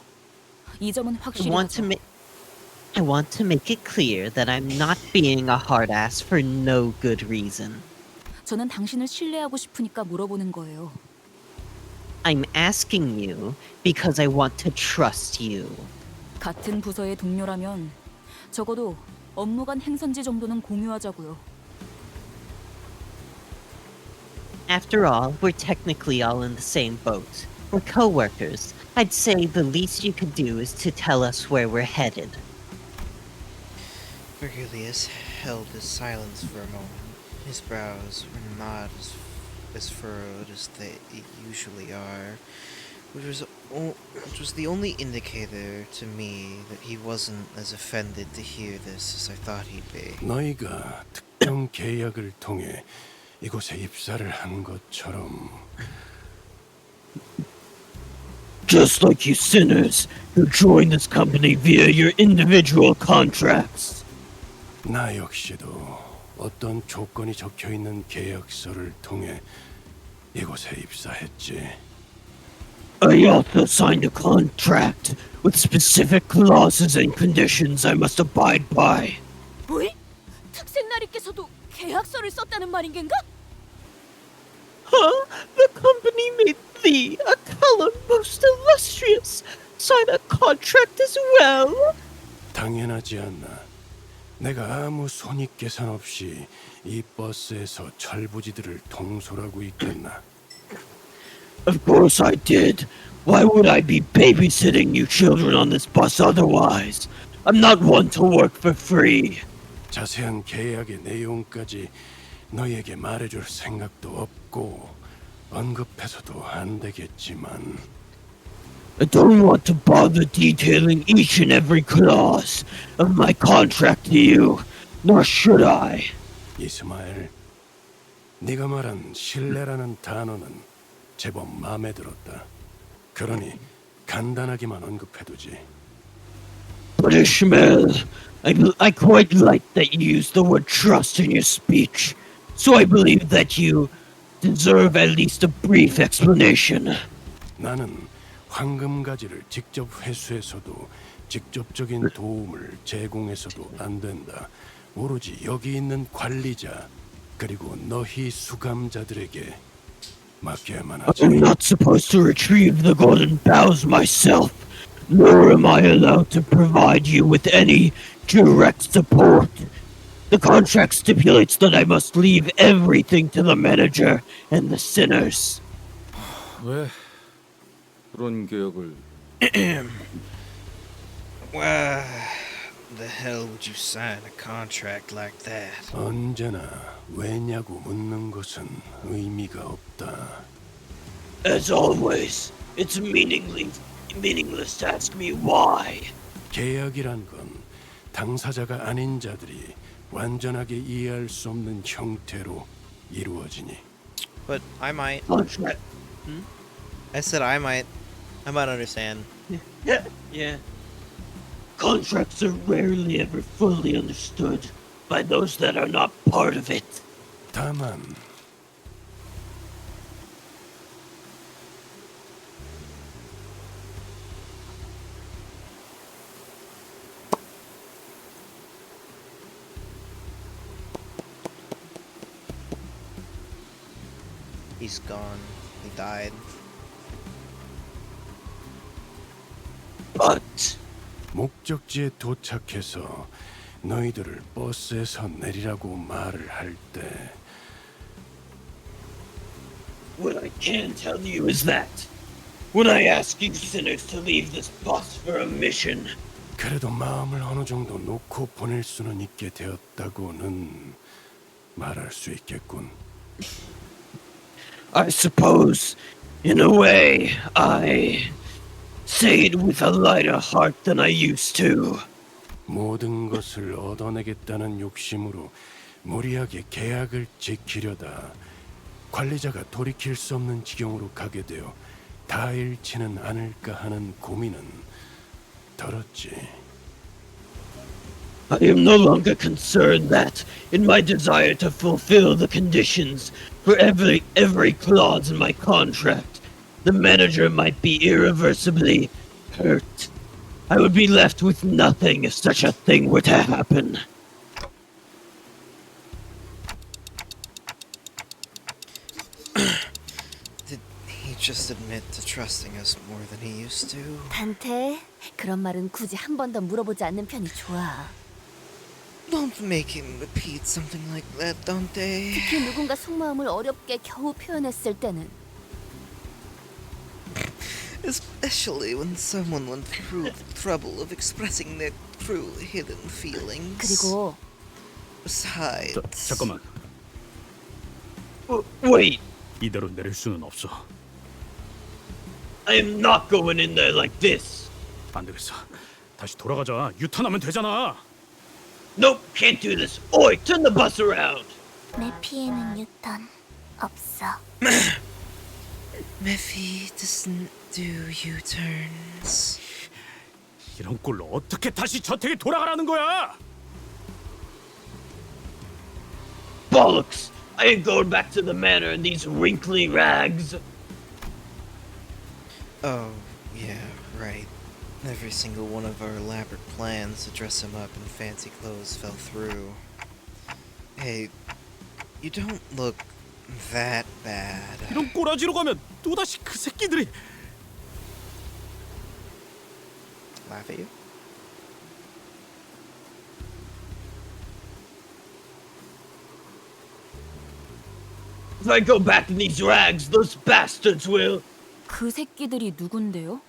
이 점은 I 확실히 want to make it clear that I'm not being a hard ass for no good reason. 저는 당신을 신뢰하고 싶으니까 물어보는 거예요. I'm asking you because I want to trust you. 같은 부서의 동료라면 적어도 업무 간 행선지 정도는 공유하자고요. After all, we're technically all in the same boat. We're co-workers. I'd say the least you could do is to tell us where we're headed. Virgilius held his silence for a moment. His brows were not as furrowed as they usually are, which was the only indicator to me that he wasn't as offended to hear this as I thought he'd be. 너희가 특정 계약을 통해 이곳에 입사를 한 것처럼 Just like you sinners who joined this company via your individual contracts. 나 역시도 어떤 조건이 적혀 있는 계약서를 통해 이곳에 입사했지. I also signed a contract with specific clauses and conditions I must abide by. 왜? 특색나리께서도 계약서를 썼다는 말인 겐가? Huh? The company made thee, a color most illustrious, sign a contract as well? 당연하지 않나. 내가 아무 손익계산 없이 이 버스에서 철부지들을 통솔하고 있겠나. Of course I did. Why would I be babysitting you children on this bus otherwise? I'm not one to work for free. 자세한 계약의 내용까지 너희에게 말해줄 생각도 없고 언급해서도 안 되겠지만 I don't want to bother detailing each and every clause of my contract to you, nor should I. 이스마엘, 네가 말한 신뢰라는 단어는 제법 마음에 들었다. 그러니 간단하게만 언급해두지. But Ishmael, I quite like that you use the word trust in your speech, so I believe that you deserve at least a brief explanation. 나는 황금가지를 직접 회수해서도 직접적인 도움을 제공해서도 안 된다. 오로지 여기 있는 관리자 그리고 너희 수감자들에게 맡겨야만 하지. I'm not supposed to retrieve the golden boughs myself, nor am I allowed to provide you with any direct support. The contract stipulates that I must leave everything to the manager and the sinners. 왜 그런 계약을? Why the hell would you sign a contract like that? 언제나 왜냐고 묻는 것은 의미가 없다. As always, it's meaningless to ask me why. 계약이란 건 당사자가 아닌 자들이 완전하게 이해할 수 없는 형태로 이루어지니. But I might. Contract. I said I might understand. Yeah. Contracts are rarely ever fully understood by those that are not part of it. 다만 He's gone. He died. But 목적지에 도착해서 너희들을 버스에서 내리라고 말을 할 때 what I can tell you is that when I ask you sinners to leave this bus for a mission, 그래도 마음을 어느 정도 놓고 보낼 수는 있게 되었다고는 말할 수 있겠군. I suppose, in a way, I say it with a lighter heart than I used to. 모든 것을 얻어내겠다는 욕심으로 무리하게 계약을 지키려다 관리자가 돌이킬 수 없는 지경으로 가게 되어 다 잃지는 않을까 하는 고민은 들었지. I am no longer concerned that, in my desire to fulfill the conditions for every clause in my contract, the manager might be irreversibly hurt. I would be left with nothing if such a thing were to happen. Did he just admit to trusting us more than he used to? 단테, 그런 말은 굳이 한 번 더 물어보지 않는 편이 좋아. Don't make him repeat something like that, Dante. 특히 누군가 속마음을 어렵게 겨우 표현했을 때는. Especially when someone went through the trouble of expressing their true hidden feelings. 그리고 Besides, 잠깐만. Wait, 이대로 내릴 수는 없어. I am not going in there like this. 안 되겠어. 다시 돌아가자. 유턴하면 되잖아. Nope, can't do this. Oi, turn the bus around. 내 피에는 유턴 없어. Mephi doesn't do U-turns. 이런 꼴로 어떻게 다시 저택에 돌아가라는 거야? Bollocks! I ain't going back to the manor in these wrinkly rags. Oh, yeah, right. Every single one of our elaborate plans to dress him up in fancy clothes fell through. Hey, you don't look that bad. 이런 꼬라지로 가면 또다시 그 새끼들이 Laugh at you? If I go back in these rags, those bastards will. 그 새끼들이 누군데요?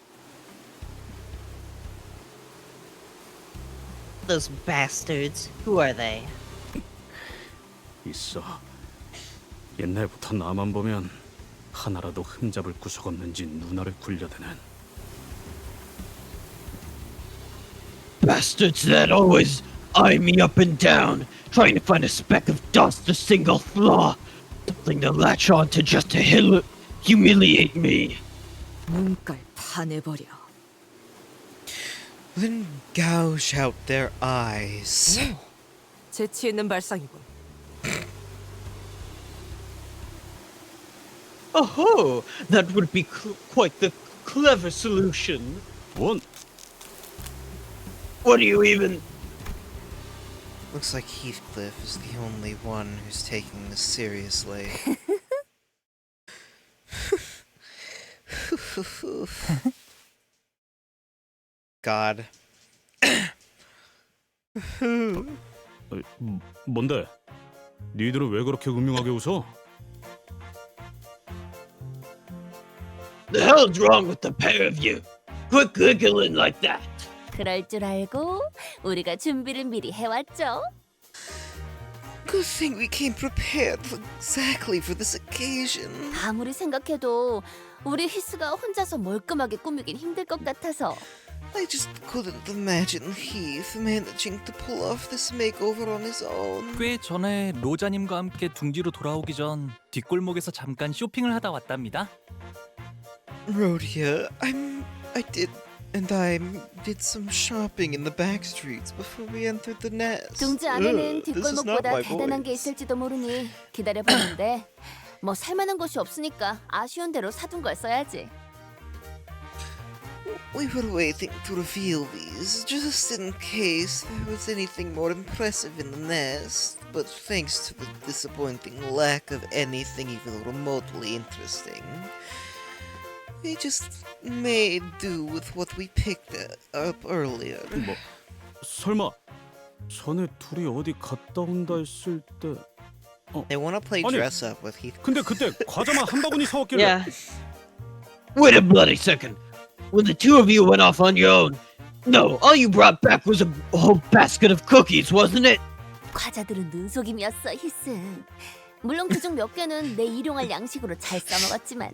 Those bastards. Who are they? 있어. 옛날부터 나만 보면 하나라도 흠잡을 구석 없는지 눈알을 굴려대는 Bastards that always eye me up and down, trying to find a speck of dust, a single flaw, something to latch on to just to humiliate me. 눈깔 파내버려. Then gouge out their eyes. 재치 있는 발상이군. Oh, that would be quite the clever solution. 뭔? What do you even... Looks like Heathcliff is the only one who's taking this seriously. God. 뭔데? 니들은 왜 그렇게 음흉하게 웃어? The hell's wrong with the pair of you? Quit giggling like that. 그럴 줄 알고 우리가 준비를 미리 해왔죠. Good thing we came prepared exactly for this occasion. 아무리 생각해도 우리 히스가 혼자서 멀끔하게 꾸미긴 힘들 것 같아서. I just couldn't imagine Heath managing to pull off this makeover on his own. 꽤 전에 로자님과 함께 둥지로 돌아오기 전 뒷골목에서 잠깐 쇼핑을 하다 왔답니다. Rhodia, I did some shopping in the back streets before we entered the nest. 둥지 안에는 This is not 뒷골목보다 my 대단한 게 voice. 있을지도 모르니 기다려보는데 뭐 살만한 곳이 없으니까 아쉬운 대로 사둔 걸 써야지. We were waiting to reveal these, just in case there was anything more impressive in the nest. But thanks to the disappointing lack of anything even remotely interesting, we just made do with what we picked up earlier. 뭐 설마 전에 둘이 어디 갔다 온다 했을 때 They want to play 아니, dress up with Heath. 근데 그때 과자만 한 바구니 사왔길래 Yeah. Wait a bloody second. When the two of you went off on your own, No, all you brought back was a whole basket of cookies, wasn't it? 과자들은 눈속임이었어, 히스. 물론 그중 몇 개는 내 일용할 양식으로 잘 써먹었지만.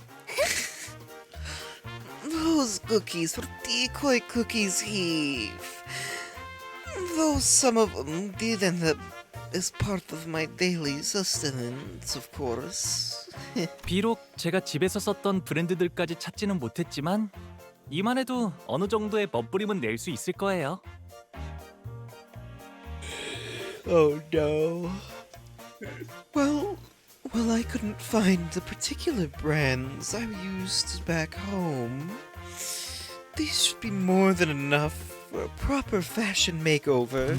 Those cookies were decoy cookies, Heath. Though some of them did end up as part of my daily sustenance, of course. 비록 제가 집에서 썼던 브랜드들까지 찾지는 못했지만 이만 해도 어느 정도의 멋부림은 낼 수 있을 거예요. Oh no. Well, I couldn't find the particular brands I used back home. These should be more than enough for a proper fashion makeover.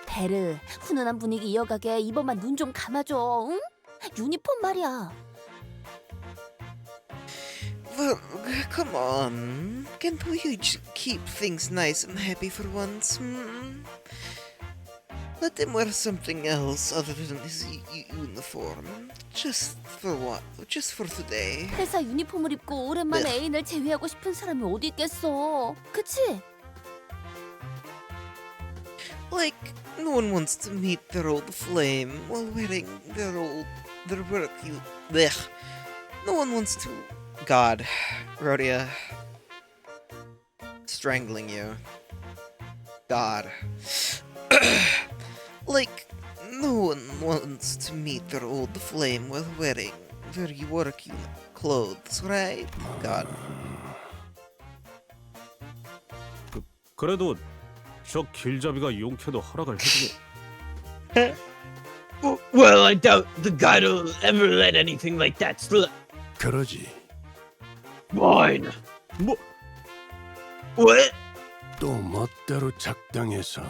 베르, 훈훈한 분위기 이어가게 이번만 눈 좀 감아줘, 응? 유니폼 말이야. Well, come on. Can't we keep things nice and happy for once? Let him wear something else other than his uniform. Just for today. 회사 유니폼을 입고 오랜만에 애인을 제외하고 싶은 사람이 어디 있겠어? 그치? Like, no one wants to meet their old flame while wearing their work. Blech. No one wants to. God, Rhodia, strangling you. God. Like, no one wants to meet their old flame while wearing their work clothes, right? God. 그래도 저 길잡이가 용케도 허락을 해주고. Well, I doubt the guide'll ever let anything like that slip. 그러지. Fine. 뭐? What? 또 멋대로 작당해서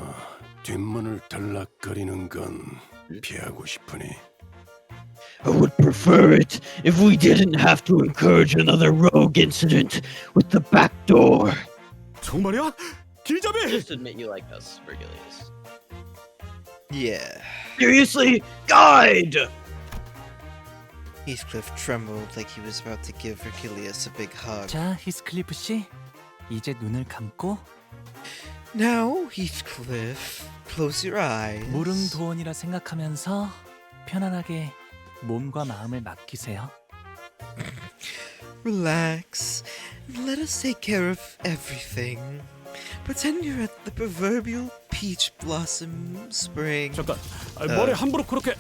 뒷문을 들락거리는 건 피하고 싶으니. I would prefer it if we didn't have to encourage another rogue incident with the back door. 정말이야? 길잡이! Just admit you like us, Virgilius. Yeah. Seriously? Guide! Heathcliff trembled like he was about to give Hercules a big hug. 자, 히스클리프 씨, 이제 눈을 감고 Now, Heathcliff, close your eyes. 무릉도원이라 생각하면서 편안하게 몸과 마음을 맡기세요. Relax, and let us take care of everything. Pretend you're at the proverbial peach blossom spring. 잠깐, 머리 함부로 그렇게.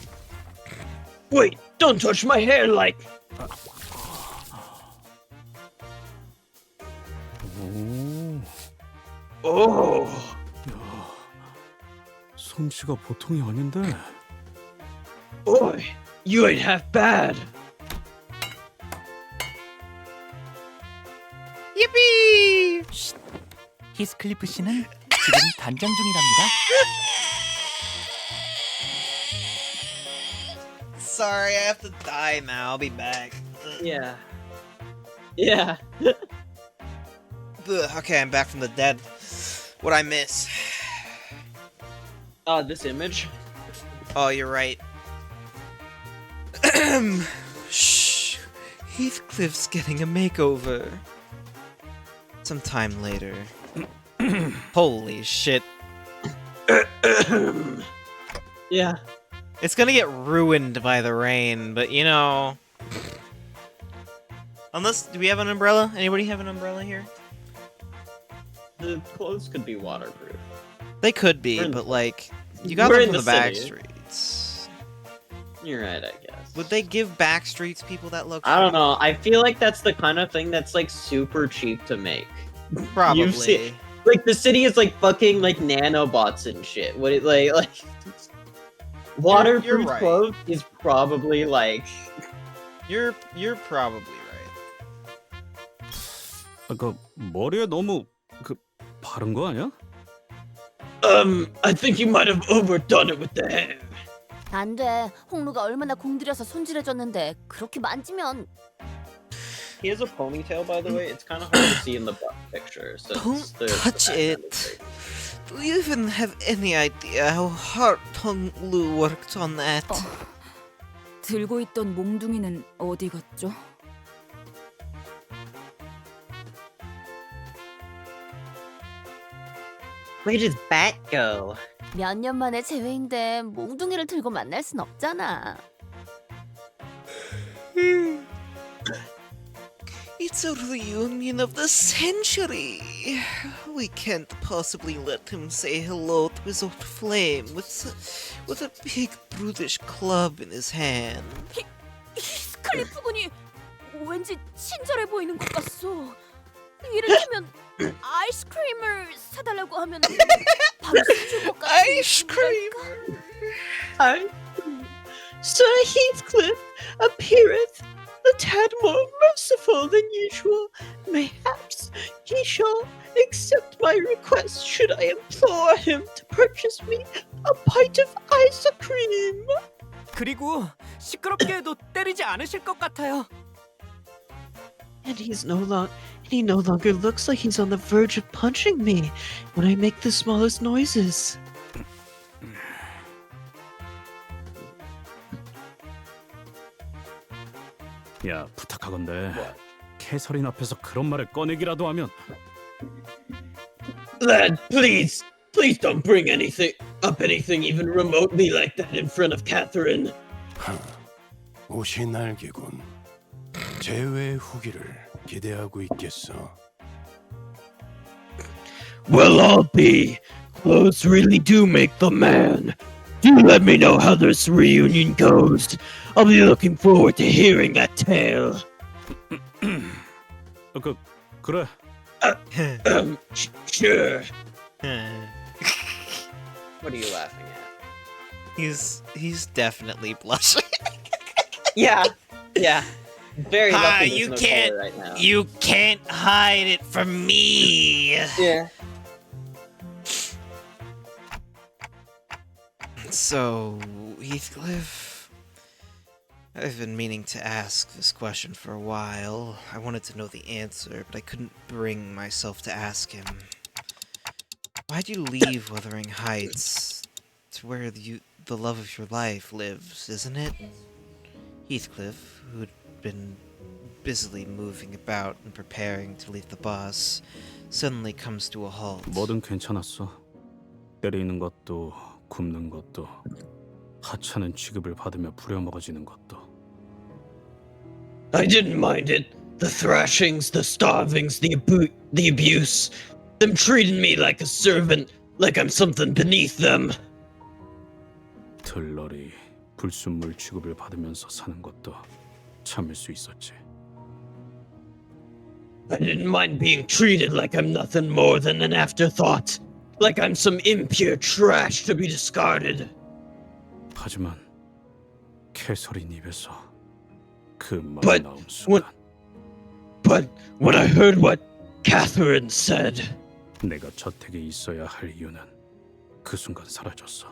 Wait, don't touch my hair like. 오. 야, 솜씨가 보통이 아닌데. Boy, you ain't half bad. Yippee! 히스클리프 씨는 지금 단장 중이랍니다. Sorry, I have to die now. I'll be back. Yeah. Yeah. Okay, I'm back from the dead. What'd I miss? This image. Oh, you're right. Shh. Heathcliff's getting a makeover. Sometime later. Holy shit. Yeah. It's gonna get ruined by the rain, but you know... Unless, do we have an umbrella? Anybody have an umbrella here? The clothes could be waterproof. They could be, but like, you got we're them in from the the back city. streets. You're right, I guess. Would they give back streets people that luxury? I don't know. I feel like that's the kind of thing that's like super cheap to make. Probably. You've seen, like the city is like fucking like nanobots and shit. What it like waterproof you're right. clothes is probably like. You're probably right. 그 머리에 너무 그 바른 거 아니야? I think you might have overdone it with the hair. 안 돼. 홍루가 얼마나 공들여서 손질해줬는데 그렇게 만지면... He has a ponytail, by the way. It's kind of hard to see in the butt picture. So Don't touch it. Do you even have any idea how hard Tung Lu worked on that? 들고 있던 몽둥이는 어디 갔죠? Where does Bat go? 몇 년 만에 재회인데 몽둥이를 들고 만날 순 없잖아. It's a reunion of the century. We can't possibly let him say hello to his old flame with a big brutish club in his hand. 스클리프 군이 왠지 친절해 보이는 것 같소. 이를테면 아이스크림을 사달라고 하면 바로 사줄 것 같은 아이스크림. Sir Heathcliff appeareth a tad more merciful than usual. Mayhaps he shall accept my request should I implore him to purchase me a pint of ice cream. 그리고 시끄럽게 해도 때리지 않으실 것 같아요. And he no longer looks like he's on the verge of punching me when I make the smallest noises. 야, 부탁하건대. 캐서린 앞에서 그런 말을 꺼내기라도 하면. Lad, please don't bring anything even remotely like that in front of Catherine. 옷이 날개군. 재회 후기를 기대하고 있겠어. Well, I'll be. Clothes really do make the man. Do let me know how this reunion goes. I'll be looking forward to hearing that tale. 그래. Sure. What are you laughing at? He's definitely blushing. Yeah. Very lucky you there's no can't color right now. you can't hide it from me. Yeah. So, Heathcliff, I've been meaning to ask this question for a while. I wanted to know the answer, but I couldn't bring myself to ask him. Why'd you leave Wuthering Heights? To where the love of your life lives, isn't it? Heathcliff, who'd been busily moving about and preparing to leave the bus, suddenly comes to a halt. 뭐든 괜찮았어. 때리는 것도 굽는 것도 하찮은 취급을 받으며 부려먹어지는 것도. I didn't mind it. The thrashings, the starvings, the abuse. Them treating me like a servant, like I'm something beneath them. 들러리 불순물 취급을 받으면서 사는 것도 참을 수 있었지. I didn't mind being treated like I'm nothing more than an afterthought. Like I'm some impure trash to be discarded. 하지만 캐서린 입에서 그 말이 나온 순간 But when I heard what Catherine said, 내가 저택에 있어야 할 이유는 그 순간 사라졌어.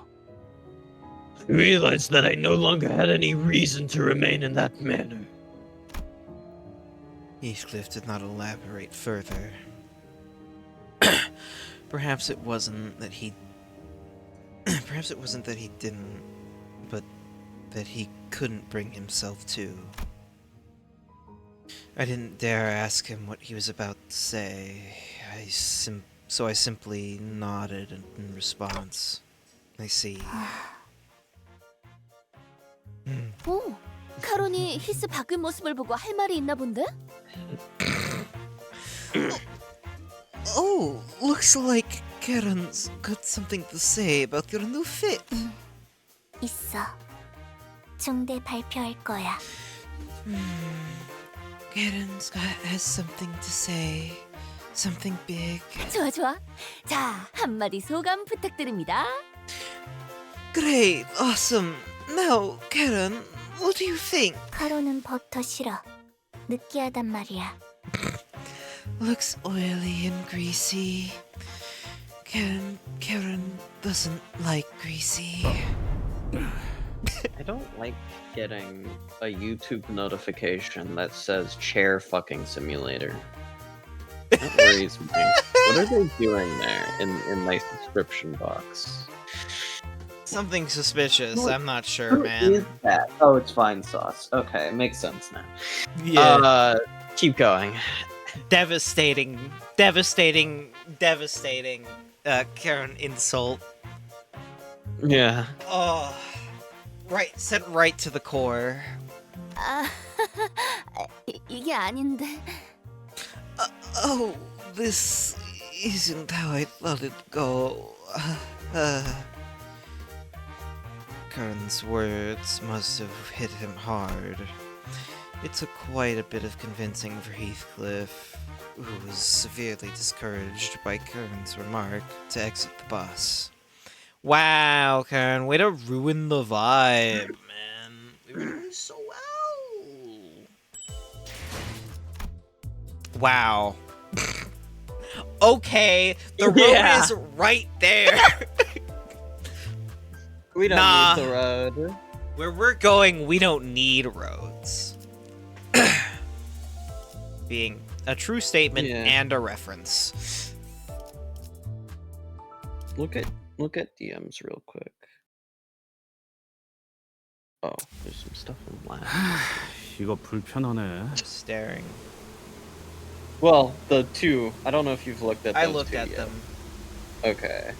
I realized that I no longer had any reason to remain in that manner. Heathcliff did not elaborate further. Perhaps it wasn't that he didn't, but that he couldn't bring himself to. I didn't dare ask him what he was about to say. So I simply nodded in response. I see. 오, 카론이 히스 바뀐 모습을 보고 할 말이 있나 본데? Oh, looks like Karen's got something to say about your new fit. 있어. 중대 발표할 거야. Has something to say. Something big. 좋아. 자, 한마디 소감 부탁드립니다. Great, awesome. Now, Karen, what do you think? 카로는 버터 싫어. 느끼하단 말이야. Looks oily and greasy. Karen doesn't like greasy. I don't like getting a YouTube notification that says chair fucking simulator. That worries me. What are they doing there in my subscription box? Something suspicious. What- I'm not sure, Who man. is that? Oh, it's Vine Sauce. Okay, makes sense now. Yeah. Keep going. Devastating. Karen insult. Yeah. Oh, right, sent right to the core. 아, 이게 아닌데. Oh, this isn't how I thought it'd go. Karen's words must have hit him hard. It took quite a bit of convincing for Heathcliff, who was severely discouraged by Karen's remark, to exit the bus. Wow, Karen, way to ruin the vibe, man. We were doing so well. Wow. Okay, the road Yeah. is right there. We don't Nah. need the road. Where we're going, we don't need roads. Being a true statement Yeah. and a reference. Look at DMs real quick. Oh, there's some stuff in last. 이거 불편하네. Just staring. Well, the two. I don't know if you've looked at those I looked two at yet. them. Okay.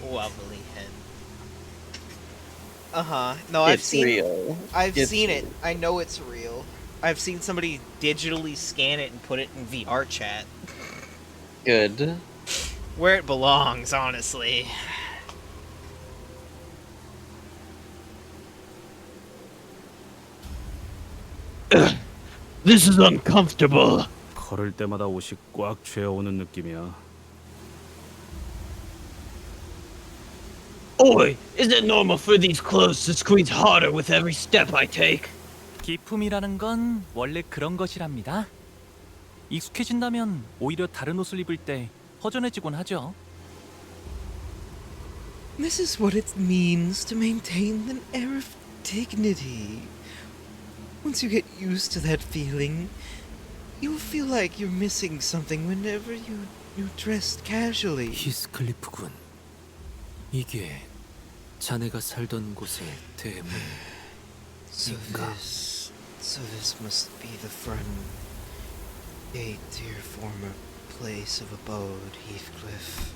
Wobbly head. No, I've It's seen. real. I've It's seen it. real. I know it's real. I've seen somebody digitally scan it and put it in VR chat. Good. Where it belongs, honestly. This is uncomfortable. 걸을 때마다 옷이 꽉 죄어오는 느낌이야. Oi, is it normal for these clothes to squeeze harder with every step I take? 기품이라는 건 원래 그런 것이랍니다. 익숙해진다면 오히려 다른 옷을 입을 때 허전해지곤 하죠. This is what it means to maintain an air of dignity. Once you get used to that feeling, you'll feel like you're missing something whenever you dressed casually. 히스클리프군. 이게 자네가 살던 곳의 대문. So this must be the front gate to your former place of abode, Heathcliff.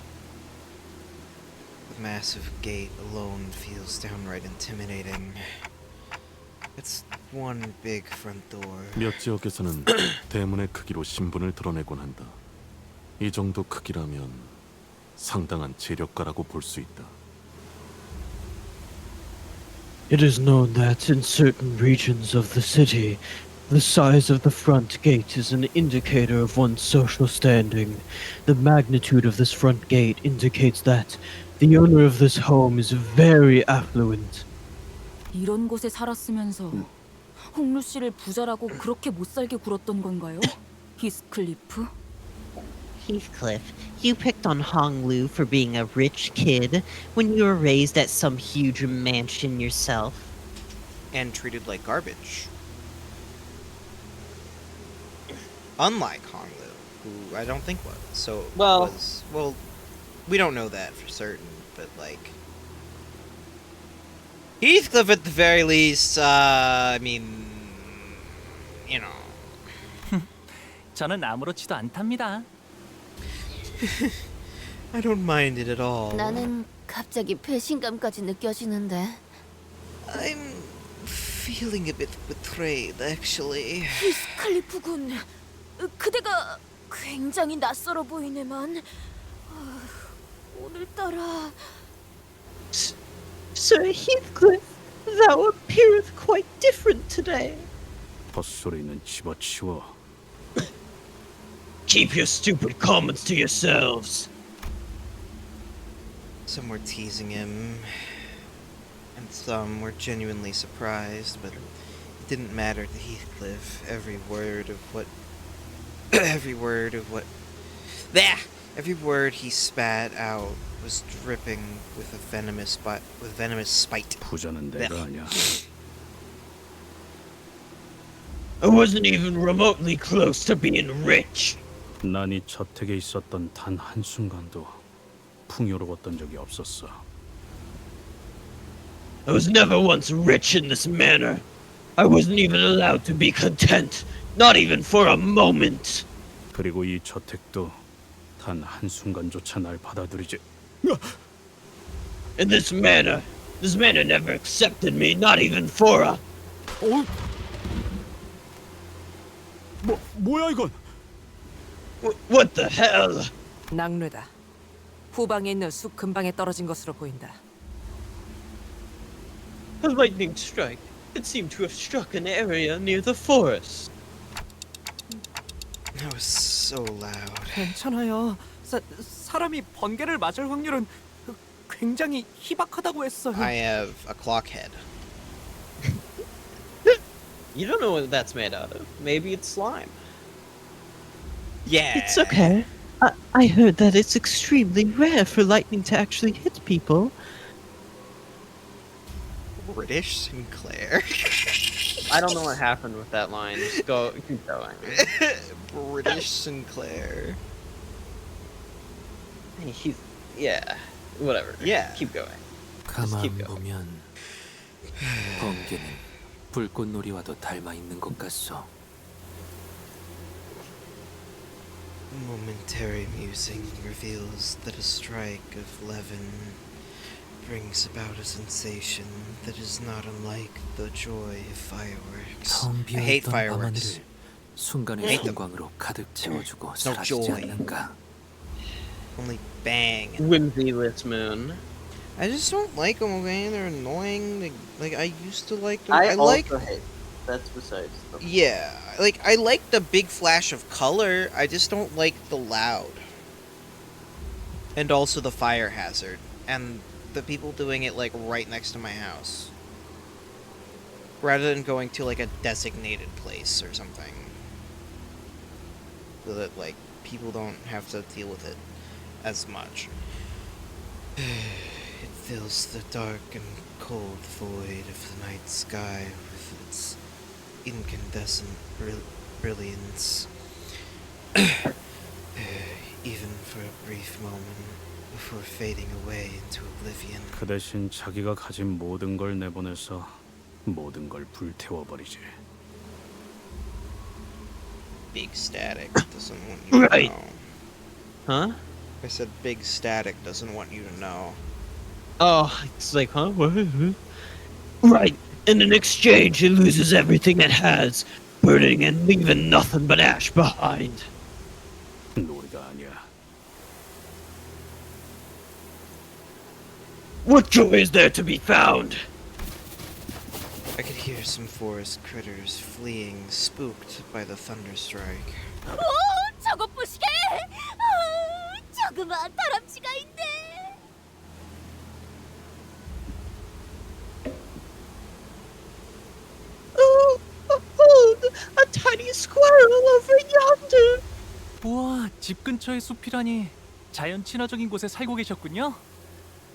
The massive gate alone feels downright intimidating. It's one big front door. 몇 지역에서는 대문의 크기로 신분을 드러내곤 한다. 이 정도 크기라면 상당한 재력가라고 볼 수 있다. It is known that in certain regions of the city, the size of the front gate is an indicator of one's social standing. The magnitude of this front gate indicates that the owner of this home is very affluent. 이런 곳에 살았으면서 홍루 씨를 부자라고 그렇게 못 살게 굴었던 건가요? 히스클리프? Heathcliff, you picked on Hong Lu for being a rich kid when you were raised at some huge mansion yourself. And treated like garbage. Unlike Hong Lu, who I don't think was. So well, we don't know that for certain, but like Heathcliff at the very least, I mean, you know. 저는 아무렇지도 않답니다. I don't mind it at all. 나는 갑자기 배신감까지 느껴지는데. I'm feeling a bit betrayed, actually. 히스클리프군, 그대가 굉장히 낯설어 보이네만. 오늘따라 Sir Heathcliff, thou appeareth quite different today. 헛소리는 집어치워. Keep your stupid comments to yourselves. Some were teasing him, and some were genuinely surprised, but it didn't matter to Heathcliff. Every word he spat out was dripping with venomous spite. 부자는 내가 아니야. I wasn't even remotely close to being rich. 난 이 저택에 있었던 단 한순간도 풍요로웠던 적이 없었어. I was never once rich in this manner. I wasn't even allowed to be content, not even for a moment. 그리고 이 저택도 단 한순간조차 날 받아들이지. And this manor never accepted me, not even for a. 뭐야 이건? What the hell? 낙뢰다. 후방에 있는 숲 근방에 떨어진 것으로 보인다. A lightning strike. It seemed to have struck an area near the forest. That was so loud. 괜찮아요. 사람이 번개를 맞을 확률은 굉장히 희박하다고 했어요. I have a clock head. You don't know what that's made out of. Maybe it's slime. Yeah. It's okay. I heard that it's extremely rare for lightning to actually hit people. British Sinclair. I don't know what happened with that line. Just keep going. British Sinclair. Yeah, whatever. Yeah. Keep going. 가만 keep going. 보면 번개는 불꽃놀이와도 닮아 있는 것 같소. Momentary musing reveals that a strike of levin brings about a sensation that is not unlike the joy of fireworks. 텅 I hate 비어있던 fireworks. 밤하늘을 순간의 Hate them. 성광으로 가득 채워주고 No 사라지지 joy. 않는가. Only bang. Whimsyless moon. I just don't like them, okay? They're annoying. Like I used to like them. I like. also hate. That's besides the. Yeah, like I like the big flash of color. I just don't like the loud. And also the fire hazard, and the people doing it like right next to my house, rather than going to like a designated place or something, so that like people don't have to deal with it as much. It fills the dark and cold void of the night sky with its incandescent brilliance, even for a brief moment before fading away into oblivion. 그 대신 자기가 가진 모든 걸 내보내서 모든 걸 불태워버리지. Big Static doesn't want you to Right. know. Huh? I said Big Static doesn't want you to know. Oh, it's like, huh? What? Right. And in exchange, it loses everything it has, burning and leaving nothing but ash behind. 놀이가 아니야. What joy is there to be found? I could hear some forest critters fleeing, spooked by the thunderstrike. 오, 저것 보시게! 조그마한 다람쥐가 있네. Oh, behold, a tiny squirrel over yonder. 우와, 집 근처의 숲이라니 자연 친화적인 곳에 살고 계셨군요.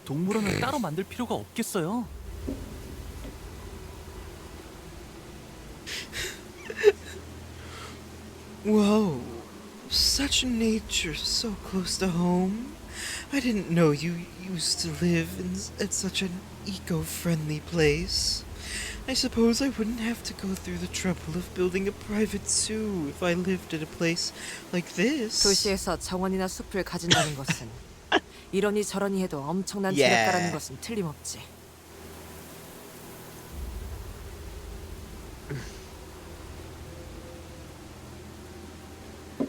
동물원을 따로 만들 필요가 없겠어요. Whoa, such nature so close to home. I didn't know you used to live at such an eco-friendly place. I suppose I wouldn't have to go through the trouble of building a private zoo if I lived at a place like this. 도시에서 정원이나 숲을 가진다는 것은 이러니 저러니 해도 엄청난 Yeah. 재력가라는 것은 틀림없지.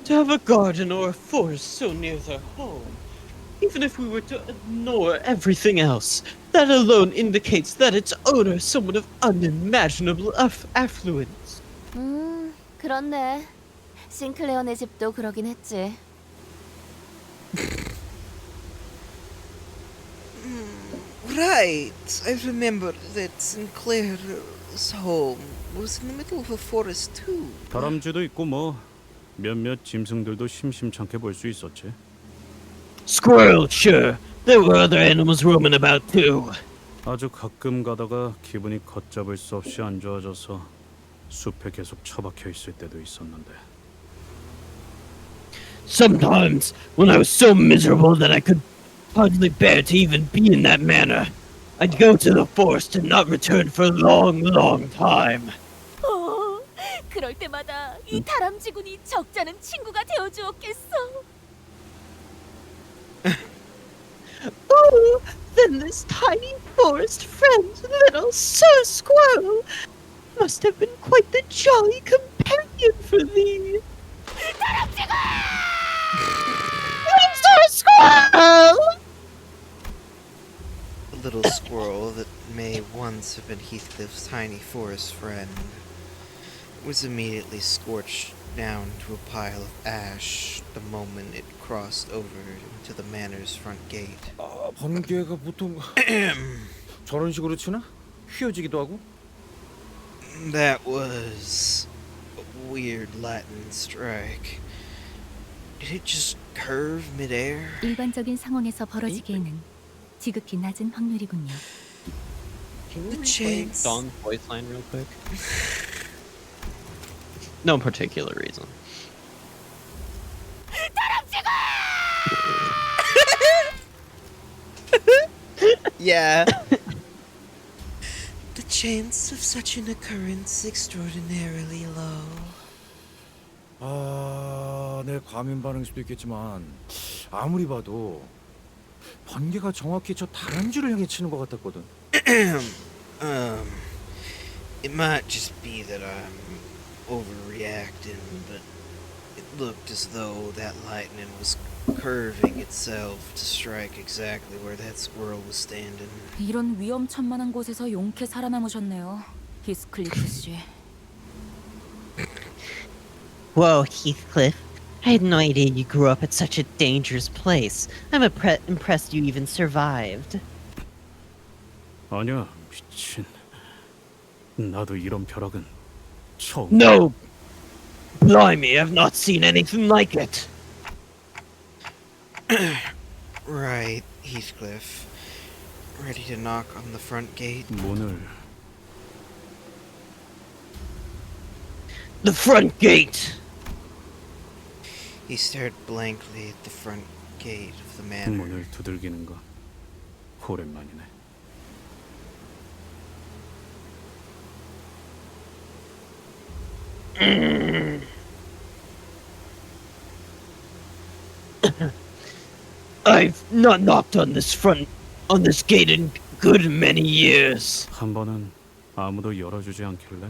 To have a garden or a forest so near their home, even if we were to ignore everything else, that alone indicates that its owner is someone of unimaginable affluence. 그렇네. 싱클레어네 집도 그러긴 했지. Right, I remember that Sinclair's home was in the middle of a forest too. 다람쥐도 있고 뭐 몇몇 짐승들도 심심찮게 볼 수 있었지. Squirrel, sure. There were other animals roaming about too. 아주 가끔 가다가 기분이 걷잡을 수 없이 안 좋아져서 숲에 계속 처박혀 있을 때도 있었는데. Sometimes, when I was so miserable that I could hardly bear to even be in that manor, I'd go to the forest and not return for a long, long time. 그럴 때마다 이 다람쥐군이 적잖은 친구가 되어주었겠어. Oh, then this tiny forest friend, little Sir Squirrel, must have been quite the jolly companion for thee. Sir Squirrel! The little squirrel that may once have been Heathcliff's tiny forest friend was immediately scorched down to a pile of ash the moment it crossed over into the manor's front gate. 번개가 보통 저런 식으로 치나? 휘어지기도 하고? That was a weird Latin strike. Did it just curve midair? 일반적인 상황에서 벌어지기에는 지극히 낮은 확률이군요. Can you explain Dawn's voice line real quick? No particular reason. Yeah. The chance of such an occurrence extraordinarily low. 아, 내 과민 반응일 수도 있겠지만 아무리 봐도 번개가 정확히 저 다람쥐를 향해 치는 것 같았거든. It might just be that I'm overreacting, but it looked as though that lightning was curving itself to strike exactly where that squirrel was standing. 이런 위험천만한 곳에서 용케 살아남으셨네요, 히스클리프 씨. Whoa, Heathcliff. I had no idea you grew up at such a dangerous place. I'm impressed you even survived. 아니야, 미친. 나도 이런 벼락은 처음. No! Blimey, I've not seen anything like it. Right, Heathcliff. Ready to knock on the front gate? 문을. The front gate! He stared blankly at the front gate of the manor. 문을 두들기는 거 오랜만이네. I've not knocked on this gate in good many years. 한 번은 아무도 열어주지 않길래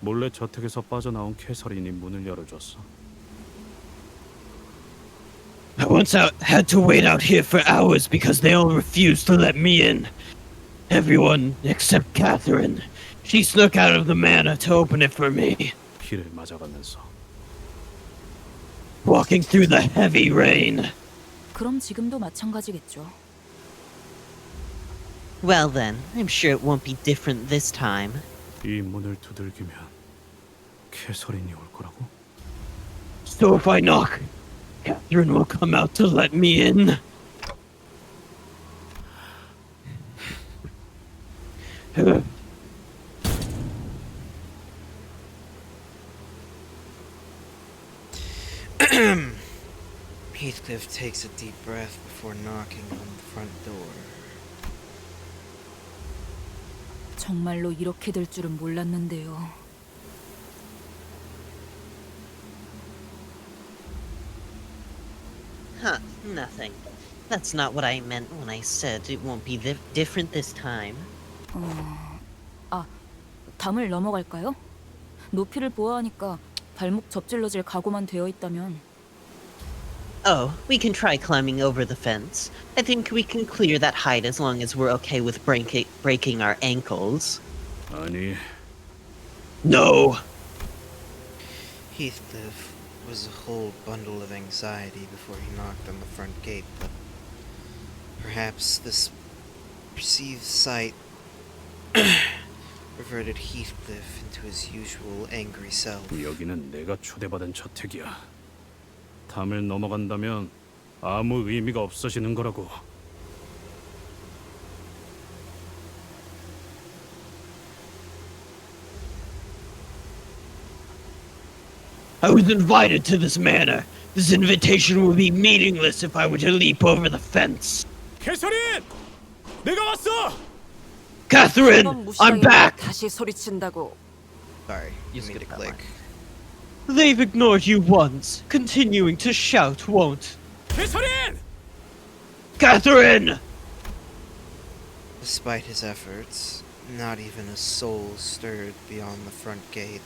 몰래 저택에서 빠져나온 캐서린이 문을 열어줬어. I once had to wait out here for hours because they all refused to let me in. Everyone except Catherine. She snuck out of the manor to open it for me. 비를 맞아가면서. Walking through the heavy rain. 그럼 지금도 마찬가지겠죠. Well then, I'm sure it won't be different this time. 이 문을 두들기면 캐서린이 올 거라고? So if I knock, Catherine will come out to let me in. Heathcliff takes a deep breath before knocking on the front door. 정말로 이렇게 될 줄은 몰랐는데요. Huh, nothing. That's not what I meant when I said it won't be different this time. 담을 넘어갈까요? 높이를 보아하니까 발목 접질러질 각오만 되어 있다면. Oh, we can try climbing over the fence. I think we can clear that height as long as we're okay with breaking our ankles. 아니. No. Heathcliff was a whole bundle of anxiety before he knocked on the front gate, but perhaps this perceived sight reverted Heathcliff into his usual angry self. 여기는 내가 초대받은 저택이야. 담을 넘어간다면 아무 의미가 없어지는 거라고. I was invited to this manor. This invitation would be meaningless if I were to leap over the fence. 캐서린! 내가 왔어! Catherine, I'm back! 다시 소리친다고. Sorry, you made a click. They've ignored you once. Continuing to shout won't. 캐서린! Catherine! Despite his efforts, not even a soul stirred beyond the front gate.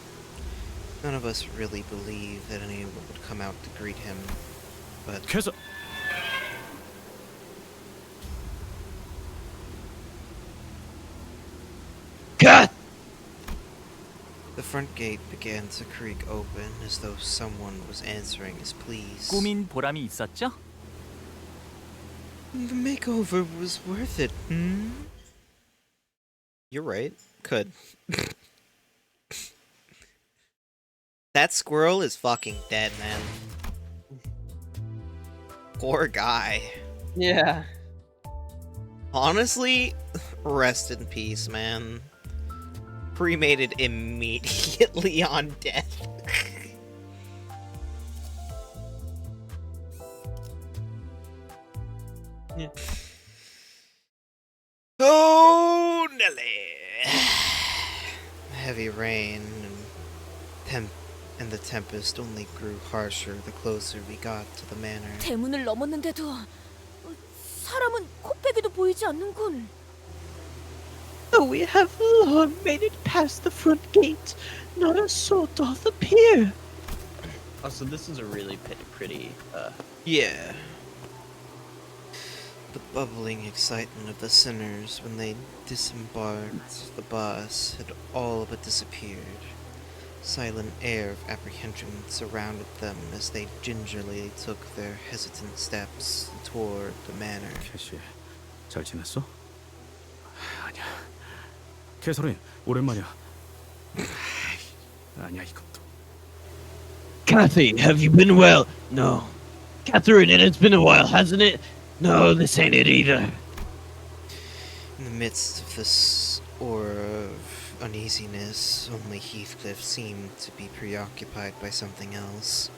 None of us really believed that anyone would come out to greet him, but cut! The front gate began to creak open as though someone was answering his pleas. 꾸민 보람이 있었죠? The makeover was worth it, hmm? You're right. Could. That squirrel is fucking dead, man. Poor guy. Yeah. Honestly, rest in peace, man. Cremated immediately on death. Yeah. Oh, Nelly. Heavy rain and the tempest only grew harsher the closer we got to the manor. 대문을 넘었는데도 사람은 코빼기도 보이지 않는군. Oh, we have long made it past the front gate. Not a soul doth appear. Oh, so this is a really pretty. Yeah. The bubbling excitement of the sinners when they disembarked the bus had all but disappeared. Silent air of apprehension surrounded them as they gingerly took their hesitant steps toward the manor. 캐시, 잘 지냈어? 아니야. 캐서린, 오랜만이야. 아니야 이것도. Kathy, have you been well? No. Catherine, it's been a while, hasn't it? No, this ain't it either. In the midst of this aura of uneasiness, only Heathcliff seemed to be preoccupied by something else.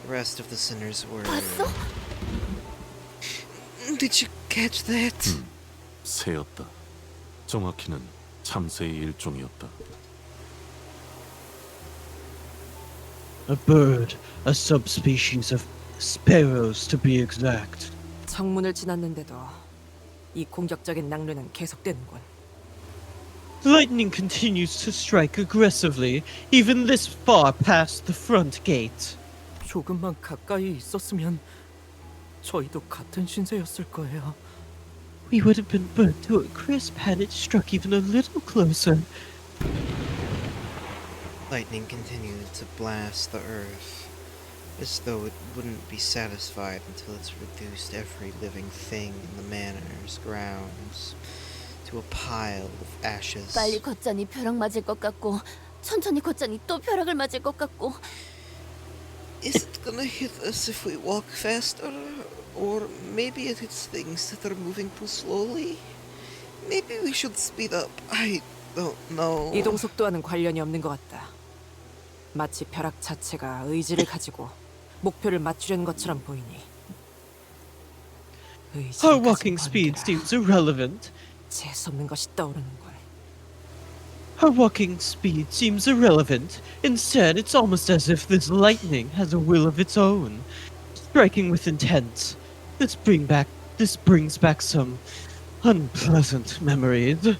The rest of the sinners were... Did you catch that? 새였다. 정확히는 참새의 일종이었다. A bird, a subspecies of sparrows to be exact. 정문을 지났는데도 이 공격적인 낭류는 계속되는군. Lightning continues to strike aggressively, even this far past the front gate. 조금만 가까이 있었으면 저희도 같은 신세였을 거예요. We would have been burnt to a crisp had it struck even a little closer. Lightning continued to blast the earth, as though it wouldn't be satisfied until it's reduced every living thing in the manor's grounds to a pile of ashes. 빨리 걷자니 벼락 맞을 것 같고 천천히 걷자니 또 벼락을 맞을 것 같고. Is it gonna hit us if we walk faster? Or maybe it hits things that are moving too slowly? Maybe we should speed up. I don't know. 이동 속도와는 관련이 없는 것 같다. 마치 벼락 자체가 의지를 가지고 목표를 맞추려는 것처럼 보이니. Our walking speed seems irrelevant. 재수없는 것이 떠오르는군. Our walking speed seems irrelevant. Instead, it's almost as if this lightning has a will of its own, striking with intent. This brings back some unpleasant memories.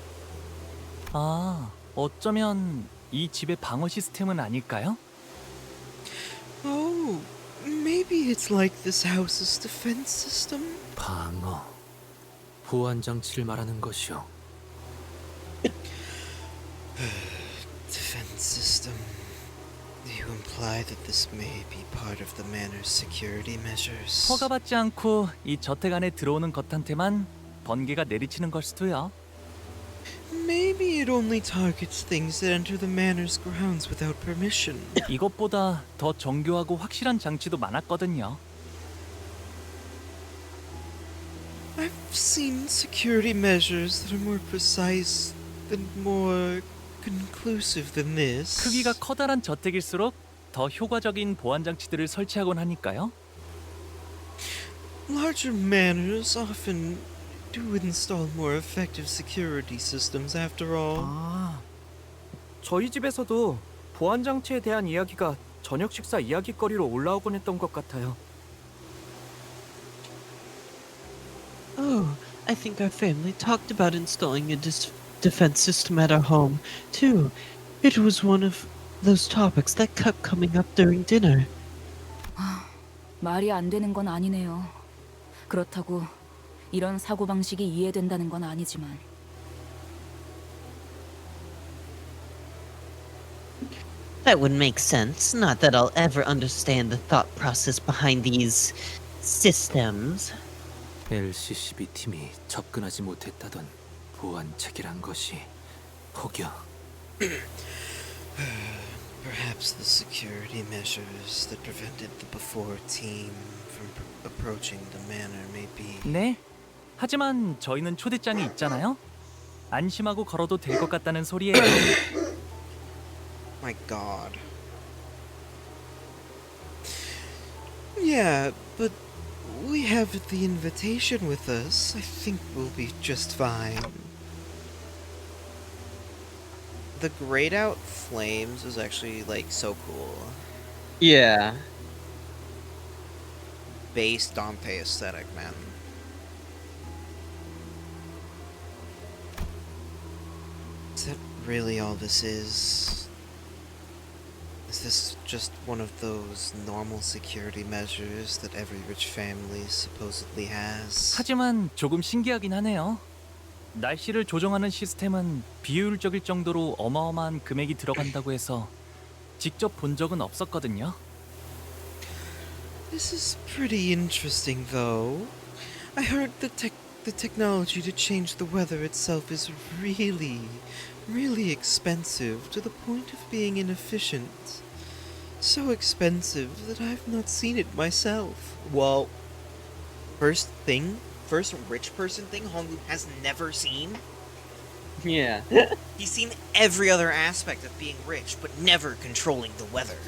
아, 어쩌면 이 집의 방어 시스템은 아닐까요? Oh, maybe it's like this house's defense system? 방어. 보안 장치를 말하는 것이오. Defense system. Do you imply that this may be part of the manor's security measures? 허가받지 않고 이 저택 안에 들어오는 것한테만 번개가 내리치는 걸 수도요. Maybe it only targets things that enter the manor's grounds without permission. 이것보다 더 정교하고 확실한 장치도 많았거든요. I've seen security measures that are more precise and more conclusive than this. 크기가 커다란 저택일수록 더 효과적인 보안 장치들을 설치하곤 하니까요. Larger manors often do install more effective security systems after all. 아, 저희 집에서도 보안 장치에 대한 이야기가 저녁 식사 이야기거리로 올라오곤 했던 것 같아요. Oh, I think our family talked about installing a defense system at our home, too. It was one of those topics that kept coming up during dinner. 말이 안 되는 건 아니네요. 그렇다고 이런 사고방식이 이해된다는 건 아니지만 That would make sense. Not that I'll ever understand the thought process behind these systems. LCCB 팀이 접근하지 못했다던 보안 체계란 것이 혹여 Perhaps the security measures that prevented the before team from approaching the manor may be. 네. 하지만 저희는 초대장이 있잖아요. 안심하고 걸어도 될 것 같다는 소리예요. My God. Yeah, but we have the invitation with us. I think we'll be just fine. The grayed out flames is actually like so cool. Yeah. Base Dante aesthetic, man. Is that really all this is? Is this just one of those normal security measures that every rich family supposedly has? 하지만 조금 신기하긴 하네요. 날씨를 조정하는 시스템은 비효율적일 정도로 어마어마한 금액이 들어간다고 해서 직접 본 적은 없었거든요. This is pretty interesting, though. I heard the technology to change the weather itself is really expensive to the point of being inefficient. So expensive that I've not seen it myself. Well, first rich person thing Honggu has never seen. Yeah. He's seen every other aspect of being rich, but never controlling the weather.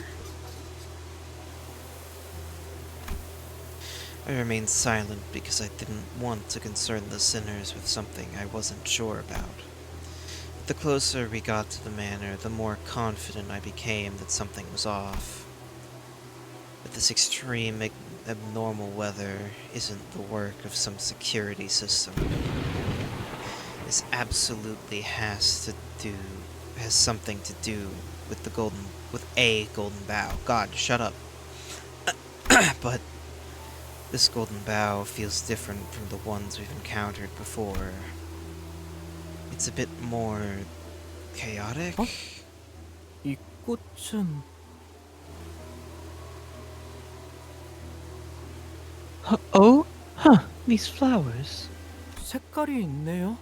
I remained silent because I didn't want to concern the sinners with something I wasn't sure about. The closer we got to the manor, the more confident I became that something was off. That this extreme abnormal weather isn't the work of some security system. This absolutely has something to do with a golden bough. God, shut up. But this golden bough feels different from the ones we've encountered before. It's a bit more chaotic. 이 꽃은 Oh? Huh, these flowers. 색깔이 있네요.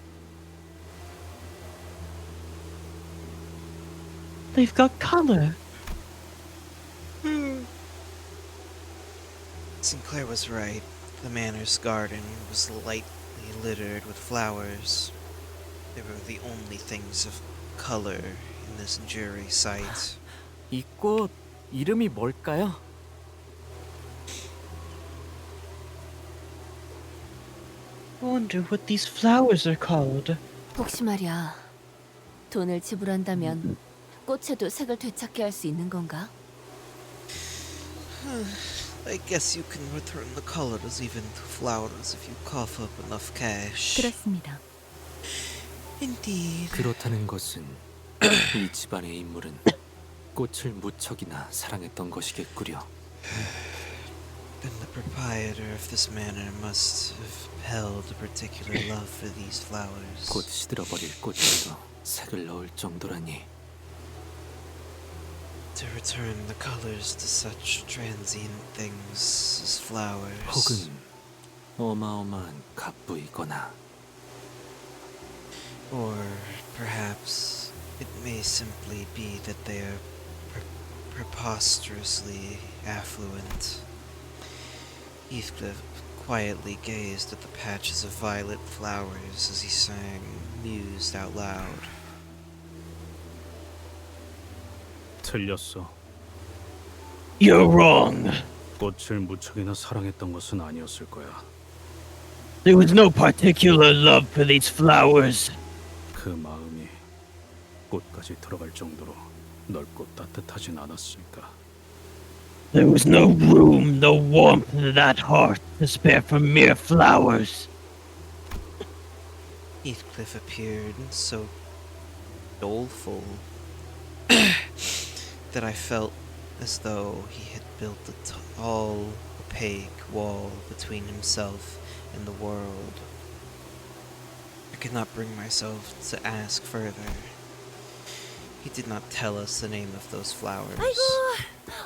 They've got color. Sinclair was right. The manor's garden was lightly littered with flowers. They were the only things of color in this dreary sight. 이 꽃 이름이 뭘까요? I wonder what these flowers are called. 혹시 말이야, 돈을 지불한다면 꽃에도 색을 되찾게 할 수 있는 건가? I guess you can return the colors even to flowers if you cough up enough cash. 그렇습니다. Indeed. 그렇다는 것은 이 집안의 인물은 꽃을 무척이나 사랑했던 것이겠구려. Then the proprietor of this manor must have held a particular love for these flowers. 곧 시들어버릴 꽃에도 색을 넣을 정도라니. To return the colors to such transient things as flowers. 혹은 어마어마한 갑부이거나. Or perhaps it may simply be that they are preposterously affluent. Heathcliff quietly gazed at the patches of violet flowers as he sang, mused out loud. 틀렸어. You're wrong. 꽃을 무척이나 사랑했던 것은 아니었을 거야. There was no particular love for these flowers. 그 마음이 꽃까지 들어갈 정도로 넓고 따뜻하진 않았으니까. There was no room, no warmth in that heart to spare for mere flowers. Heathcliff appeared, so doleful that I felt as though he had built a tall, opaque wall between himself and the world. I could not bring myself to ask further. He did not tell us the name of those flowers. 아이고,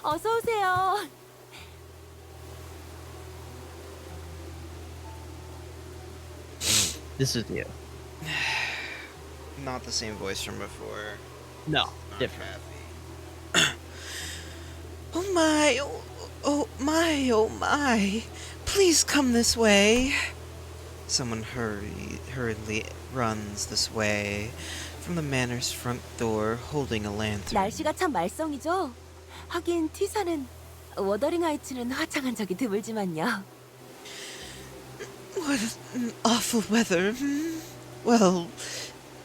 어서 오세요. This is you. Not the same voice from before. No, Not different. happy. Oh my, oh my, oh my. Please come this way. Someone hurriedly runs this way from the manor's front door holding a lantern. 날씨가 참 말썽이죠. 하긴 T사는 워더링 하이츠는 화창한 적이 드물지만요. What an awful weather. Well,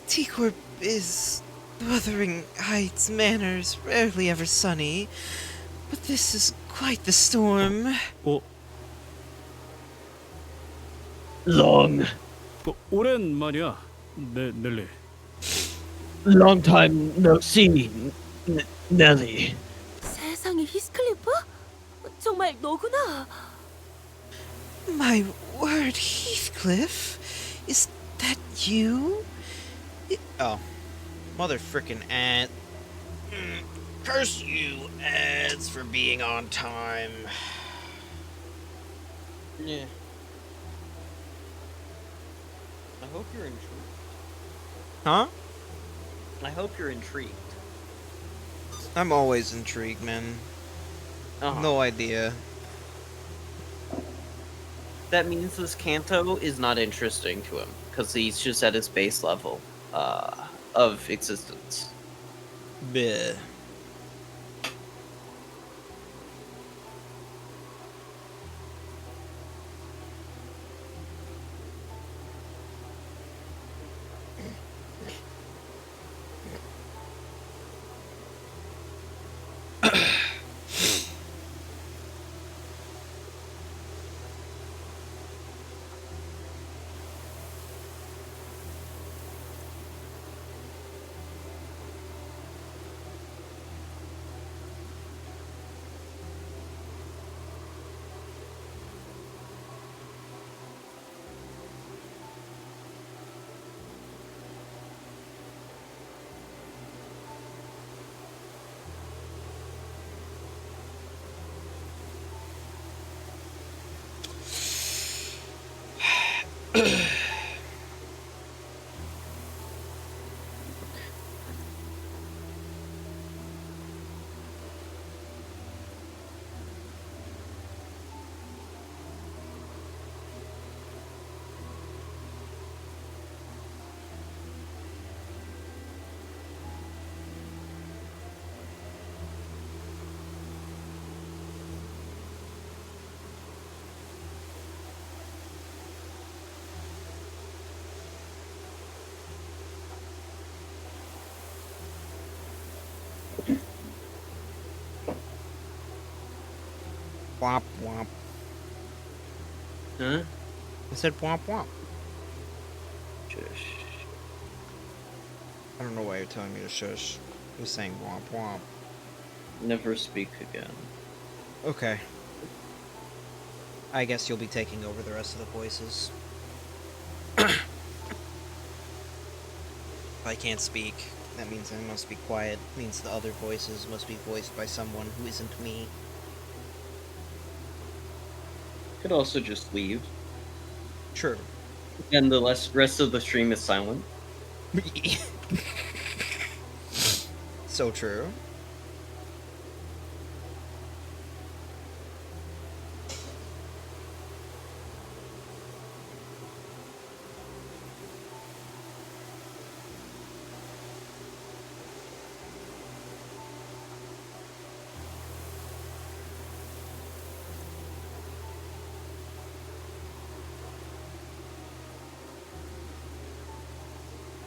T-Corp is Wuthering Heights Manor's rarely ever sunny, but this is quite the storm. Long. 오랜만이야, 넬리. Long time no see, Nelly. 세상에 히스클리프? 정말 너구나. My word, Heathcliff, is that you? Oh, mother frickin' ant. Curse you, ants, for being on time. Yeah. I hope you're intrigued. Huh? I hope you're intrigued. I'm always intrigued, man. No idea. That means this Kanto is not interesting to him, because he's just at his base level of existence. Bleh. Womp womp. Huh? I said womp womp. Shush. I don't know why you're telling me to shush. You're saying womp womp. Never speak again. Okay. I guess you'll be taking over the rest of the voices. If I can't speak, that means I must be quiet. It means the other voices must be voiced by someone who isn't me. Could also just leave. True. And the rest of the stream is silent. So true.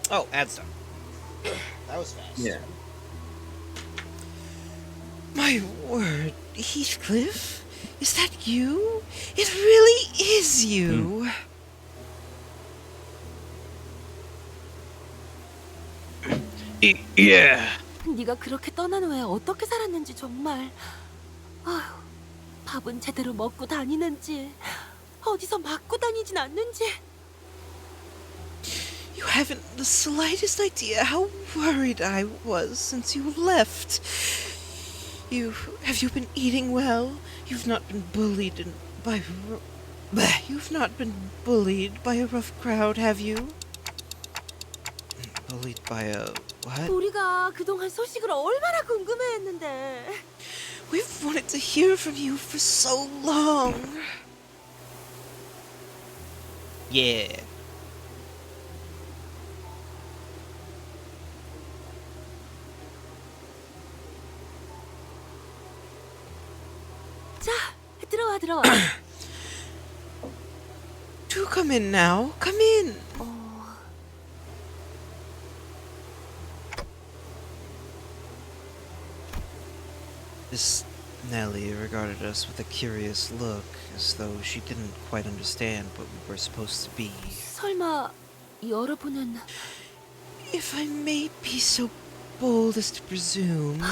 Oh, add stuff. That was fast. Yeah. My word, Heathcliff? Is that you? It really is you! 예. 네가 그렇게 떠난 후에 어떻게 살았는지 정말. 아휴, 밥은 제대로 먹고 다니는지 어디서 맞고 다니진 않는지. You haven't the slightest idea how worried I was since you left. Have you been eating well? You've not been bullied you've not been bullied by a rough crowd, have you? Bullied by a what? 우리가 그동안 소식을 얼마나 궁금해했는데. We've wanted to hear from you for so long. Yeah. 자, 들어와. Do come in now. Come in. Miss Nellie regarded us with a curious look, as though she didn't quite understand what we were supposed to be. 설마 여러분은 If I may be so bold as to presume,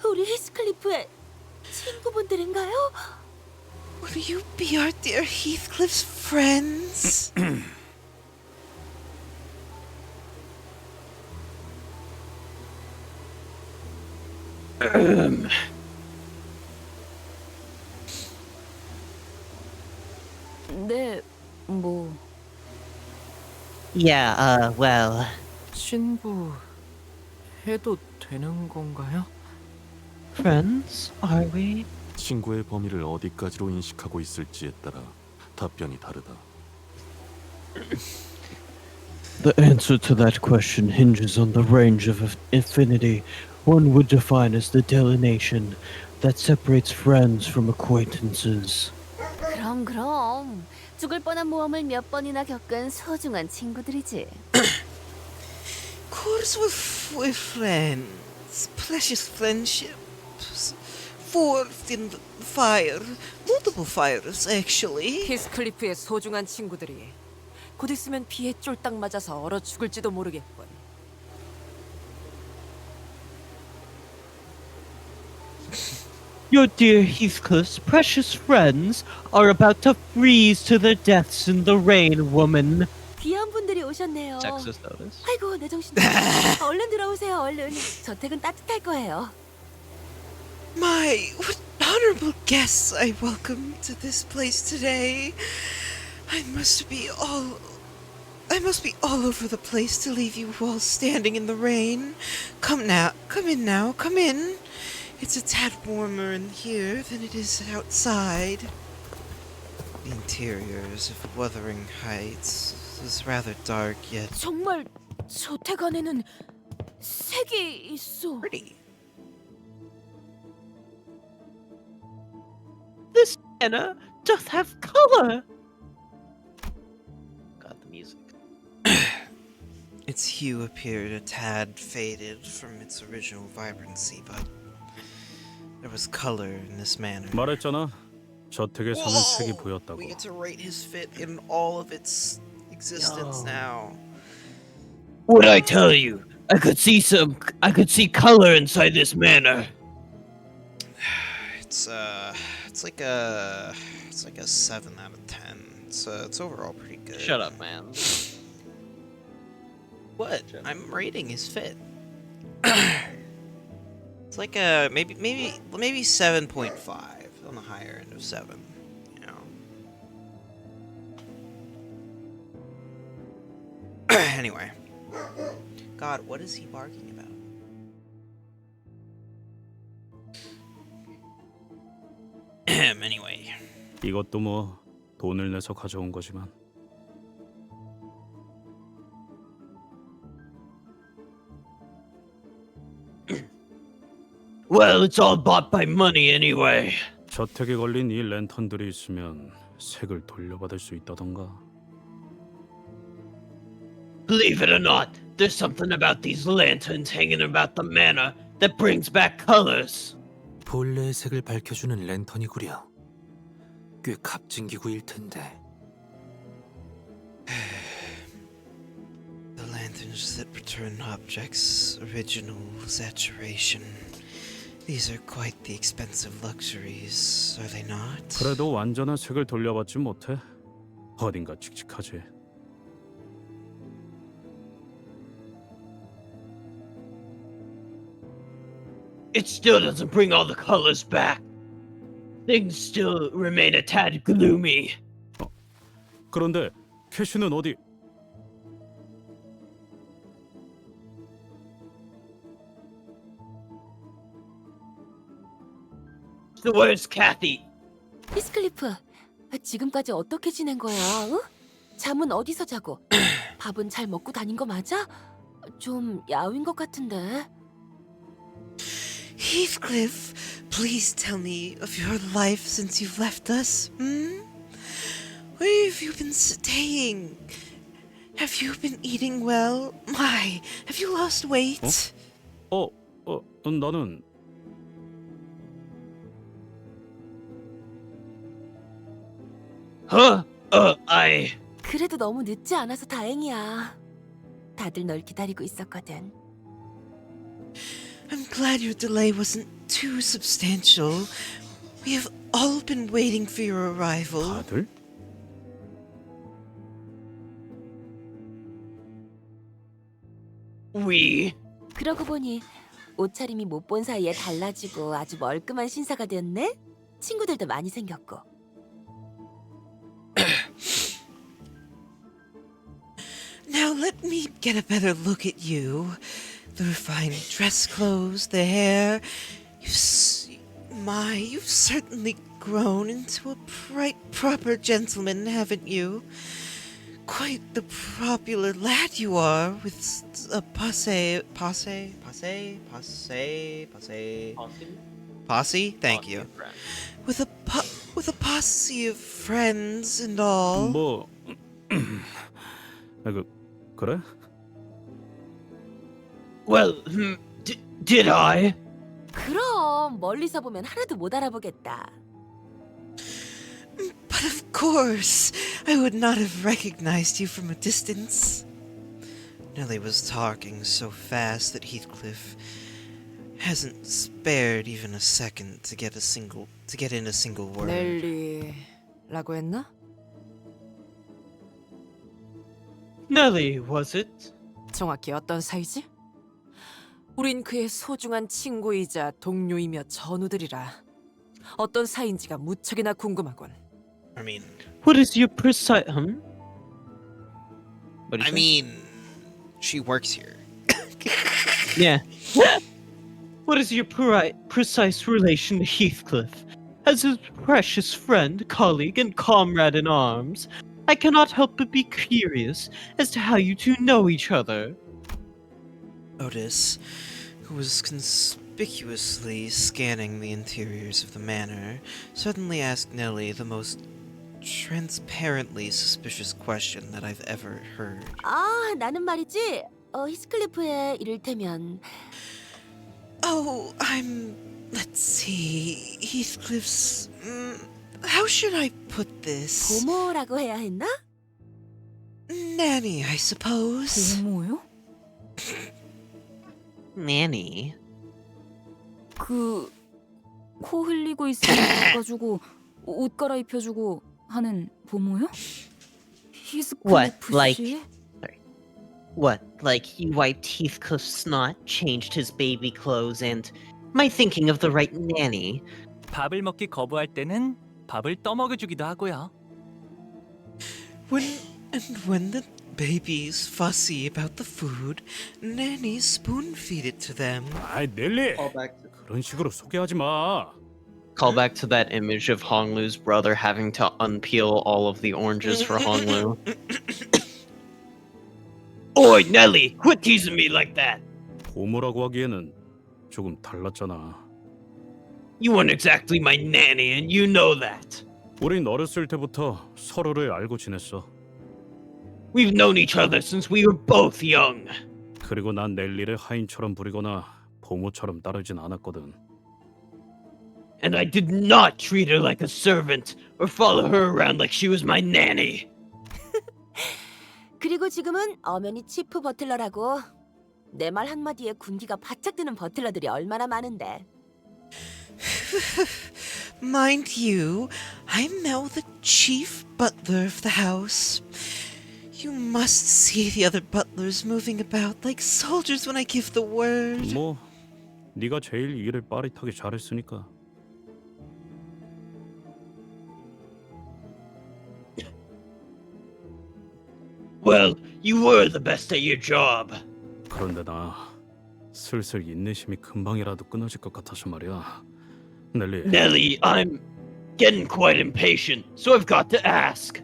우리 히스클리프의 친구분들인가요? will you be our dear Heathcliff's friends? 네, 뭐 Yeah, well. 친구 해도 되는 건가요? Friends, are we? 친구의 범위를 어디까지로 인식하고 있을지에 따라 답변이 다르다. The answer to that question hinges on the range of infinity one would define as the delineation that separates friends from acquaintances. 그럼 죽을 뻔한 모험을 몇 번이나 겪은 소중한 친구들이지. Course we're friends, precious friendships, forged in the fire, multiple fires actually. 히스클리프의 소중한 친구들이 곧 있으면 비에 쫄딱 맞아서 얼어 죽을지도 모르겠군. Your dear Heathcliff's precious friends are about to freeze to their deaths in the rain, woman. 귀한 분들이 오셨네요. Texas notice. 아이고 내 정신. 얼른 들어오세요. 얼른. 저택은 따뜻할 거예요. My, what honorable guests I welcome to this place today. I must be all over the place to leave you all standing in the rain. Come in now, come in. It's a tad warmer in here than it is outside. The interiors of Wuthering Heights is rather dark yet 정말 저택 안에는 색이 있어. pretty. This manor doth have color. God, the music. Its hue appeared a tad faded from its original vibrancy, but there was color in this manor. 말했잖아. 저택에 사는 색이 보였다고. We get to rate his fit in all of its existence now. What'd I tell you? I could see color inside this manor. It's like a 7 out of 10. It's overall pretty good. Shut up, man. What? I'm rating his fit. It's like a maybe 7.5 on the higher end of 7. You know. Anyway. God, what is he barking about? Anyway. 이것도 뭐 돈을 내서 가져온 거지만. Well, it's all bought by money anyway. 저택에 걸린 이 랜턴들이 있으면 색을 돌려받을 수 있다던가. Believe it or not, there's something about these lanterns hanging about the manor that brings back colors. 본래의 색을 밝혀주는 랜턴이구려. 꽤 값진 기구일 텐데. The lanterns fringe that return objects, original saturation. These are quite the expensive luxuries, are they not? 그래도 완전한 색을 돌려받지 못해. 어딘가 칙칙하지. It still doesn't bring all the colors back. Things still remain a tad gloomy. 그런데 캐시는 어디? So where's Kathy? 히스클리프, 지금까지 어떻게 지낸 거야? 응? 잠은 어디서 자고? 밥은 잘 먹고 다닌 거 맞아? 좀 야윈 것 같은데. Heathcliff, please tell me of your life since you've left us. Where have you been staying? Have you been eating well? My, have you lost weight? 나는 I... 그래도 너무 늦지 않아서 다행이야. 다들 널 기다리고 있었거든. I'm glad your delay wasn't too substantial. We have all been waiting for your arrival. 다들? We... 그러고 보니 옷차림이 못 본 사이에 달라지고 아주 멀끔한 신사가 됐네? 친구들도 많이 생겼고. Now let me get a better look at you. The refined dress clothes, the hair. You've certainly grown into a bright, proper gentleman, haven't you? Quite the popular lad you are, with a posse. Thank you. With a posse of friends and all. 뭐 그래? Well, did I? 그럼 멀리서 보면 하나도 못 알아보겠다. But of course, I would not have recognized you from a distance. Nellie was talking so fast that Heathcliff hasn't spared even a second to get in a single word. 넬리라고 했나? Nellie, was it? 정확히 어떤 사이지? 우린 그의 소중한 친구이자 동료이며 전우들이라 어떤 사이인지가 무척이나 궁금하군. I mean, What is your precise? I mean, she works here. Yeah. What is your precise relation to Heathcliff? As his precious friend, colleague, and comrade in arms, I cannot help but be curious as to how you two know each other. Otis, who was conspicuously scanning the interiors of the manor, suddenly asked Nellie the most transparently suspicious question that I've ever heard. 아, 나는 말이지. 히스클리프의 이를테면 Oh, let's see, Heathcliff's... how should I put this? 고모라고 해야 했나? Nanny, I suppose. 고모요? Nanny. 코 흘리고 있으면 닦아주고 옷 갈아입혀주고 하는 보모요? What, 히스클리프 like... 씨? What, like he wiped Heathcliff's snot, changed his baby clothes, and... Am I thinking of the right nanny? 밥을 먹기 거부할 때는 밥을 떠먹여주기도 하고요. When the baby's fussy about the food, Nanny spoon-feed it to them. 아이, 넬리! 그런 식으로 소개하지 마. Call back to that image of Honglu's brother having to unpeel all of the oranges for Honglu. Oi, Nelly, quit teasing me like that. 고모라고 하기에는 조금 달랐잖아. You weren't exactly my nanny, and you know that. 우린 어렸을 때부터 서로를 알고 지냈어. We've known each other since we were both young. 그리고 난 넬리를 하인처럼 부리거나 보모처럼 따르진 않았거든. And I did not treat her like a servant or follow her around like she was my nanny. 그리고 지금은 엄연히 치프 버틀러라고. 내 말 한마디에 군기가 바짝 드는 버틀러들이 얼마나 많은데. Mind you, I'm now the chief butler of the house. You must see the other butlers moving about like soldiers when I give the word. 뭐 네가 제일 일을 빠릿하게 잘했으니까. Well, you were the best at your job. 그런데 나 슬슬 인내심이 금방이라도 끊어질 것 같아서 말이야. 넬리. Nelly, I'm getting quite impatient, so I've got to ask.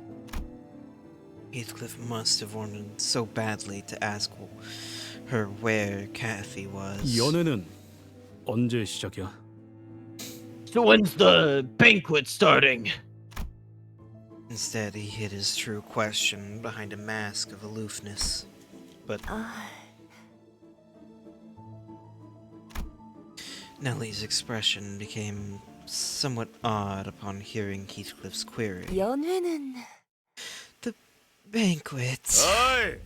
Heathcliff must have wanted so badly to ask her where Kathy was. 연애는 언제 시작이야? So when's the banquet starting? Instead, he hid his true question behind a mask of aloofness. But Nellie's expression became somewhat odd upon hearing Heathcliff's query. 연회는 The banquet. 어이,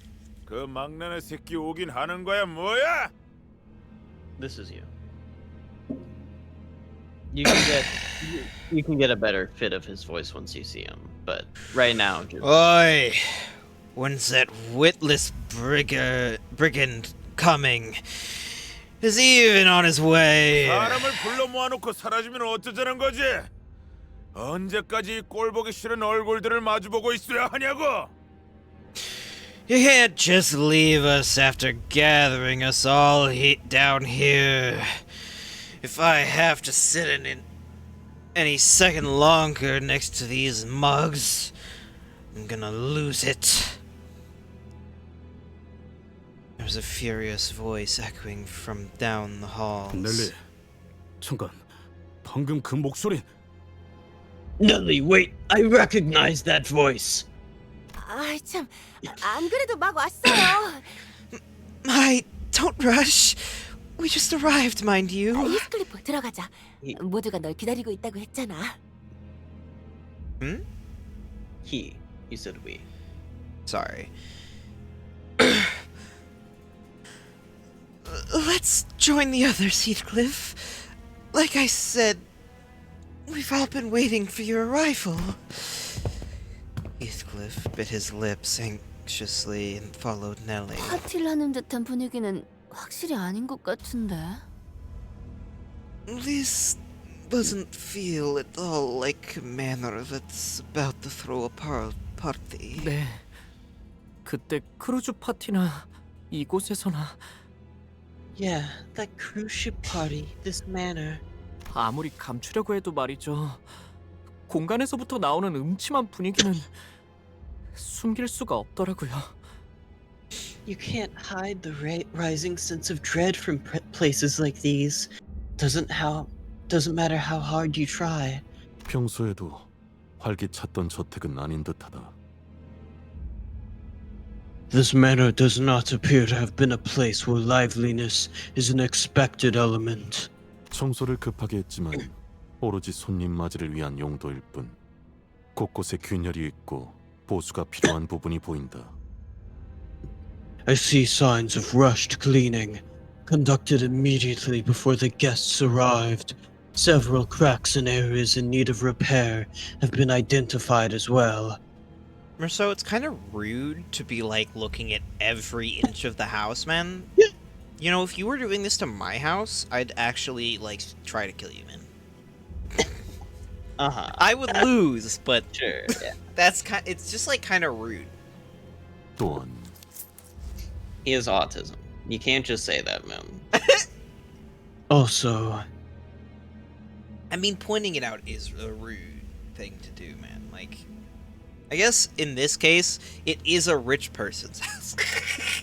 그 막내네 새끼 오긴 하는 거야 뭐야? This is you. You can get a better fit of his voice once you see him, but right now, just... Oi! When's that witless brigand coming? Is he even on his way? 사람을 불러 모아놓고 사라지면 어쩌자는 거지? 언제까지 꼴보기 싫은 얼굴들을 마주보고 있어야 하냐고? You can't just leave us after gathering us all down here. If I have to sit in it any second longer next to these mugs, I'm gonna lose it. There was a furious voice echoing from down the halls. 넬리, 잠깐. 방금 그 목소린. Nelly, wait, I recognize that voice. 아이 참, 안 그래도 막 왔어요. Don't rush. We just arrived, mind you. 히스클리프 들어가자. 모두가 널 기다리고 있다고 했잖아. He said we. Sorry. Let's join the others, Heathcliff. Like I said, we've all been waiting for your arrival. Heathcliff bit his lips anxiously and followed Nellie. 파티를 하는 듯한 분위기는 확실히 아닌 것 같은데. This doesn't feel at all like a manner that's about to throw a party. 네. 그때 크루즈 파티나 이곳에서나 Yeah, that cruise ship party, this manor. 아무리 감추려고 해도 말이죠. 공간에서부터 나오는 음침한 분위기는 숨길 수가 없더라고요. You can't hide the rising sense of dread from places like these. Doesn't matter how hard you try. 평소에도 활기찼던 저택은 아닌 듯하다. This manor does not appear to have been a place where liveliness is an expected element. 청소를 급하게 했지만 오로지 손님 맞이를 위한 용도일 뿐. 곳곳에 균열이 있고 보수가 필요한 부분이 보인다. I see signs of rushed cleaning, conducted immediately before the guests arrived. Several cracks and areas in need of repair have been identified as well. So it's kind of rude to be like looking at every inch of the house, man. You know, if you were doing this to my house, I'd actually like try to kill you, man. I would lose, but sure, yeah. It's just like kind of rude. 또한 He has autism. You can't just say that, man. Also, I mean, pointing it out is a rude thing to do, man. Like, I guess in this case, it is a rich person's house.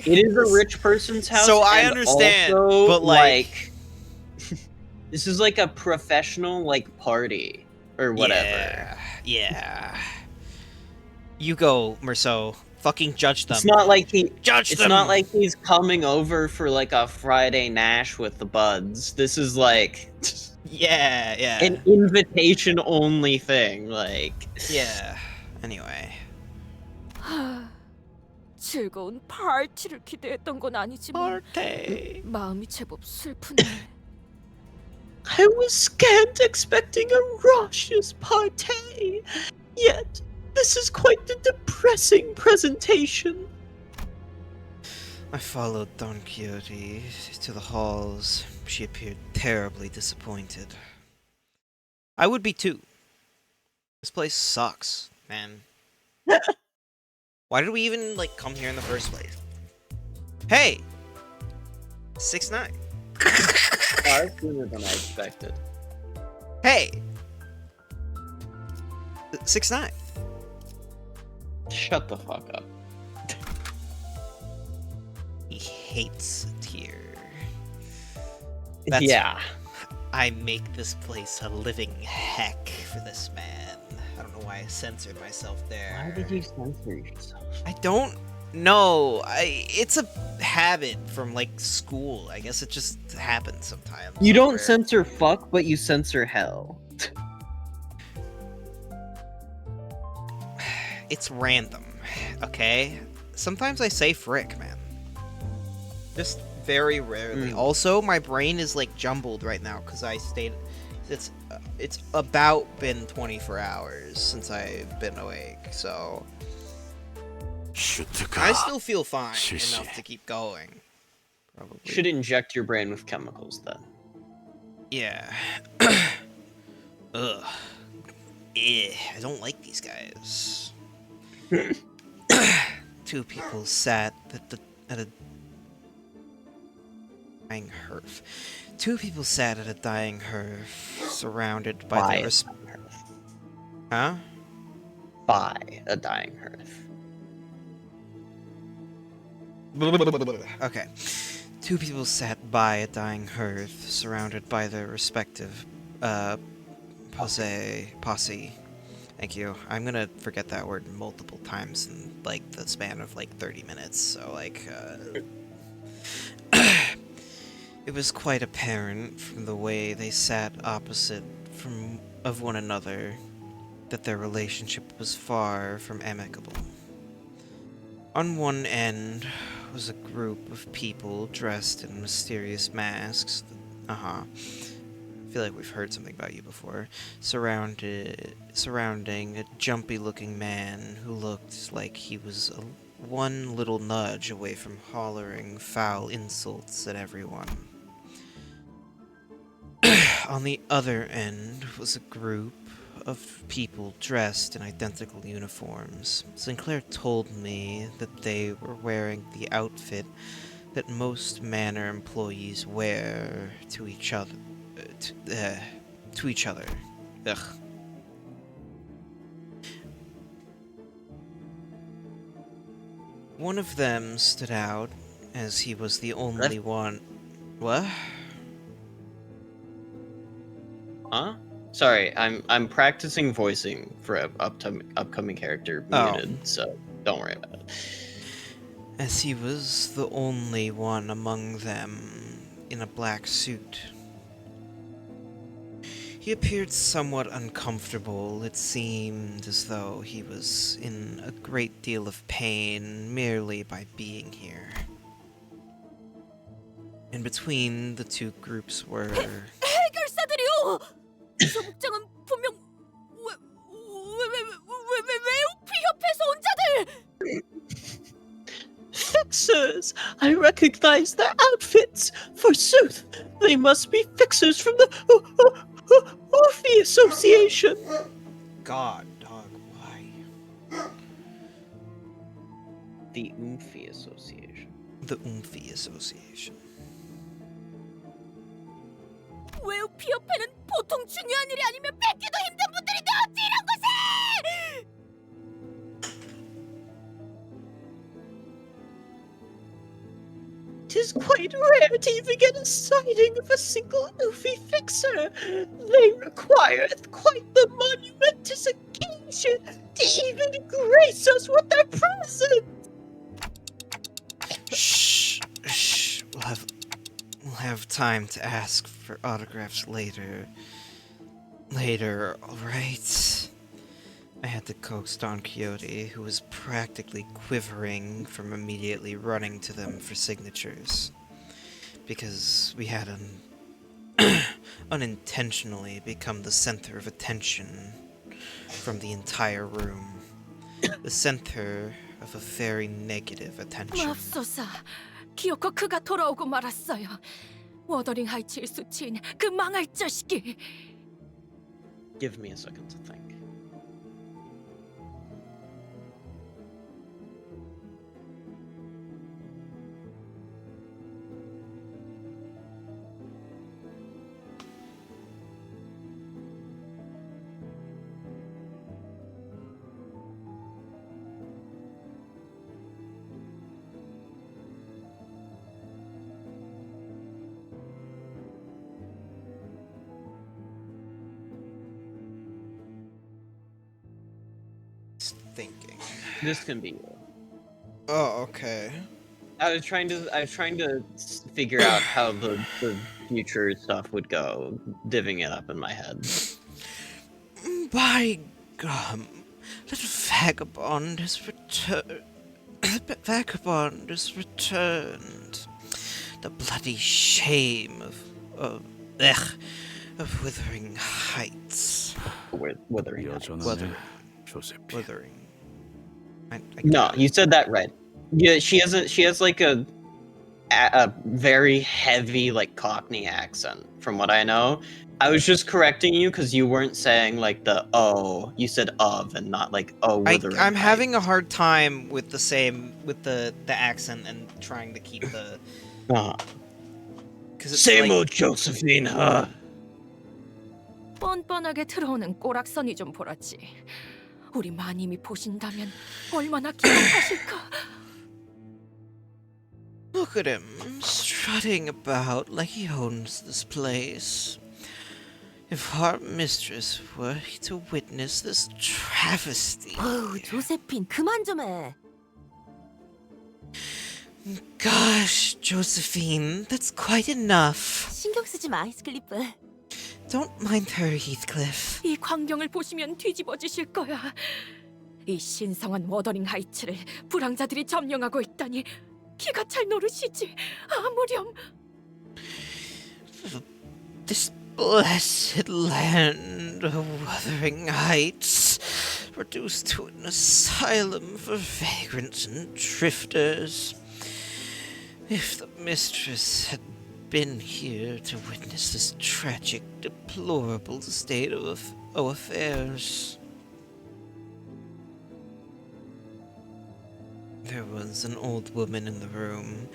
It is a rich person's house. So I and understand, also, but like this is like a professional like party or whatever. Yeah. You go, Merceau. Fucking judge them. It's not like Judge it's them. not like he's coming over for like a Friday Nash with the buds. This is like yeah. an invitation only thing. Like yeah. Anyway. 즐거운 파티를 기대했던 건 아니지만 마음이 제법 슬프네. I was scant expecting a raucous party, yet this is quite the depressing presentation. I followed Don Quixote to the halls. She appeared terribly disappointed. I would be too. This place sucks, man. Why did we even, like, come here in the first place? Hey! 6ix9ine. Far sooner than I expected. Hey! 6ix9ine. Shut the fuck up. He hates it here. Yeah. I make this place a living heck for this man. I don't know why I censored myself there. Why did you censor yourself? I don't know. It's a habit from, like, school. I guess it just happens sometimes. You don't censor fuck, but you censor hell. It's random, okay? Sometimes I say frick, man. Just very rarely. Also, my brain is, like, jumbled right now because I stayed. It's about been 24 hours since I've been awake, so I still feel fine enough to keep going. Probably. Should inject your brain with chemicals then. Yeah. Ugh. I don't like these guys. Two people sat at a dying hearth. Two people sat at a dying hearth, surrounded by their Huh? By a dying hearth. Okay. Two people sat by a dying hearth, surrounded by their respective posse. Thank you. I'm gonna forget that word multiple times in, like, the span of, like, 30 minutes, so, like, it was quite apparent from the way they sat opposite of one another that their relationship was far from amicable. On one end was a group of people dressed in mysterious masks. I feel like we've heard something about you before. Surrounding a jumpy-looking man who looked like he was one little nudge away from hollering foul insults at everyone. On the other end was a group of people dressed in identical uniforms. Sinclair told me that they were wearing the outfit that most Manor employees wear to each other. Ugh. One of them stood out as he was the only one. What? Huh? Sorry, I'm practicing voicing for an upcoming character muted, so don't worry about it. As he was the only one among them in a black suit. He appeared somewhat uncomfortable. It seemed as though he was in a great deal of pain merely by being here. In between the two groups were... 해결사들이요! 소복장은 분명 외우피 협회에서 온 자들! Fixers! I recognize their outfits! Forsooth, they must be fixers from the Orphe Association! God, dog, why? The Orphe Association. The Orphe Association. 외우피 협회는 보통 중요한 일이 아니면 뺏기도 힘든 분들인데 어찌 이런 곳에! Tis quite rare to even get a sighting of a single Orphe fixer. They require quite the monumentous occasion to even grace us with their presence. Shh. We'll have time to ask for autographs later. All right. I had to coax Don Quixote, who was practically quivering from immediately running to them for signatures, because we had unintentionally become the center of attention from the entire room. The center of a very negative attention. 맙소사, 기어코 그가 돌아오고 말았어요. 워더링 하이츠의 수치인 그 망할 자식이. Give me a second to think. Thinking. This can be you. Oh, okay. I was trying to figure out how the future stuff would go, divvying it up in my head. By gum, that vagabond has returned. The vagabond has returned. The bloody shame of Wuthering Heights. Wuthering Heights. Wuthering. No, you said that right. Yeah, she has like a very heavy like Cockney accent, from what I know. I was just correcting you because you weren't saying like the "oh," you said "of" and not like "oh." Wuthering I'm Heights. having a hard time with the accent and trying to keep the. Same old Josephine, huh? 뻔뻔하게 들어오는 꼬락서니 좀 보라지. 우리 마님이 보신다면 얼마나 기억하실까. Look at him, strutting about like he owns this place. If our mistress were to witness this travesty. 어우, 조세핀 그만 좀 해. Gosh, Josephine, that's quite enough. 신경 쓰지 마, 히스클리프. Don't mind her, Heathcliff. 이 광경을 보시면 뒤집어지실 거야. 이 신성한 워더링 하이츠를 불황자들이 점령하고 있다니 기가 찰 노릇이지. 아무렴. This blessed land of Wuthering Heights, reduced to an asylum for vagrants and drifters. If the mistress had been here to witness this tragic, deplorable state of affairs. There was an old woman in the room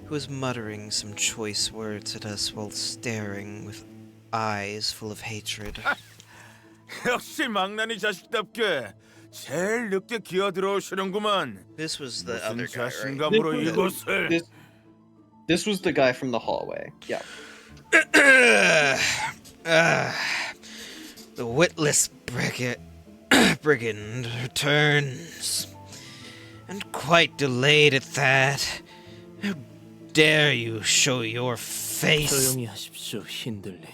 who was muttering some choice words at us while staring with eyes full of hatred. 역시 망나니 자식답게 제일 늦게 기어 들어오시는구만. This was the other guy, right? 자신감으로 이곳을. This was the guy from the hallway. Yeah. The witless brigand returns. And quite delayed at that. How dare you show your face? 조용히 하십시오, 힌들리.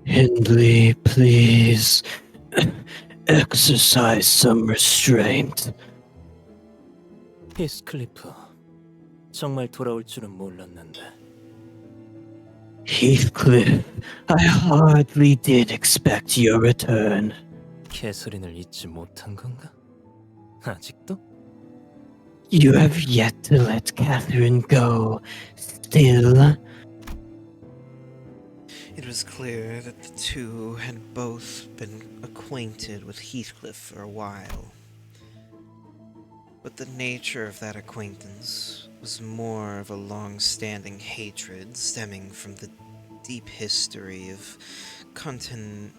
Hindley, please. Exercise some restraint. 히스클리프, 정말 돌아올 줄은 몰랐는데. Heathcliff, I hardly did expect your return. 캐서린을 잊지 못한 건가? 아직도? You have yet to let Catherine go. Still. It was clear that the two had both been acquainted with Heathcliff for a while. But the nature of that acquaintance was more of a long-standing hatred stemming from the deep history of contention,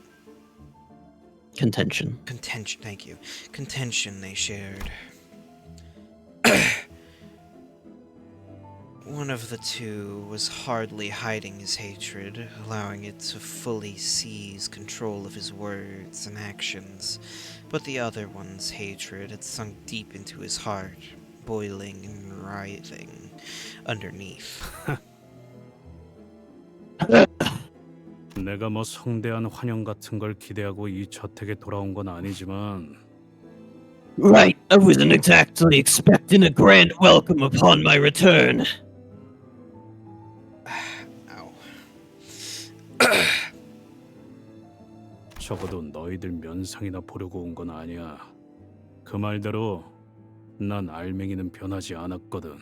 thank you. Contention they shared. One of the two was hardly hiding his hatred, allowing it to fully seize control of his words and actions, but the other one's hatred had sunk deep into his heart, boiling and writhing underneath. 내가 뭐 성대한 환영 같은 걸 기대하고 이 저택에 돌아온 건 아니지만 Right, I wasn't exactly expecting a grand welcome upon my return. 적어도 너희들 면상이나 보려고 온 건 아니야. 그 말대로 난 알맹이는 변하지 않았거든.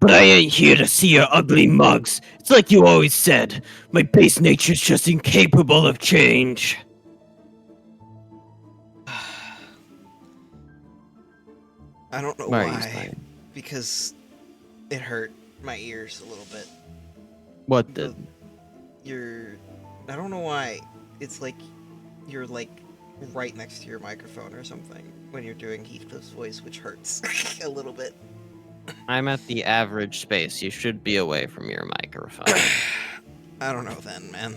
But I ain't here to see your ugly mugs. It's like you always said. My base nature's just incapable of change. I don't know Why are you why. sighing? Because it hurt my ears a little bit. What did? I don't know why. It's like you're like right next to your microphone or something when you're doing Heathcliff's voice, which hurts a little bit. I'm at the average space. You should be away from your microphone. I don't know then, man.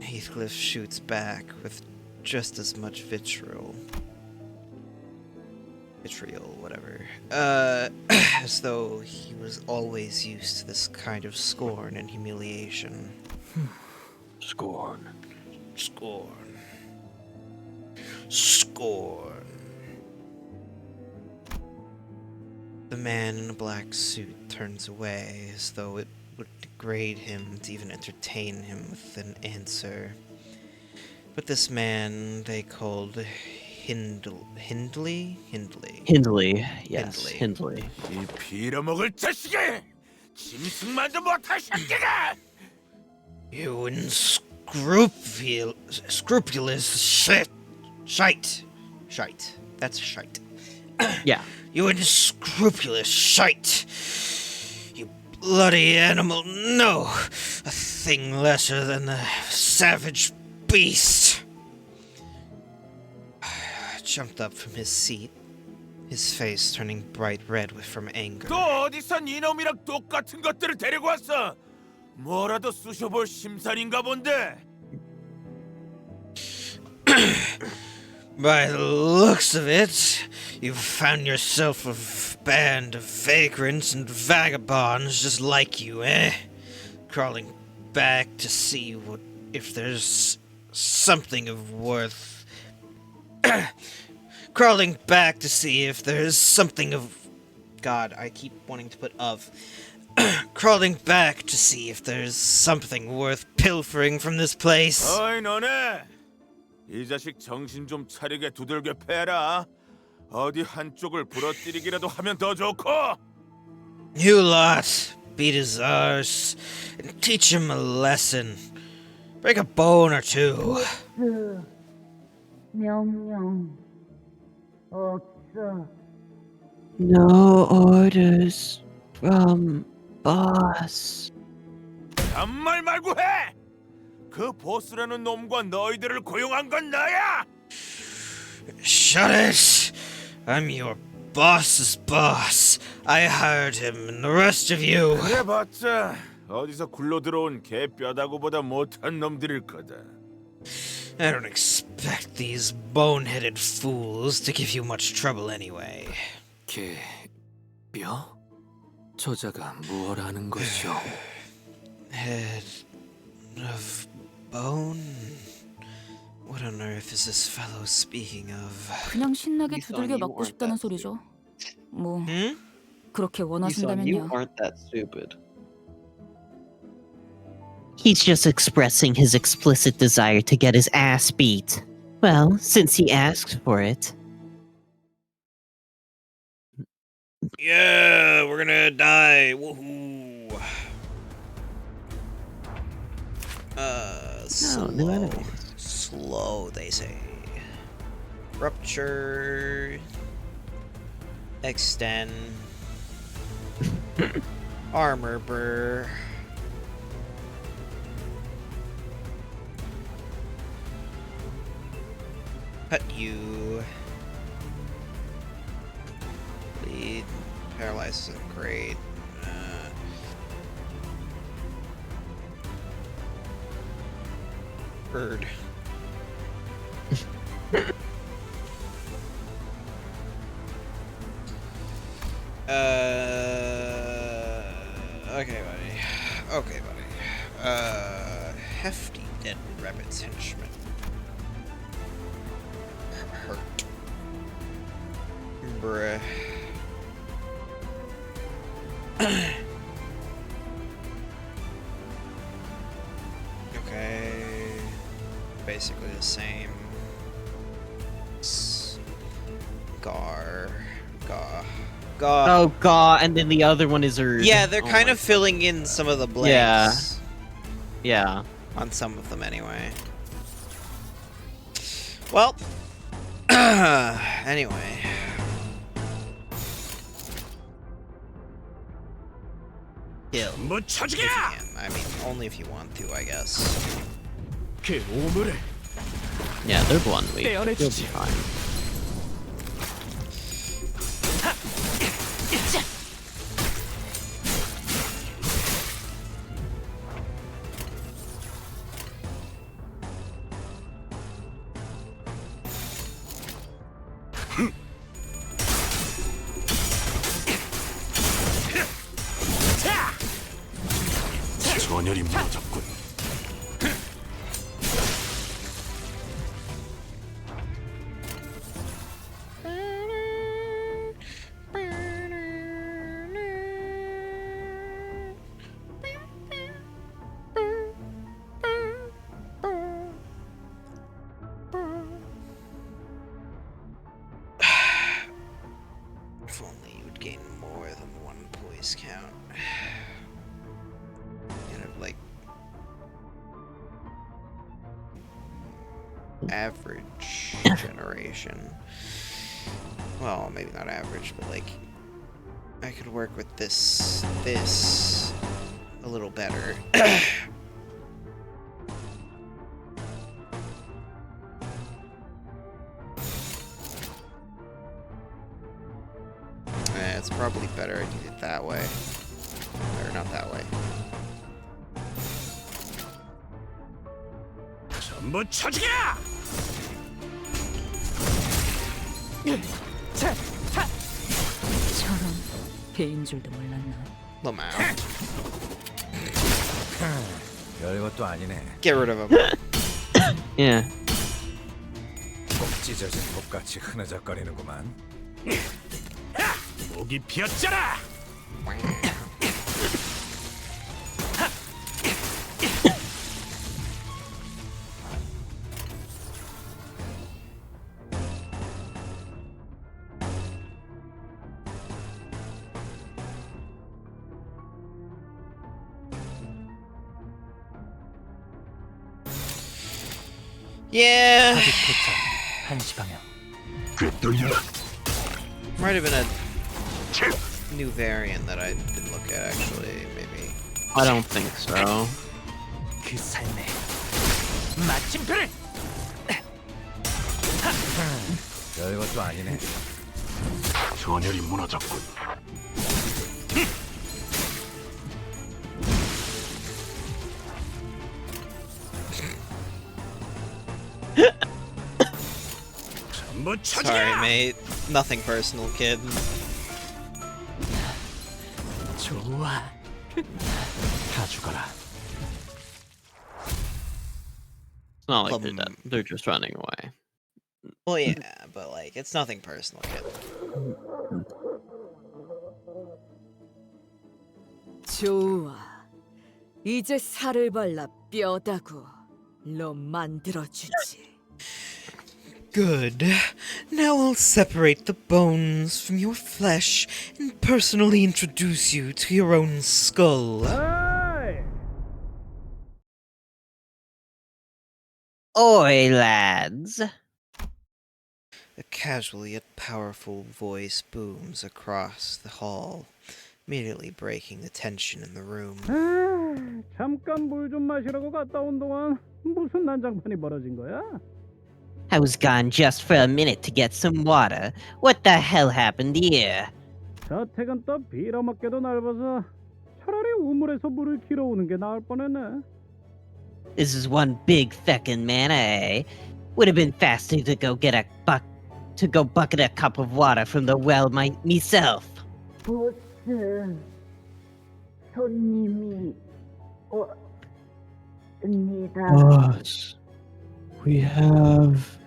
Heathcliff shoots back with just as much vitriol, whatever, as though he was always used to this kind of scorn and humiliation. Scorn. Scorn. Scorn. The man in a black suit turns away as though it would degrade him to even entertain him with an answer. But this man they called Hindley? Hindley, yes, Hindley. 이 빌어먹을 자식이! 짐승만도 못할 새끼가! You scrupulous shite. That's shite. Yeah. You unscrupulous shite. You bloody animal. No. A thing lesser than a savage beast. Jumped up from his seat, his face turning bright red from anger. 또 어디서 이놈이랑 똑같은 것들을 데리고 왔어? 뭐라도 쑤셔볼 심산인가 본데. By the looks of it, you've found yourself a band of vagrants and vagabonds just like you, eh? Crawling back to see if there's something of worth. Crawling back to see if there's something of. God, I keep wanting to put of. Crawling back to see if there's something worth pilfering from this place. 어이 너네! 이 자식 정신 좀 차리게 두들겨 패라. 어디 한쪽을 부러뜨리기라도 하면 더 좋고. You lot, beat his arse and teach him a lesson. Break a bone or two. 명령 없어. No orders from boss. 잔말 말고 해! 그 보스라는 놈과 너희들을 고용한 건 나야! Shut it! I'm your boss's boss. I hired him and the rest of you. 그래봤자 어디서 굴러 들어온 개 뼈다구보다 못한 놈들일 거다. I don't expect these boneheaded fools to give you much trouble anyway. 개 뼈? 저자가 무얼 하는 것이오? Head of bone? What on earth is this fellow speaking of? 그냥 신나게 이선, 두들겨 you 맞고 aren't 싶다는 that 소리죠. 뭐 Hmm? 그렇게 You 원하신다면요. aren't that stupid. He's just expressing his explicit desire to get his ass beat. Well, since he asked for it. Yeah, we're gonna die. Woohoo. No, new enemies. Slow, they say. Rupture. Extend. Armor burr. Cut you. Bleed. Paralyze isn't great. Bird. Okay, buddy. Hefty dead rabbit's henchman. Hurt. Bruh. Okay. Basically the same. Gar. Oh god, and then the other one is Erd. Yeah, they're Oh kind my of filling in some of the blanks. Yeah. On some of them, anyway. Well. Anyway. Kill. If you can. I mean, only if you want to, I guess. Yeah, they're one week. You'll be fine. 전열이 무너졌군. If only you would gain more than one poise count. Kind of like average generation. Well, maybe not average, but like I could work with this a little better. It's probably better I do it that way. Or not that way. 전부 쳐지게! 저런 배인 줄도 몰랐나. Lamau. 별것도 아니네. Get rid of him. Yeah. 꼭 찢어진 톱같이 흐느적거리는구만. 목이 비었잖아! Yeah. 사기 포착 1시 방향. Might have been a new variant that I didn't look at actually, maybe. I don't think so. 그 삶의 마침표를. 별것도 아니네. 전열이 무너졌군. 전부 쳐지게! Sorry, mate. Nothing personal, kid. 좋아. 다 죽어라. It's not like they're dead. They're just running away. Well, yeah, but like, it's nothing personal, kid. 좋아. 이제 살을 발라 뼈다구 로 만들어주지. Good. Now I'll separate the bones from your flesh and personally introduce you to your own skull. Oi, lads. A casual yet powerful voice booms across the hall, immediately breaking the tension in the room. 잠깐 물 좀 마시라고 갔다 온 동안 무슨 난장판이 벌어진 거야? I was gone just for a minute to get some water. What the hell happened here? 저택은 또 빌어먹게도 넓어서 차라리 우물에서 물을 길어오는 게 나을 뻔했네. This is one big feckin' man, eh? Would have been faster to go get a bucket a cup of water from the well myself. 보스, 손님이 Boss, we have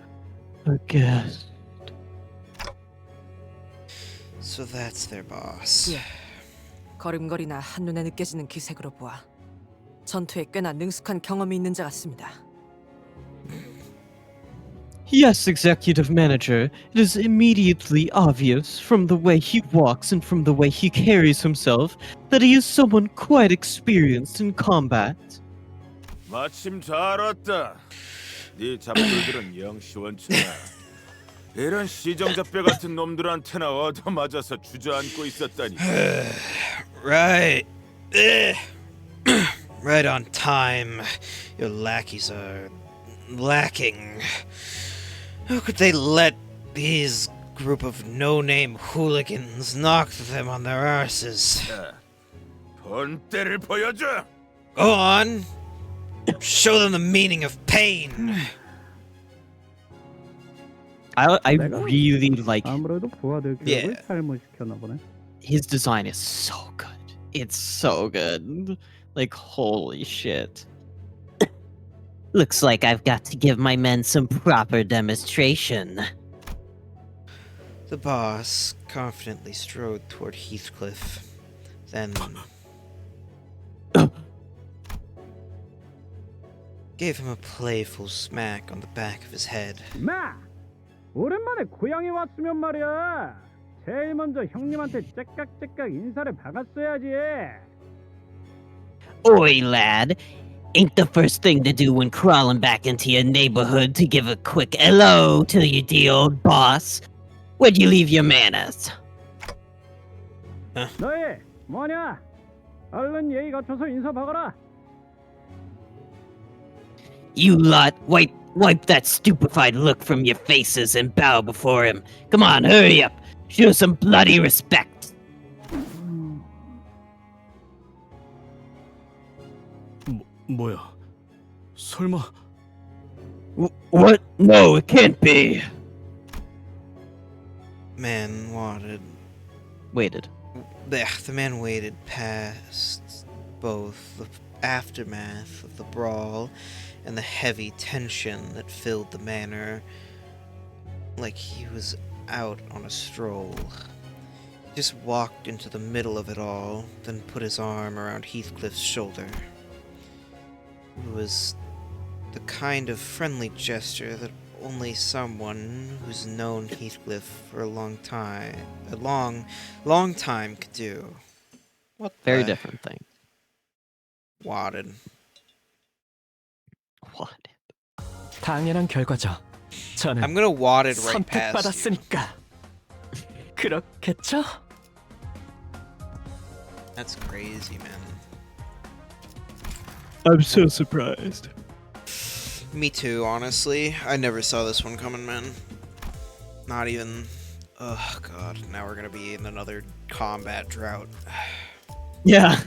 a guest. So that's their boss. 예. 걸음걸이나 한눈에 느껴지는 기색으로 보아 전투에 꽤나 능숙한 경험이 있는 자 같습니다. Yes, Executive Manager. It is immediately obvious from the way he walks and from the way he carries himself that he is someone quite experienced in combat. 마침 잘 왔다. 네 잡돌들은 영 시원찮아. 이런 시정잡배 같은 놈들한테나 얻어맞아서 주저앉고 있었다니. Right. Right on time. Your lackeys are lacking. How could they let these group of no-name hooligans knock them on their arses? 본때를 보여줘. Go on. Show them the meaning of pain. I really like 아무래도 부하들 교육을 Yeah. 잘못시켰나 보네. his design is so good. It's so good. Like holy shit. Looks like I've got to give my men some proper demonstration. The boss confidently strode toward Heathcliff, then gave him a playful smack on the back of his head. 마! 오랜만에 고향에 왔으면 말이야. 제일 먼저 형님한테 째깍째깍 인사를 박았어야지. Oi, lad. Ain't the first thing to do when crawling back into your neighborhood to give a quick hello to your dear old boss. Where'd you leave your manners? 너희 뭐냐? 얼른 예의 갖춰서 인사 박아라. You lot, wipe that stupefied look from your faces and bow before him. Come on, hurry up. Show some bloody respect. 뭐야? 설마 What? No, it can't be. Man Waited. The man waited past both the aftermath of the brawl and the heavy tension that filled the manor, like he was out on a stroll. He just walked into the middle of it all, then put his arm around Heathcliff's shoulder. It was the kind of friendly gesture that only someone who's known Heathcliff for a long time could do. What Very the different thing. Wadded. 당연한 결과죠. 저는 I'm gonna wad it right past you. 선택받았으니까. 그렇겠죠? That's crazy, man. I'm so surprised. Me too, honestly. I never saw this one coming, man. Not even. Oh god, now we're gonna be in another combat drought. Yeah.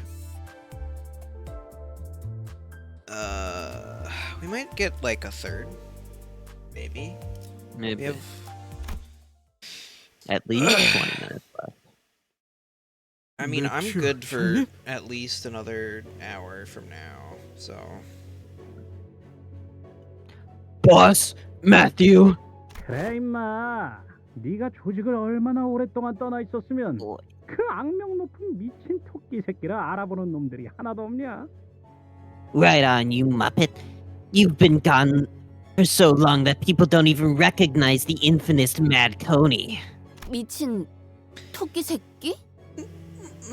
We might get like a third, maybe. Maybe. We have At least 20 minutes left. I mean, I'm good for at least another hour from now, so. Boss, Matthew. 그래 임마. 네가 조직을 얼마나 오랫동안 떠나 있었으면 그 악명 높은 미친 토끼 새끼를 알아보는 놈들이 하나도 없냐? Right on, you muppet. You've been gone for so long that people don't even recognize the infamous Mad Coney. 미친 토끼 새끼?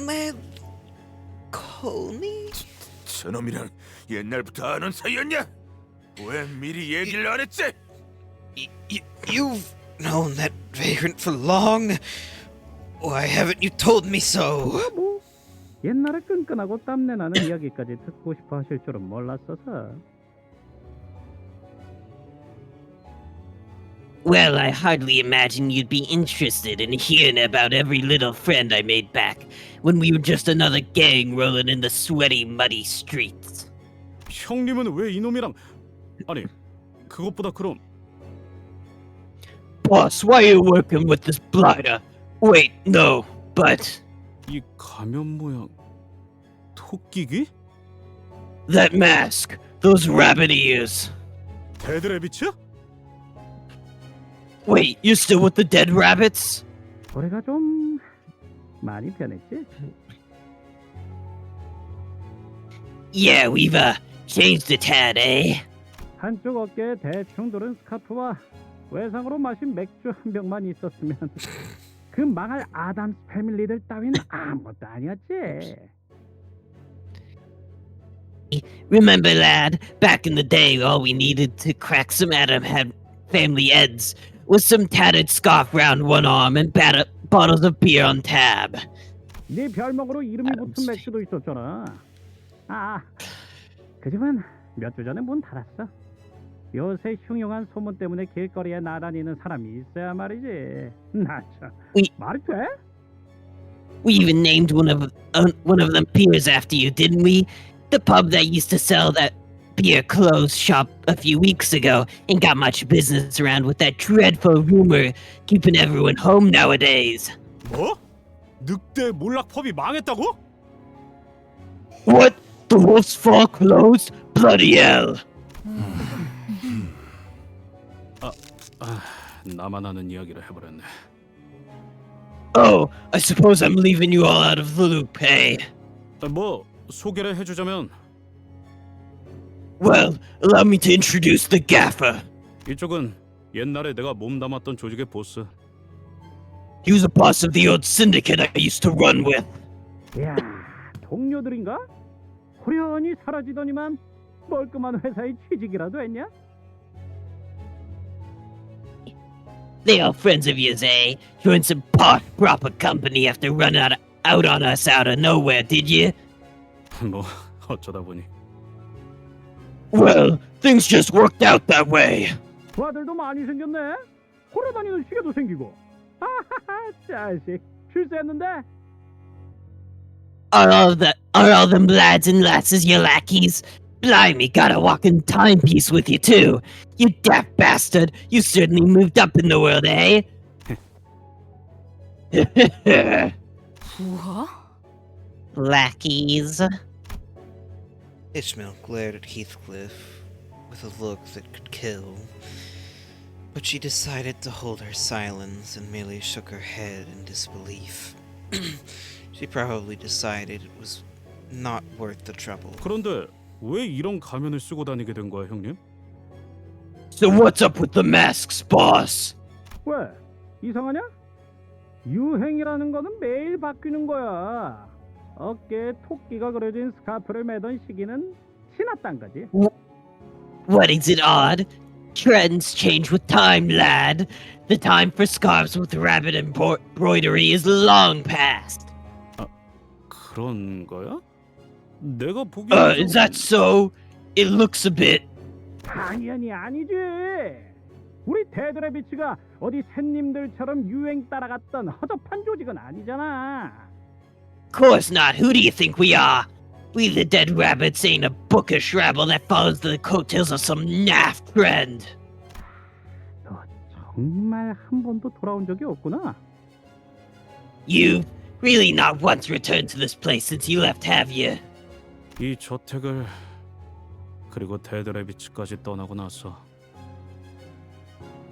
Mad Coney? 저놈이랑 옛날부터 아는 사이였냐? 왜 미리 얘기를 안 했지? You've known that vagrant for long. Why haven't you told me so? 뭐 옛날에 끈끈하고 땀내 나는 이야기까지 듣고 싶어 하실 줄은 몰랐어서. Well, I hardly imagine you'd be interested in hearing about every little friend I made back when we were just another gang rolling in the sweaty, muddy streets. 형님은 왜 이놈이랑 아니 그것보다 그럼 Boss, why are you working with this blighter? Wait, no, but... 이 가면 모양 토끼기? That mask, those rabbit ears. 데드레비츠? Wait, you're still with the dead rabbits? 올해가 좀 많이 변했지? Yeah, we've changed a tad, eh? 한쪽 어깨에 대충 두른 스카프와 외상으로 마신 맥주 한 병만 있었으면 그 망할 아담스 패밀리들 따윈 아무것도 아니었지. Remember, lad, back in the day, all we needed to crack some Adam had family eds was some tattered scarf round one arm and bottles of beer on tab. 네 별명으로 이름이 붙은 맥주도 있었잖아. 그 집은 몇 주 전에 문 닫았어. 요새 흉흉한 소문 때문에 길거리에 나다니는 사람이 있어야 말이지. 나 참 말이 돼? We even named one of them beers after you, didn't we? The pub that used to sell that beer closed shop a few weeks ago ain't got much business around with that dreadful rumor keeping everyone home nowadays. 뭐? 늑대 몰락 펍이 망했다고? What? The Wolf's Fall closed? Bloody hell! 나만 아는 이야기를 해버렸네. Oh, I suppose I'm leaving you all out of the loop, eh? 뭐 소개를 해주자면 Well, allow me to introduce the gaffer. 이쪽은 옛날에 내가 몸담았던 조직의 보스. He was a boss of the old syndicate I used to run with. 야, 동료들인가? 호련히 사라지더니만 멀끔한 회사에 취직이라도 했냐? They all friends of yours, eh? Joined some posh proper company after running out on us out of nowhere, did you? 뭐 어쩌다 보니. Well, things just worked out that way. 그 아들도 많이 생겼네. 걸어다니는 시계도 생기고. 하하하, 자식 출세했는데. Are all them lads and lasses your lackeys? Blimey, got a walking timepiece with you too. You daft bastard, you certainly moved up in the world, eh? 우와? Lackeys. Ishmael glared at Heathcliff with a look that could kill, but she decided to hold her silence and merely shook her head in disbelief. She probably decided it was not worth the trouble. 그런데 왜 이런 가면을 쓰고 다니게 된 거야, 형님? So what's up with the masks, boss? 왜? 이상하냐? 유행이라는 거는 매일 바뀌는 거야. 어깨에 토끼가 그려진 스카프를 매던 시기는 지났단 거지. What is it odd? Trends change with time, lad. The time for scarves with rabbit embroidery is long past. 그런 거야? 내가 보기엔 Is that so? It looks a bit. 당연히 아니지. 우리 데드레비치가 어디 샌님들처럼 유행 따라갔던 허접한 조직은 아니잖아. Of course not. Who do you think we are? We the dead rabbits ain't a bookish rabble that follows the coattails of some naff trend. 너 정말 한 번도 돌아온 적이 없구나. You've really not once returned to this place since you left, have you? 이 저택을 그리고 데드레비츠까지 떠나고 나서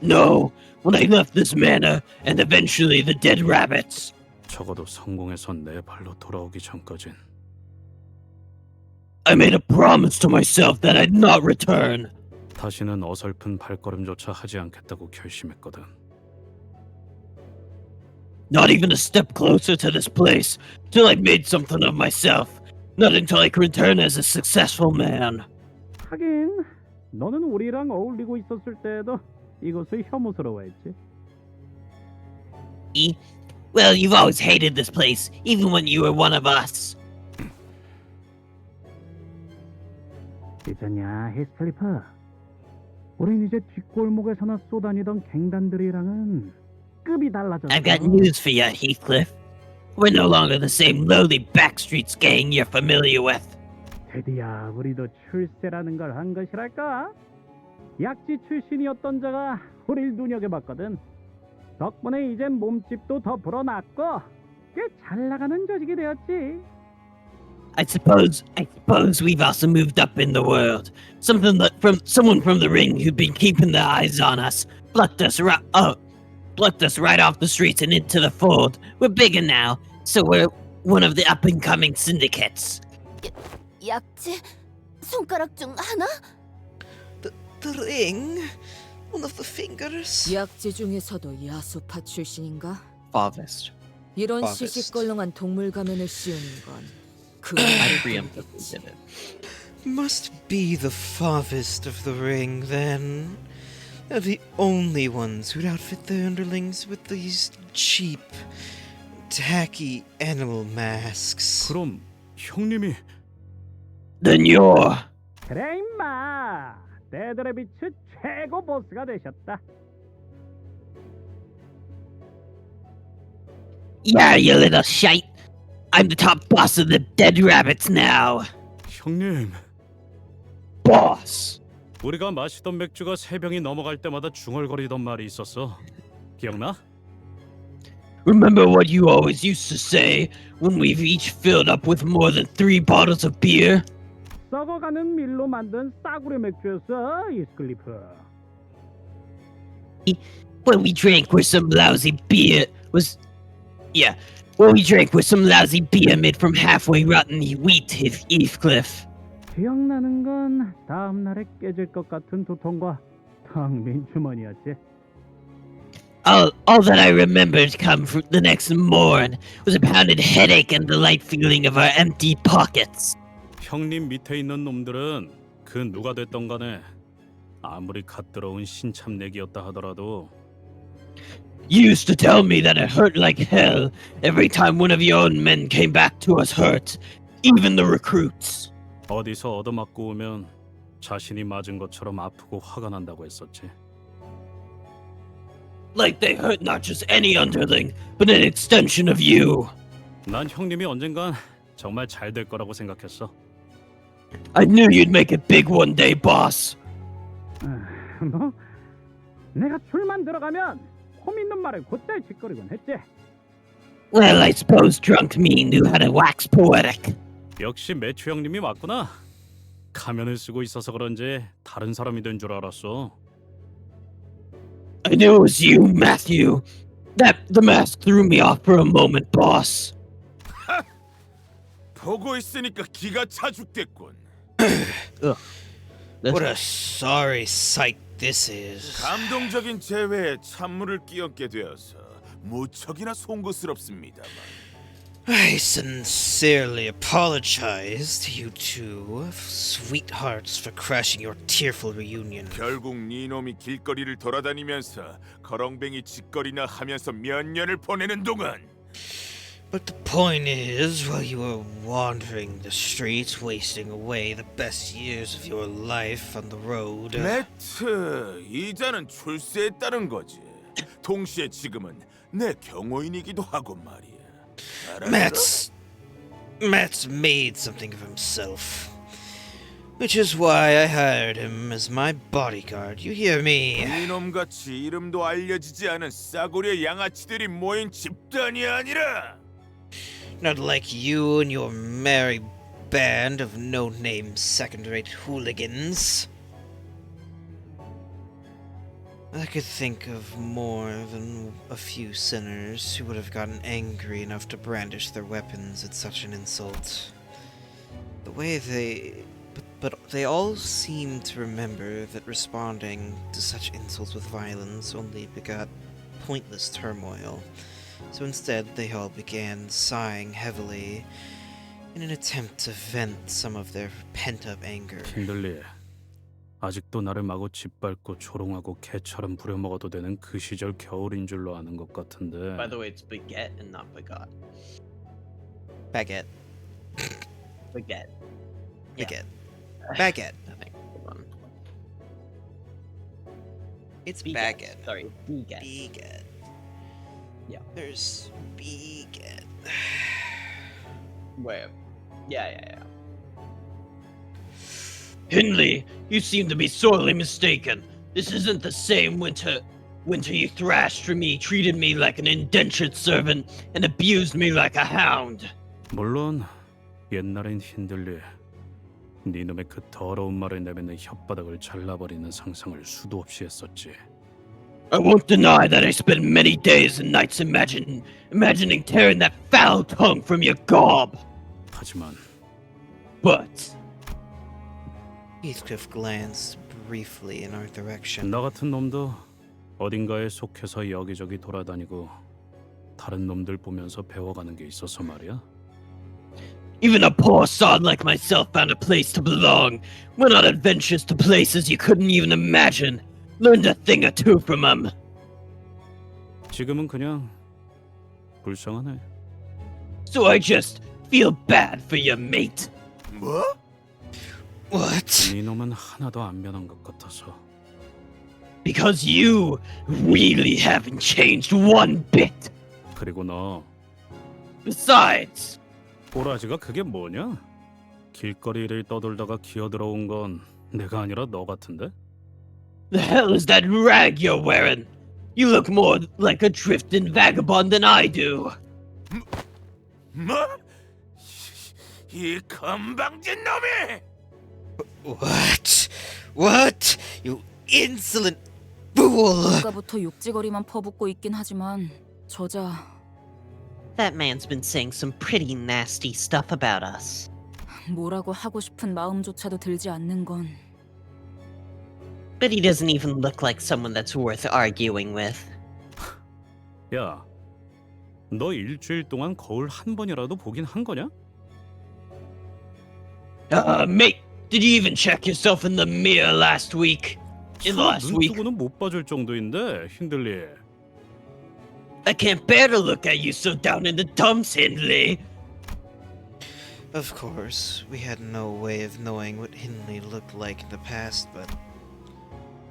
No, when I left this manor and eventually the dead rabbits. 적어도 성공해서 내 발로 돌아오기 전까진 I made a promise to myself that I'd not return. 다시는 어설픈 발걸음조차 하지 않겠다고 결심했거든. Not even a step closer to this place till I'd made something of myself. Not until I could return as a successful man. 하긴 너는 우리랑 어울리고 있었을 때에도 이곳을 혐오스러워했지. Well, you've always hated this place, even when you were one of us. 있잖냐, 히스클리프. 우린 이제 뒷골목에서나 쏘다니던 갱단들이랑은 급이 달라졌어. I've got news for you, Heathcliff. We're no longer the same lowly backstreets gang you're familiar with. 드디어 우리도 출세라는 걸 한 것이랄까? 약지 출신이었던 자가 우릴 눈여겨봤거든. 덕분에 이젠 몸집도 더 불어났고 꽤 잘 나가는 조직이 되었지. I suppose we've also moved up in the world. Someone from the ring who'd been keeping their eyes on us plucked us right off the streets and into the fold. We're bigger now, so we're one of the up and coming syndicates. 약재? 손가락 중 하나? The ring? One of the fingers? 약재 중에서도 야수파 출신인가? Farthest. 이런 Farthest. 시시껄렁한 동물 가면을 씌우는 건 I 그거밖에 preemptively 없겠지. did it. Must be the farthest of the ring, then. They're the only ones who'd outfit their underlings with these cheap, tacky animal masks. 그럼 형님이 Then you're... 그래 임마. 데드레비츠 최고 보스가 되셨다. Yeah, you little shite. I'm the top boss of the dead rabbits now. 형님, Boss. 우리가 마시던 맥주가 3병이 넘어갈 때마다 중얼거리던 말이 있었어. 기억나? Remember what you always used to say when we've each filled up with more than 3 bottles of beer? 썩어가는 밀로 만든 싸구려 맥주였어, 이스클리프. When we drank with some lousy beer when we drank with some lousy beer made from halfway rotten wheat, Heathcliff. 기억나는 건 다음 날에 깨질 것 같은 두통과 텅 빈 주머니였지. All that I remembered come from the next morn was a pounded headache and the light feeling of our empty pockets. 형님 밑에 있는 놈들은 그 누가 됐던 간에 아무리 갓 들어온 신참내기였다 하더라도 You used to tell me that it hurt like hell every time one of your own men came back to us hurt, even the recruits. 어디서 얻어맞고 오면 자신이 맞은 것처럼 아프고 화가 난다고 했었지. Like they hurt not just any underling, but an extension of you. 난 형님이 언젠간 정말 잘 될 거라고 생각했어. I knew you'd make it big one day, boss. 뭐? 내가 술만 들어가면 홈 있는 말을 곧잘 짓거리곤 했지. Well, I suppose drunk me knew how to wax poetic. 역시 매추 형님이 맞구나. 가면을 쓰고 있어서 그런지 다른 사람이 된 줄 알았어. I knew it was you, Matthew. The mask threw me off for a moment, boss. 보고 있으니까 기가 차 죽겠군. What a sorry sight this is. 감동적인 재회에 찬물을 끼얹게 되어서 무척이나 송구스럽습니다만. I sincerely apologize to you two, sweethearts, for crashing your tearful reunion. 결국 네 놈이 길거리를 돌아다니면서 거렁뱅이 짓거리나 하면서 몇 년을 보내는 동안 But the point is, while you were wandering the streets, wasting away the best years of your life on the road... 매트, 이자는 출세했다는 거지. 동시에 지금은 내 경호인이기도 하고 말이야. 알았어? Matt's made something of himself. Which is why I hired him as my bodyguard, you hear me? 이놈같이 이름도 알려지지 않은 싸구려 양아치들이 모인 집단이 아니라 Not like you and your merry band of no-name second-rate hooligans. I could think of more than a few sinners who would have gotten angry enough to brandish their weapons at such an insult. The way but they all seem to remember that responding to such insults with violence only begot pointless turmoil. So instead, they all began sighing heavily in an attempt to vent some of their pent-up anger. 킨들리, 아직도 나를 마구 짓밟고 조롱하고 개처럼 부려먹어도 되는 그 시절 겨울인 줄로 아는 것 같은데. By the way, it's baguette and not baguette. Baguette. Baguette. Baguette. Baguette. I think. Hold on. It's Baguette. baguette. Sorry, baguette. Baguette. Yeah. There's baguette. Wait. Yeah. Hindley, you seem to be sorely mistaken. This isn't the same winter. Winter you thrashed for me, treated me like an indentured servant, and abused me like a hound. 물론 옛날엔 힌들리 네 놈의 그 더러운 말을 내뱉는 혓바닥을 잘라버리는 상상을 수도 없이 했었지. I won't deny that I spent many days and nights imagining tearing that foul tongue from your gob. 하지만 But Heathcliff glanced briefly in our direction. 나 같은 놈도 어딘가에 속해서 여기저기 돌아다니고 다른 놈들 보면서 배워가는 게 있어서 말이야. even a poor sod like myself found a place to belong. Went on adventures to places you couldn't even imagine. Learned a thing or two from them. 지금은 그냥 불쌍하네. So I just feel bad for your mate. 뭐? What? 네 놈은 하나도 안 변한 것 같아서. Because you really haven't changed one bit. 그리고 너 Besides, 꼬라지가 그게 뭐냐? 길거리를 떠돌다가 기어들어온 건 내가 아니라 너 같은데? the hell is that rag you're wearing? You look more like a drifting vagabond than I do. 뭐? 이 건방진 놈이! What? What? You insolent fool! 아까부터 욕지거리만 퍼붓고 있긴 하지만 저자 That man's been saying some pretty nasty stuff about us. 뭐라고 하고 싶은 마음조차도 들지 않는 건 But he doesn't even look like someone that's worth arguing with. 야, 너 일주일 동안 거울 한 번이라도 보긴 한 거냐? Mate, did you even check yourself in the mirror last week? In the last 눈 week? 뜨고는 못 봐줄 정도인데 힌들리. I can't bear to look at you so down in the dumps, Hindley. Of course, we had no way of knowing what Hindley looked like in the past, but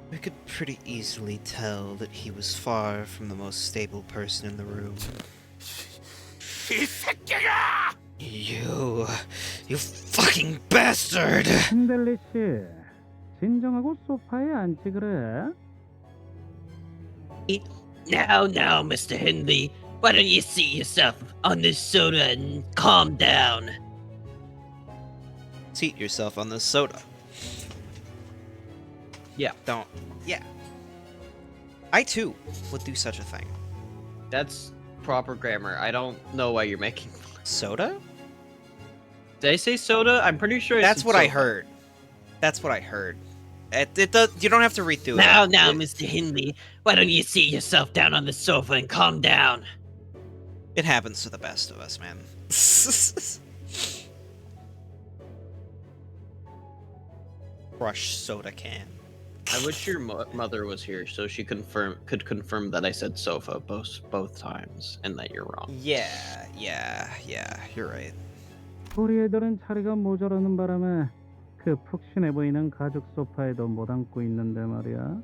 we could pretty easily tell that he was far from the most stable person in the room. 이 새끼가! You fucking bastard! 힌들리 씨, 진정하고 소파에 앉지 그래? Now, Mr. Hindley, why don't you seat yourself on this soda and calm down? Seat yourself on this soda. Yeah. Don't. Yeah. I too would do such a thing. That's proper grammar. I don't know why you're making soda. Did I say soda? I'm pretty sure. That's what I soda. heard. That's what I heard. It does. You don't have to read through Now, it. Mr. Hindley, why don't you seat yourself down on the sofa and calm down? It happens to the best of us, man. Crush soda can. I wish your mother was here so she could confirm that I said sofa both times and that you're wrong. Yeah. You're right. 우리 애들은 자리가 모자라는 바람에 그 푹신해 보이는 가죽 소파에도 못 앉고 있는데 말이야.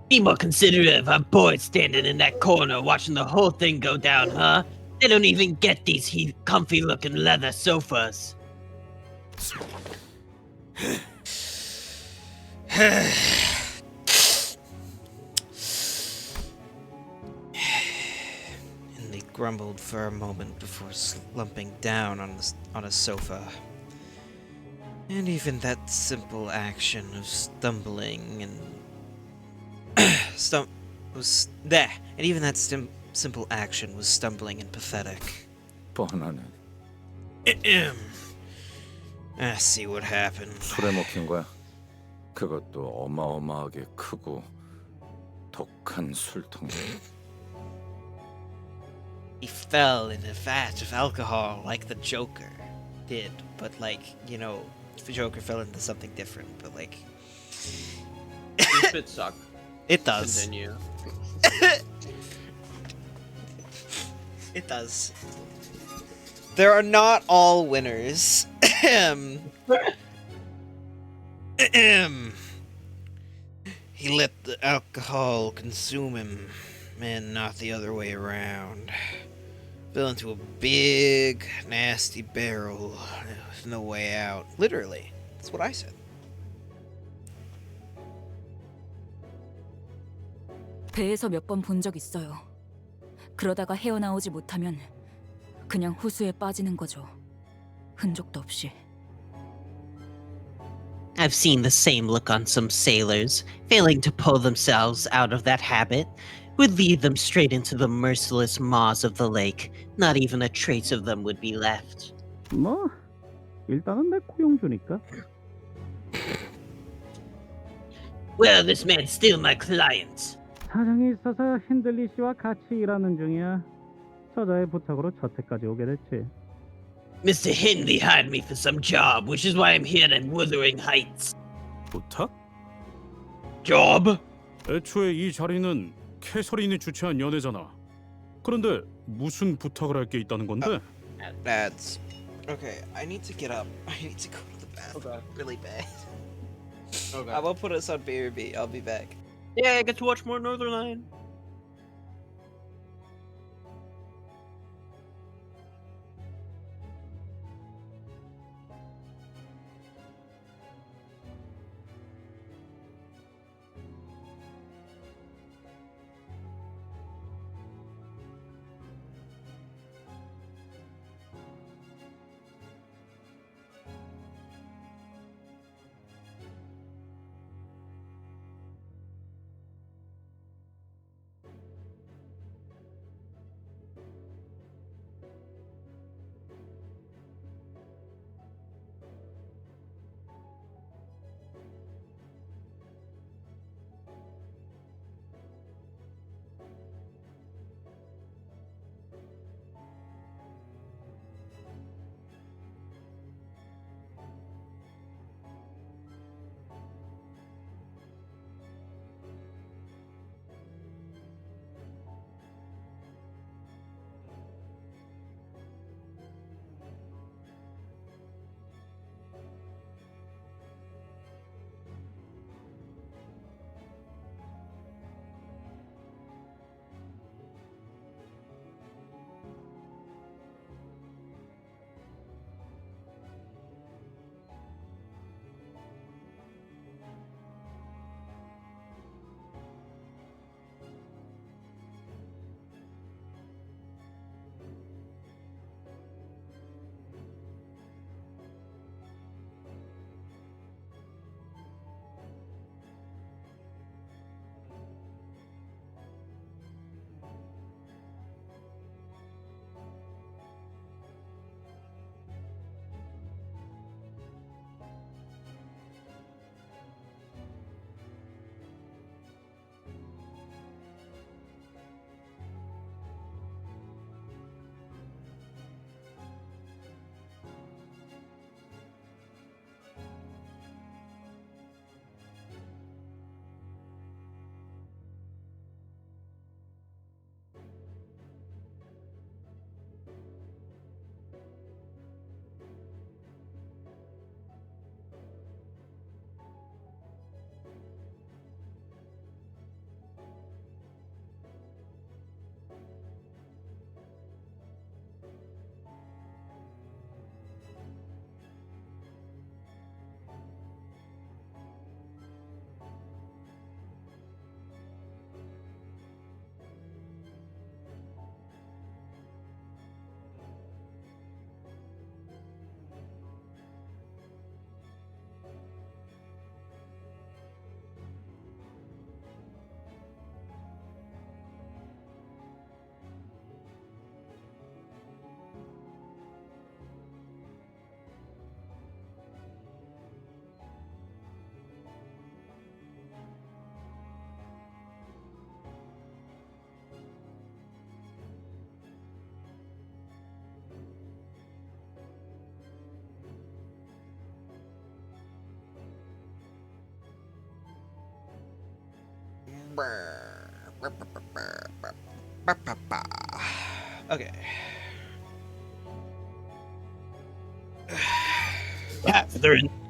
Be more considerate of our boys standing in that corner watching the whole thing go down, huh? They don't even get these comfy-looking leather sofas. And they grumbled for a moment before slumping down on a sofa. And even that simple action of stumbling and simple action was stumbling and pathetic. 뻔하네. I see what happened. 술에 먹힌 거야. 그것도 어마어마하게 크고 독한 술통. He fell in a vat of alcohol like the Joker did, but like, you know, the Joker fell into something different, but like... This bit sucked. It does. Continue. It does. There are not all winners. He let the alcohol consume him, and not the other way around. Fell into a big, nasty barrel with no way out. Literally. That's what I said. 배에서 몇 번 본 적 있어요. 그러다가 헤어나오지 못하면 그냥 호수에 빠지는 거죠. 흔적도 없이. I've seen the same look on some sailors. Failing to pull themselves out of that habit would lead them straight into the merciless maws of the lake. Not even a trace of them would be left. 뭐 일단은 내 고용주니까. Well, this man's still my client. 사정이 있어서 힌들리 씨와 같이 일하는 중이야. 저자의 부탁으로 저택까지 오게 됐지. Mr. Hindley hired me for some job, which is why I'm here in Wuthering Heights. 부탁? Job? 애초에 이 자리는 캐서린이 주최한 연애잖아. 그런데 무슨 부탁을 할 게 있다는 건데? That's okay. I need to get up. I need to go to the bathroom really bad. Okay. I will put us on BRB. I'll be back. Yeah, I get to watch more Northern Lion. Okay.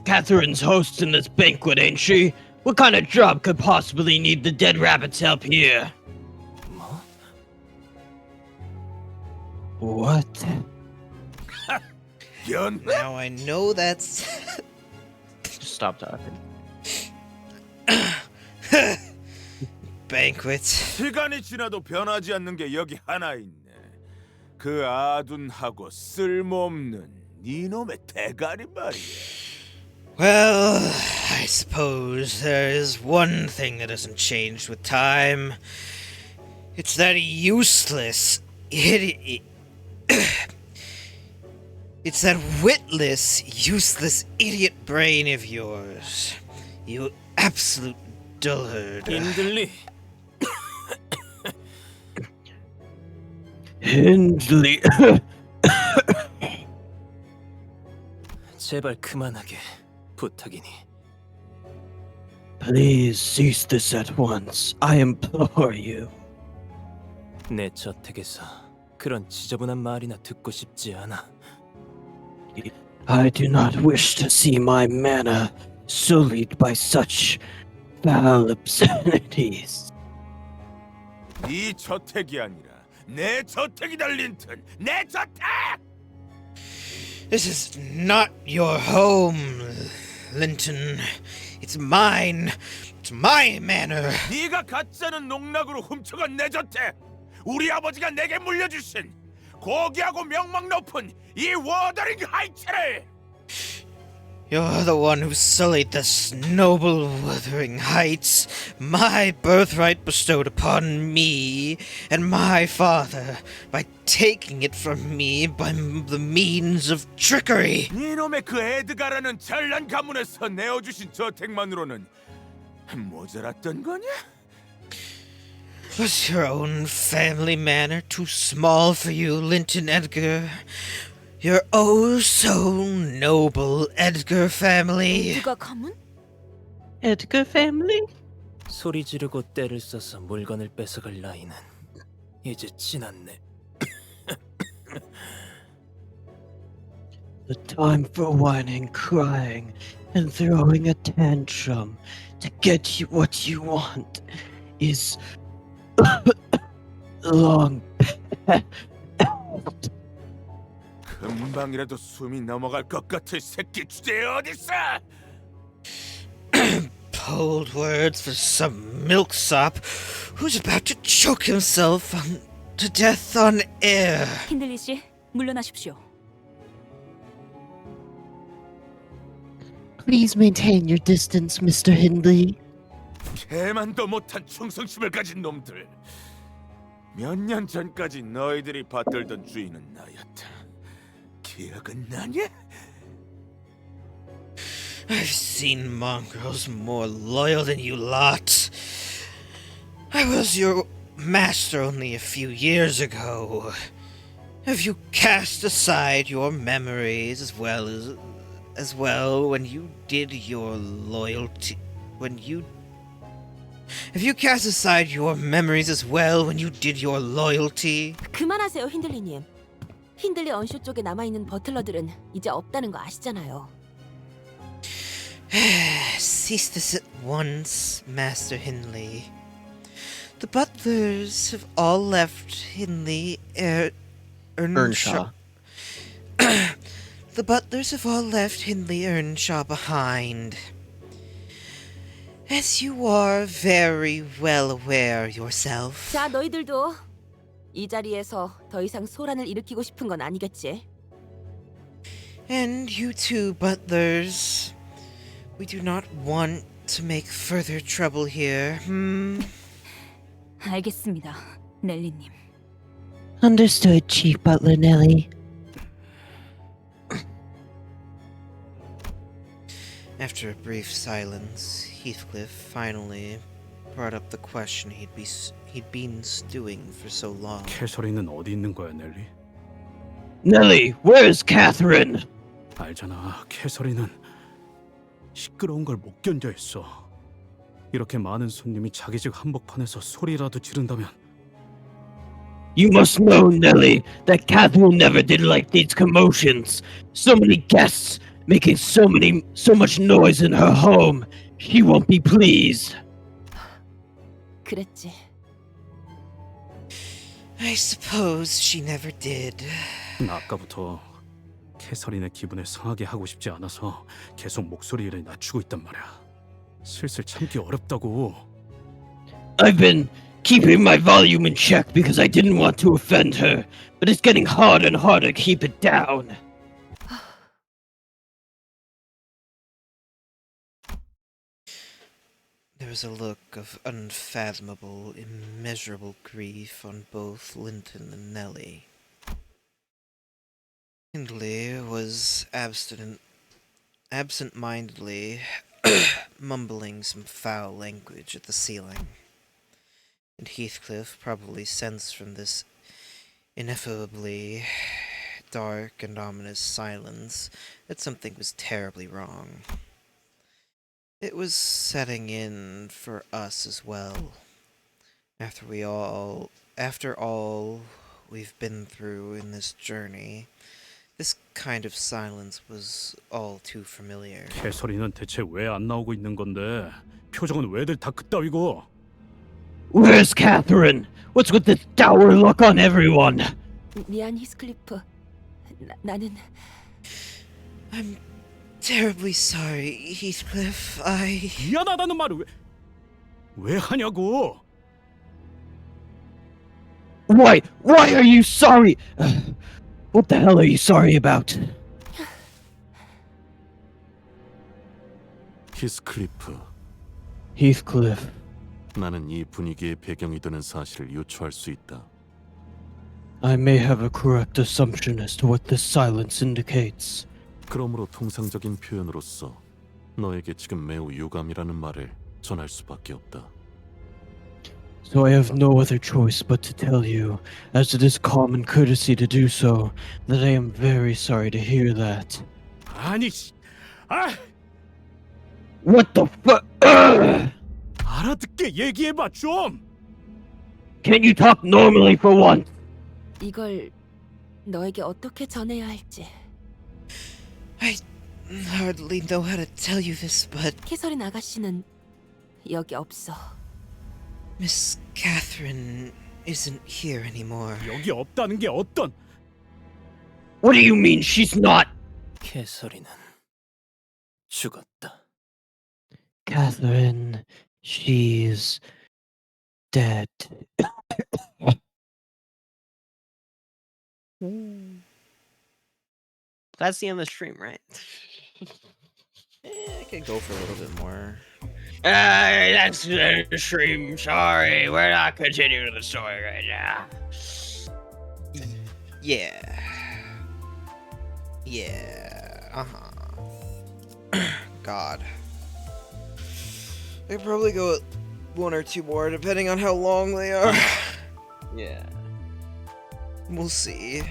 Catherine's hosting this banquet, ain't she? What kind of job could possibly need the dead rabbit's help here? What? Now I know that's. Just stop talking. Banquet. 시간이 지나도 변하지 않는 게 여기 하나 있네. 그 아둔하고 쓸모없는 니놈의 대가리 말이야. Well, I suppose there is one thing that hasn't changed with time. It's that useless idiot. It's that witless, useless idiot brain of yours. You absolute dullard. 인들리. Hindley. 제발 그만하게 부탁이니. Please cease this at once. I implore you. 내 저택에서 그런 지저분한 말이나 듣고 싶지 않아. I do not wish to see my manor sullied by such foul obscenities. 네 저택이 아니라 내 저택이다, 린튼. 내 저택! This is not your home, Linton. It's mine. It's my manor. 네가 가짜는 농락으로 훔쳐간 내 저택. 우리 아버지가 내게 물려주신 고귀하고 명망 높은 이 워더링 하이츠를. You're the one who sullied this noble Wuthering Heights, my birthright bestowed upon me and my father, by taking it from me by the means of trickery. 이놈의 그 에드가라는 잘난 가문에서 내어주신 저택만으로는 모자랐던 거냐? Was your own family manor too small for you, Linton Edgar? Your oh so noble Edgar family. 누가 가문? Edgar family? 소리 지르고 때를 써서 물건을 뺏어갈 나이는 이제 지났네. The time for whining, crying, and throwing a tantrum to get you what you want is long past. 금방이라도 숨이 넘어갈 것 같을 새끼 주제에 어딨어? Bold words for some milksop who's about to choke himself to death on air. 힌들리 씨, 물러나십시오. Please maintain your distance, Mr. Hindley. 개만도 못한 충성심을 가진 놈들. 몇 년 전까지 너희들이 받들던 주인은 나였다. 기억은 나냐? I've seen mongrels more loyal than you lot. I was your master only a few years ago. Have you cast aside your memories as well when you did your loyalty? Have you cast aside your memories as well when you did your loyalty? 그만하세요, 힌들리님. 힌들리 언쇼 쪽에 남아있는 버틀러들은 이제 없다는 거 아시잖아요. Cease this at once, Master Hindley. The butlers have all left Hindley Earnshaw. The butlers have all left Hindley Earnshaw behind. As you are very well aware yourself. 자, 너희들도 이 자리에서 더 이상 소란을 일으키고 싶은 건 아니겠지? And you too, butlers. We do not want to make further trouble here. 알겠습니다, 넬리님. Understood, Chief Butler Nelly. After a brief silence, Heathcliff finally brought up the question he'd been stewing for so long. 캐서린은 어디 있는 거야, 넬리? Nelly, where's Catherine? 알잖아, 캐서린은 시끄러운 걸 못 견뎌 했어. 이렇게 많은 손님이 자기 집 한복판에서 소리라도 지른다면. You must know, Nelly, that Catherine never did like these commotions. So many guests making so much noise in her home. She won't be pleased. 그랬지. I suppose she never did. 나 아까부터 캐서린의 기분을 상하게 하고 싶지 않아서 계속 목소리를 낮추고 있단 말이야. 슬슬 참기 어렵다고. I've been keeping my volume in check because I didn't want to offend her, but it's getting harder and harder to keep it down. There was a look of unfathomable, immeasurable grief on both Linton and Nellie. Hindley was absent-mindedly mumbling some foul language at the ceiling, and Heathcliff probably sensed from this ineffably dark and ominous silence that something was terribly wrong. It was setting in for us as well. After all we've been through in this journey, this kind of silence was all too familiar. 개소리는 대체 왜 안 나오고 있는 건데? 표정은 왜들 다 그따위고? Where's Catherine? What's with this dour look on everyone? 미안 히스클리프. 나는 I'm terribly sorry, Heathcliff. 미안하다는 말을 왜 하냐고? Why are you sorry? What the hell are you sorry about? 히스클리프. Heathcliff. 나는 이 분위기의 배경이 되는 사실을 유추할 수 있다. I may have a correct assumption as to what this silence indicates. 그러므로 통상적인 표현으로서 너에게 지금 매우 유감이라는 말을 전할 수밖에 없다. So I have no other choice but to tell you, as it is common courtesy to do so, that I am very sorry to hear that. 아니, What the fuck? 알아듣게 얘기해봐 좀. Can't you talk normally for once? 이걸 너에게 어떻게 전해야 할지. I hardly know how to tell you this, but 캐서린 아가씨는 여기 없어. Miss Catherine isn't here anymore. 여기 없다는 게 어떤? What do you mean she's not? 캐서린은 죽었다. Catherine, she's dead. That's the end of the stream, right? I could go for a little bit more. That's the stream. Sorry, we're not continuing the story right now. Yeah. God. I could probably go with one or two more, depending on how long they are. Yeah. We'll see.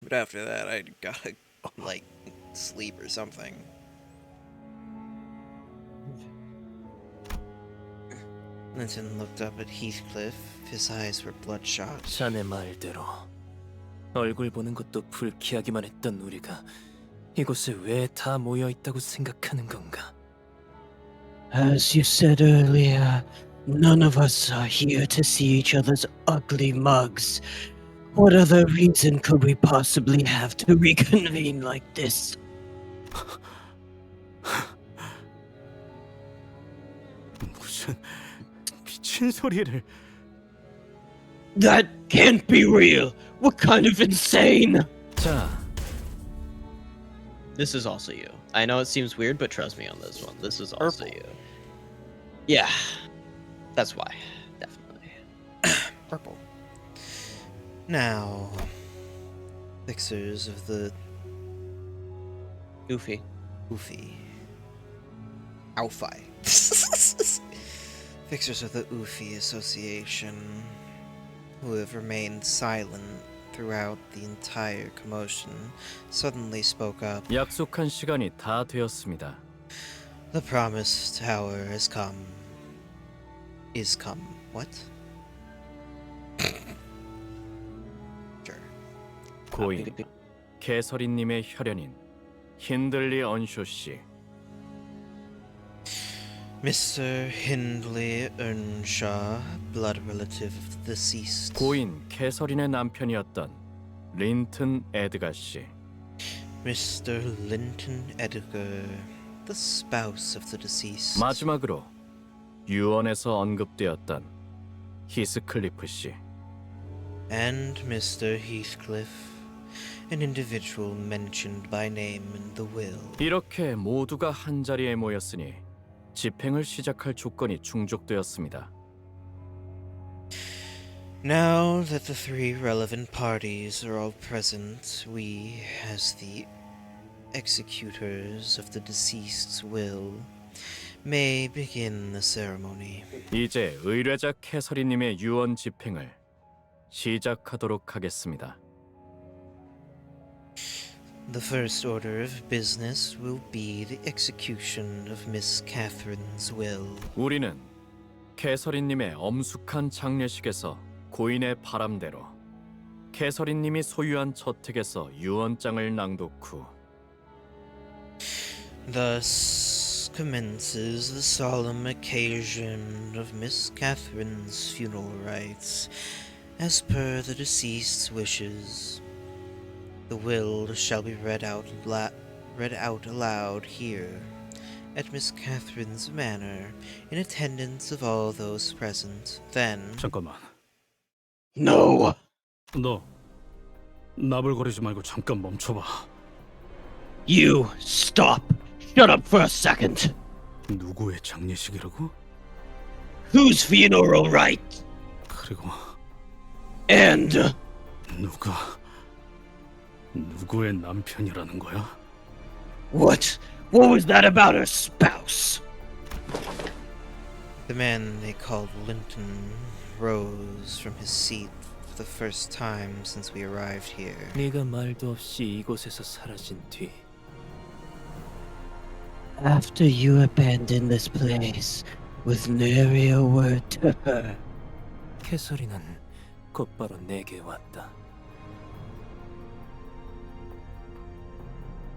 But after that, I gotta, like, sleep or something. Linton looked up at Heathcliff. His eyes were bloodshot. 자네 말대로 얼굴 보는 것도 불쾌하기만 했던 우리가 이곳에 왜 다 모여 있다고 생각하는 건가? As you said earlier, none of us are here to see each other's ugly mugs. What other reason could we possibly have to reconvene like this? 무슨 미친 소리를? That can't be real. What kind of insane? 자, This is also you. I know it seems weird, but trust me on this one. This is also you. Yeah, that's why. Definitely. Purple. Now, fixers of the Goofy. Alphi. Fixers of the Ufi Association, who have remained silent throughout the entire commotion, suddenly spoke up. 약속한 시간이 다 되었습니다. The promised hour has come. Is come. What? Sure. 고인, 개서린님의 혈연인 힌들리 언쇼 씨. Mr. Hindley Earnshaw, blood relative of the deceased. 고인 개서린의 남편이었던 린튼 에드가 씨. Mr. Linton Edgar, the spouse of the deceased. 마지막으로 유언에서 언급되었던 히스클리프 씨. And Mr. Heathcliff, an individual mentioned by name in the will. 이렇게 모두가 한 자리에 모였으니 집행을 시작할 조건이 충족되었습니다. Now that the three relevant parties are all present, we, as the executors of the deceased's will, may begin the ceremony. 이제 의뢰자 캐서린님의 유언 집행을 시작하도록 하겠습니다. The first order of business will be the execution of Miss Catherine's will. 우리는 캐서린님의 엄숙한 장례식에서 고인의 바람대로 캐서린님이 소유한 저택에서 유언장을 낭독 후 Thus commences the solemn occasion of Miss Catherine's funeral rites, as per the deceased's wishes. The will shall be read out aloud here, at Miss Catherine's manor, in attendance of all those present. Then... 잠깐만. No. 너 나불거리지 말고 잠깐 멈춰봐. You stop. Shut up for a second. 누구의 장례식이라고? Whose funeral rite? 그리고 And 누구의 남편이라는 거야? What was that about her spouse? The man they called Linton rose from his seat for the first time since we arrived here. 네가 말도 없이 이곳에서 사라진 뒤 After you abandoned this place with nary a word to her. 캐서린은 곧바로 내게 왔다.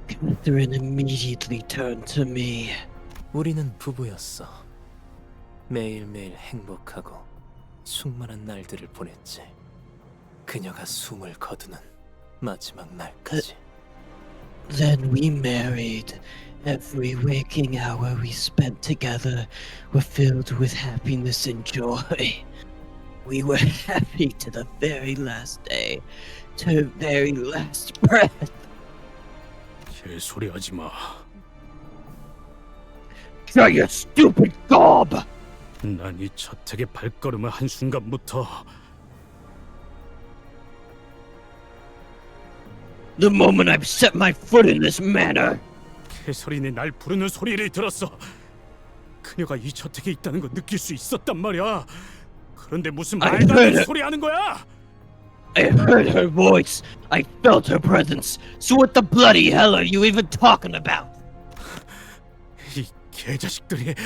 Catherine immediately turned to me. 우리는 부부였어. 매일매일 행복하고 충만한 날들을 보냈지. 그녀가 숨을 거두는 마지막 날까지. Then we married. Every waking hour we spent together were filled with happiness and joy. We were happy to the very last day, to the very last breath. 개소리하지 마. Shut your stupid gob! 난 이 저택에 발걸음을 한 순간부터 The moment I've set my foot in this manor. 캐서린이 날 부르는 소리를 들었어. 그녀가 이 저택에 있다는 걸 느낄 수 있었단 말이야. 그런데 무슨 말도 안 되는 소리 하는 거야? I heard her voice. I felt her presence. So what the bloody hell are you even talking about? 이 개자식들이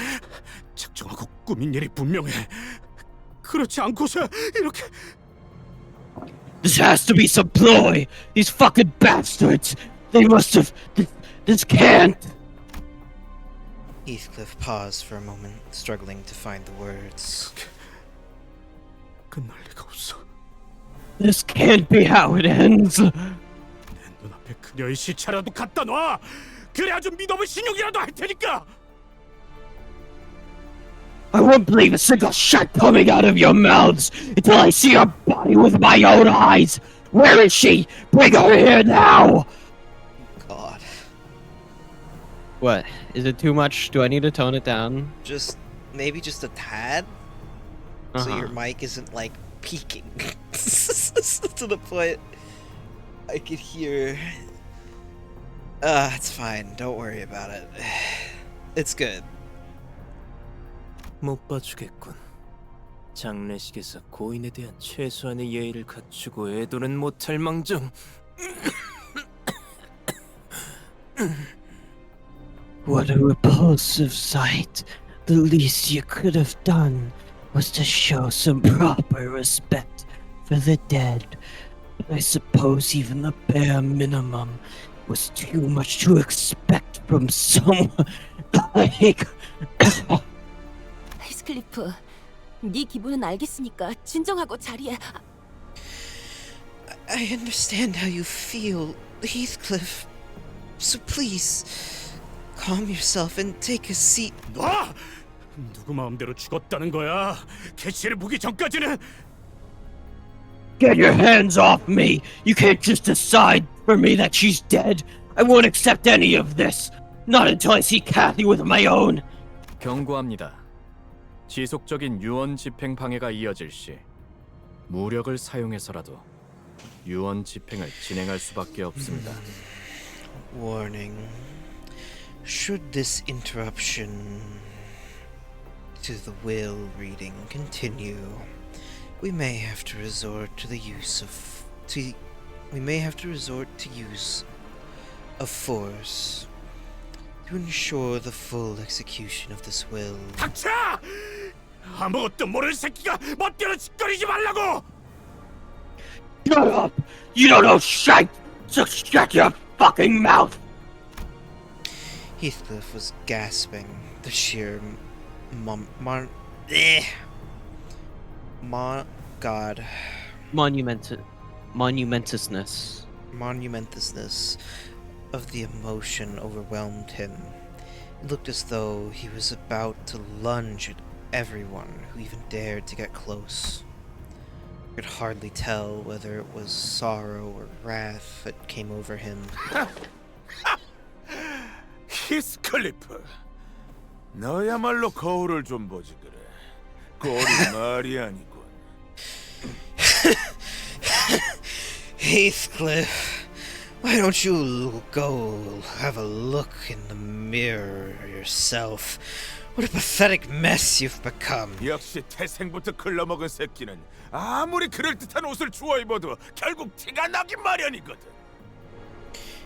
작정하고 꾸민 일이 분명해. 그렇지 않고서 이렇게... This has to be some ploy. These fucking bastards. They must have... This can't. Heathcliff paused for a moment, struggling to find the words. 끝날 리가 없어. This can't be how it ends. 내 눈앞에 그녀의 시체라도 갖다 놔. 그래야 좀 믿어볼 신용이라도 할 테니까. I won't believe a single shot coming out of your mouths until I see her body with my own eyes. Where is she? Bring her here now. God. What? Is it too much? Do I need to tone it down? Maybe just a tad? So your mic isn't like peaking to the point I could hear. It's fine. Don't worry about it. It's good. 못 봐주겠군. 장례식에서 고인에 대한 최소한의 예의를 갖추고 애도는 못할 망정. What a repulsive sight. The least you could have done was to show some proper respect for the dead. But I suppose even the bare minimum was too much to expect from someone like... 히스클리프, 네 기분은 알겠으니까 진정하고 자리에... I understand how you feel, Heathcliff. So please, calm yourself and take a seat. 놔! 누구 마음대로 죽었다는 거야? 캐시를 보기 전까지는. Get your hands off me! You can't just decide for me that she's dead. I won't accept any of this. Not until I see Kathy with my own. 경고합니다. 지속적인 유언 집행 방해가 이어질 시 무력을 사용해서라도 유언 집행을 진행할 수밖에 없습니다. Warning. Should this interruption to the will reading continue, we may have to resort to use of force to ensure the full execution of this will. 닥쳐! 아무것도 모르는 새끼가 멋대로 짓거리지 말라고! Shut up! You don't know shit! So shut your fucking mouth! Heathcliff was gasping. The sheer monumentousness of the emotion overwhelmed him. It looked as though he was about to lunge at everyone who even dared to get close. I could hardly tell whether it was sorrow or wrath that came over him. 히스클리프, 너야말로 거울을 좀 보지 그래. 거울이 말이 아니군. Heathcliff, why don't you go have a look in the mirror yourself? What a pathetic mess you've become. 역시 태생부터 글러먹은 새끼는 아무리 그럴듯한 옷을 주워 입어도 결국 티가 나긴 마련이거든.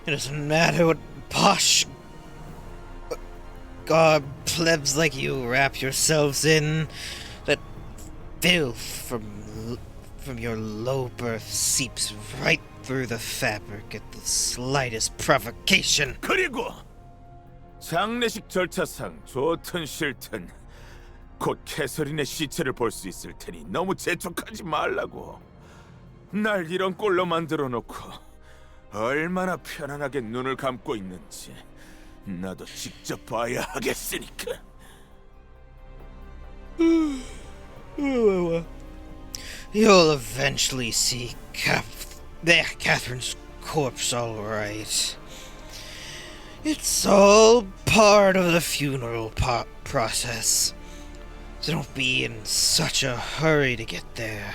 It doesn't matter what posh plebs like you wrap yourselves in. That filth from your low birth seeps right through the fabric at the slightest provocation. 그리고 장례식 절차상 좋든 싫든 곧 캐서린의 시체를 볼 수 있을 테니 너무 재촉하지 말라고. 날 이런 꼴로 만들어 놓고 얼마나 편안하게 눈을 감고 있는지 나도 직접 봐야 하겠으니까. You'll eventually see Catherine's corpse, all right. It's all part of the funeral process. So don't be in such a hurry to get there.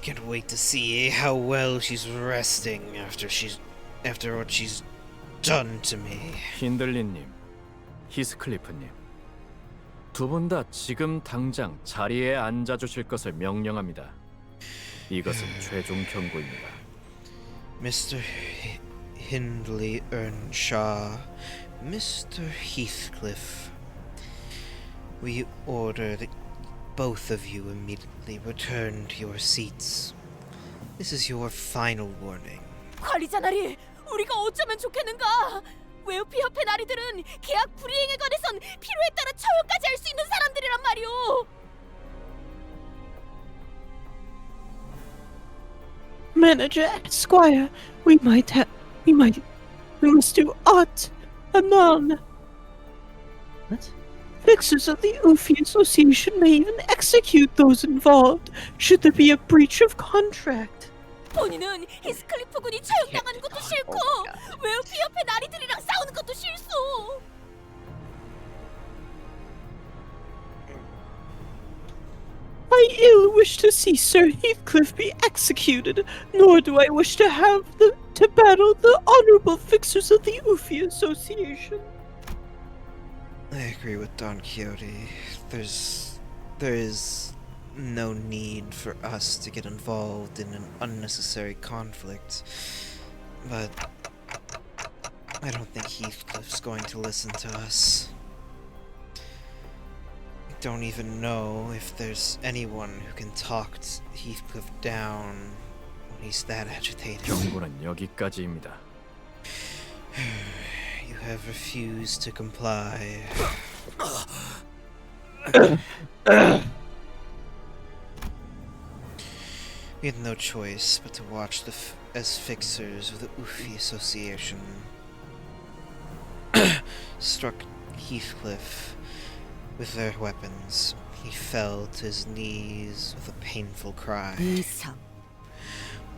Can't wait to see how well she's resting after what she's done to me. 힌들리님, 히스클리프님, 두 분 다 지금 당장 자리에 앉아주실 것을 명령합니다. 이것은 최종 경고입니다. Mr. Hindley Earnshaw, Mr. Heathcliff, we order that both of you immediately return to your seats. This is your final warning. 관리자 나리, 우리가 어쩌면 좋겠는가? 웨어피 협회 나리들은 계약 불이행에 관해선 필요에 따라 처형까지 할 수 있는 사람들이란 말이오. Manager Esquire, we must do aught anon. What? Fixers of the Ufi Association may even execute those involved, should there be a breach of contract. 본인은 히스클리프 군이 처형당하는 것도 싫고 웨어피 협회 나리들이랑 싸우는 것도 싫소. I ill wish to see Sir Heathcliff be executed, nor do I wish to to battle the honorable fixers of the Ufi Association. I agree with Don Quixote. There is no need for us to get involved in an unnecessary conflict, but I don't think Heathcliff's going to listen to us. I don't even know if there's anyone who can talk Heathcliff down when he's that agitated. 경고는 여기까지입니다. You have refused to comply. We had no choice but to watch as fixers of the Ufi Association struck Heathcliff with their weapons. He fell to his knees with a painful cry. 이상.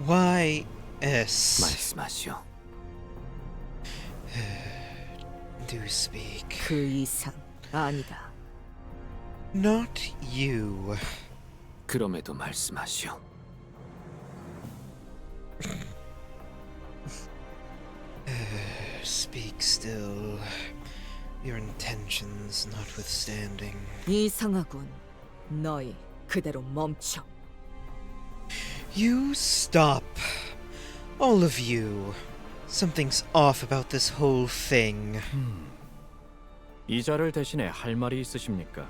Why, S? 말씀하시오. Do speak. 그 이상 아니다. Not you. 그럼에도 말씀하시오. Speak still. Your intentions notwithstanding. 이상하군. 너희 그대로 멈춰. You stop. All of you. Something's off about this whole thing. 이자를 대신에 할 말이 있으십니까?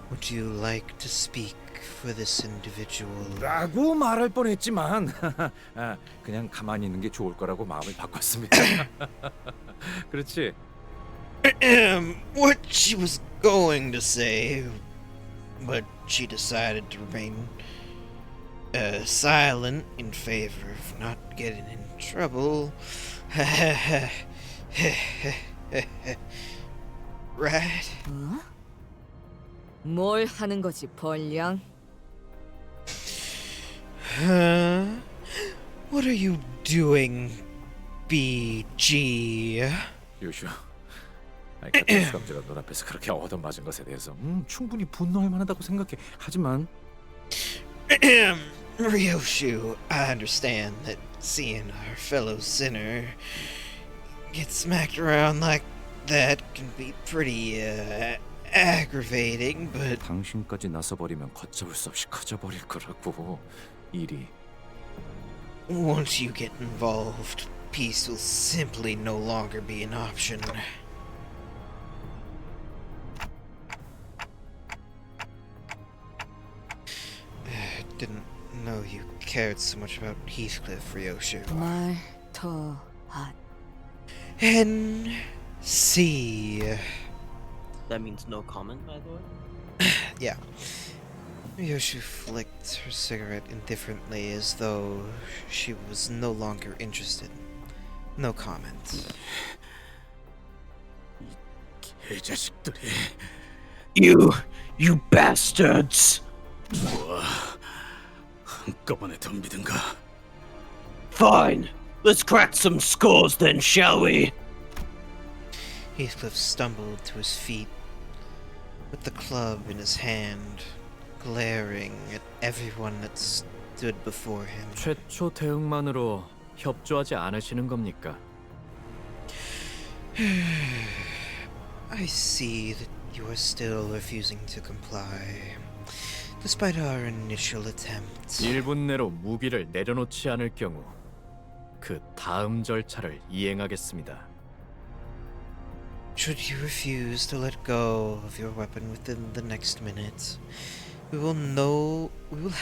Would you like to speak for this individual? 라고 말할 뻔했지만 그냥 가만히 있는 게 좋을 거라고 마음을 바꿨습니다. 그렇지? What she was going to say, but she decided to remain silent in favor of not getting in trouble. Right? 어? 뭘 하는 거지, 벌량? Huh? What are you doing, BG? 요슈, 같은 수감자가 눈앞에서 그렇게 얻어맞은 것에 대해서 충분히 분노할 만하다고 생각해. 하지만 Ryoshu, I understand that seeing our fellow sinner get smacked around like that can be pretty aggravating, but 당신까지 나서버리면 걷잡을 수 없이 커져버릴 거라고. 일이. once you get involved, peace will simply no longer be an option. Didn't know you cared so much about Heathcliff, Ryoshu. 말 더 안. N.C. That means no comment, by the way? Yeah. Ryoshu flicked her cigarette indifferently as though she was no longer interested. No comment. 개자식들이. You bastards! 뭐 한꺼번에 덤비든가. Fine, let's crack some skulls then, shall we? Heathcliff stumbled to his feet, with the club in his hand, glaring at everyone that stood before him. 최초 대응만으로 협조하지 않으시는 겁니까? I see that you are still refusing to comply, despite our initial attempt. 1분 내로 무기를 내려놓지 않을 경우 그 다음 절차를 이행하겠습니다. Should you refuse to let go of your weapon within the next minute, we will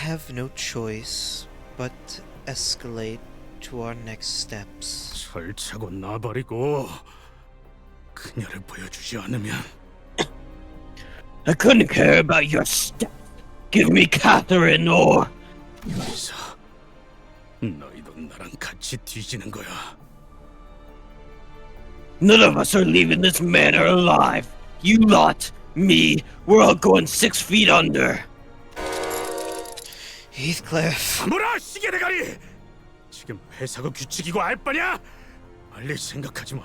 have no choice but to escalate to our next steps. 설차고 놔버리고 그녀를 보여주지 않으면. I couldn't care about your stuff. Give me Catherine or... 여기서 너희도 나랑 같이 뒤지는 거야. None of us are leaving this manor alive. You lot, me, we're all going 6 feet under. Heathcliff. 아무라 시계대가리! 지금 회사가 규칙이고 알 바냐? 빨리 생각하지 마.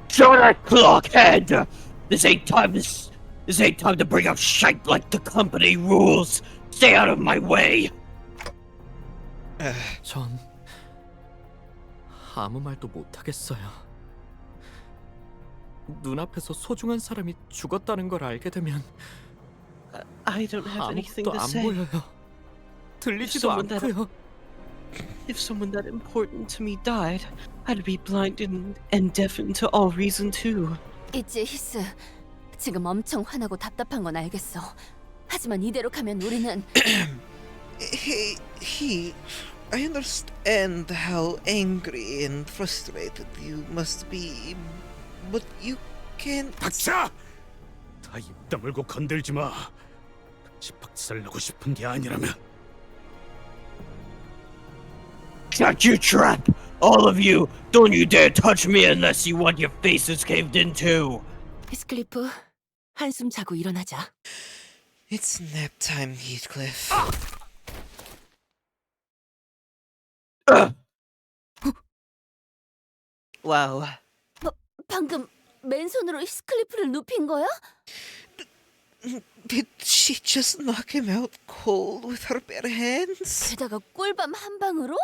Shut that clockhead! This ain't time to bring up shite like the company rules. Stay out of my way. 전 아무 말도 못 하겠어요. 눈앞에서 소중한 사람이 죽었다는 걸 알게 되면 I don't have anything 아무것도 to 안 say. 보여요. 들리지도 않고요. If someone that important to me died, I'd be blind and deafened to all reason too. 있지, 히스. 지금 엄청 화나고 답답한 건 알겠어. 하지만 이대로 가면 우리는 I understand how angry and frustrated you must be, but you can't. 닥쳐! 다 입 다물고 건들지 마. 같이 박살나고 싶은 게 아니라면. Shut your trap! All of you, don't you dare touch me unless you want your faces caved in too. 히스클리프, 한숨 자고 일어나자. It's nap time, Heathcliff. Wow. 방금 맨손으로 히스클리프를 눕힌 거야? Did she just knock him out cold with her bare hands? 게다가 꿀밤 한 방으로?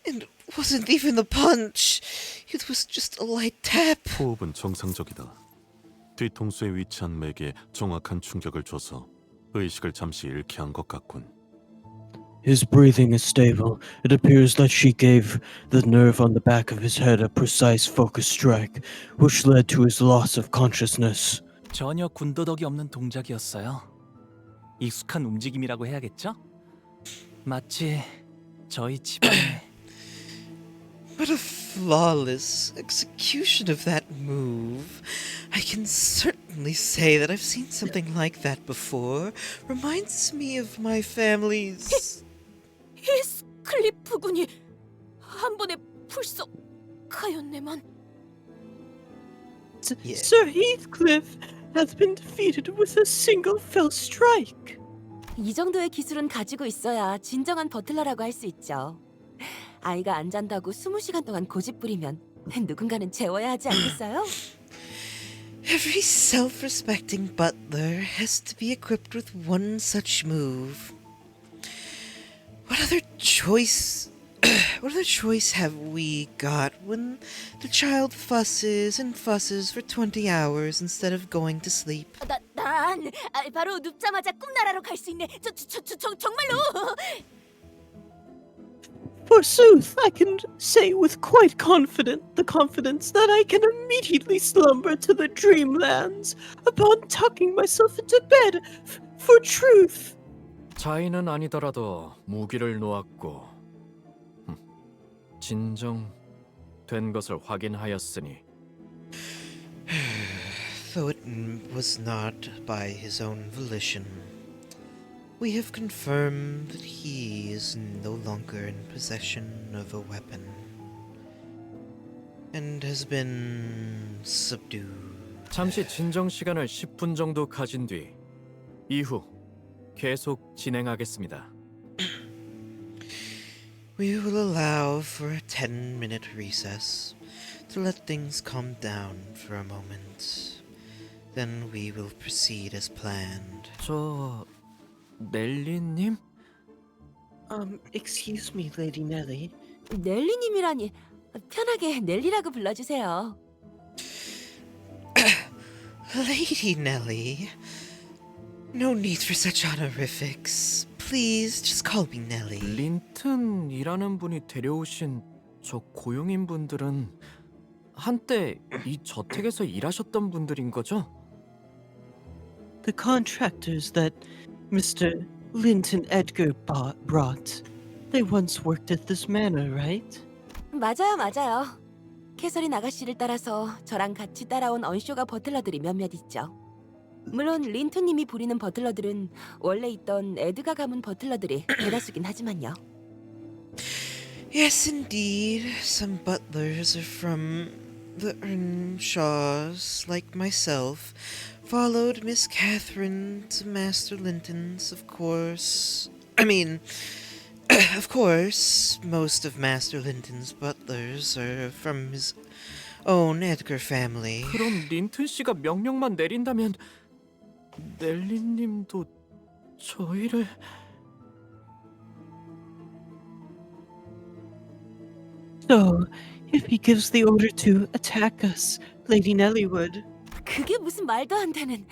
And it wasn't even a punch. It was just a light tap. 호흡은 정상적이다. 뒤통수에 위치한 맥에 정확한 충격을 줘서 의식을 잠시 잃게 한 것 같군. His breathing is stable. It appears that she gave the nerve on the back of his head a precise focus strike, which led to his loss of consciousness. 전혀 군더더기 없는 동작이었어요. 익숙한 움직임이라고 해야겠죠? 마치 저희 집안에 What a flawless execution of that move. I can certainly say that I've seen something like that before. Reminds me of my family's... 히스클리프 군이 한 번에 불썩하였네만. Sir Heathcliff has been defeated with a single fell strike. 이 정도의 기술은 가지고 있어야 진정한 버틀러라고 할 수 있죠. 아이가 안 잔다고 20시간 동안 고집 부리면 누군가는 재워야 하지 않겠어요? Every self-respecting butler has to be equipped with one such move. What other choice have we got when the child fusses and fusses for 20 hours instead of going to sleep? 난 바로 눕자마자 꿈나라로 갈 수 있네. 정말로. Forsooth, I can say with quite confidence that I can immediately slumber to the dreamlands upon tucking myself into bed, for truth. 자인은 아니더라도 무기를 놓았고 진정된 것을 확인하였으니 Though it was not by his own volition, we have confirmed that he is no longer in possession of a weapon and has been subdued. 잠시 진정 시간을 10분 정도 가진 뒤 이후 계속 진행하겠습니다. We will allow for a 10-minute recess to let things calm down for a moment. Then we will proceed as planned. 저 넬리님? Excuse me, Lady Nelly. 넬리님이라니 편하게 넬리라고 불러주세요. Lady Nelly, no need for such honorifics. Please, just call me Nelly. 린튼이라는 분이 데려오신 저 고용인 분들은 한때 이 저택에서 일하셨던 분들인 거죠? The contractors that Mr. Linton Edgar brought. They once worked at this manor, right? 맞아요. 캐서린 아가씨를 따라서 저랑 같이 따라온 언쇼가 버틀러들이 몇몇 있죠. 물론 린튼님이 부리는 버틀러들은 원래 있던 에드가 가문 버틀러들이 대다수긴 하지만요. Yes, indeed. Some butlers are from the Earnshaws, like myself. Followed Miss Catherine to Master Linton's, of course. Of course, most of Master Linton's butlers are from his own Edgar family. 그럼 린튼 씨가 명령만 내린다면 넬리님도 저희를... So, if he gives the order to attack us, Lady Nelly would. 그게 무슨 말도 안 되는...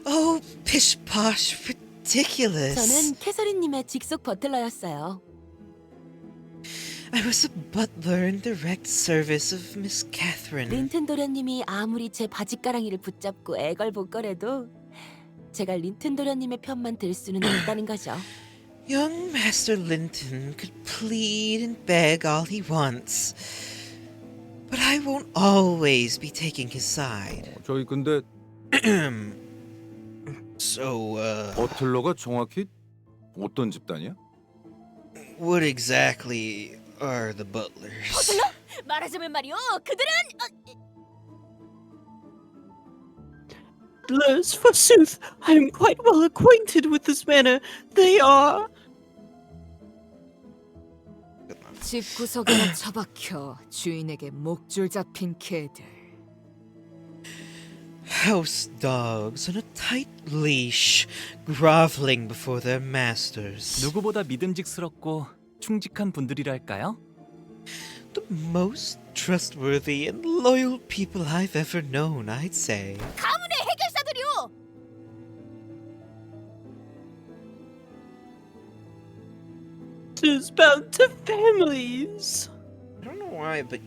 Oh, pish posh, ridiculous. 저는 캐서린님의 직속 버틀러였어요. I was a butler in direct service of Miss Catherine. 린튼 도련님이 아무리 제 바짓가랑이를 붙잡고 애걸복걸해도 제가 린튼 도련님의 편만 들 수는 없다는 거죠. Young Master Linton could plead and beg all he wants, but I won't always be taking his side. 저기 근데 So, 버틀러가 정확히 어떤 집단이야? what exactly are the butlers? 버틀러? 말하자면 말이요. 그들은 Butlers, forsooth, I am quite well acquainted with this manner. They are. 집 구석에나 처박혀 주인에게 목줄 잡힌 개들. House dogs on a tight leash, groveling before their masters. 누구보다 믿음직스럽고 충직한 분들이랄까요? The most trustworthy and loyal people I've ever known, I'd say. 가문의 해결사들이요. Is bound to families. I don't know why, but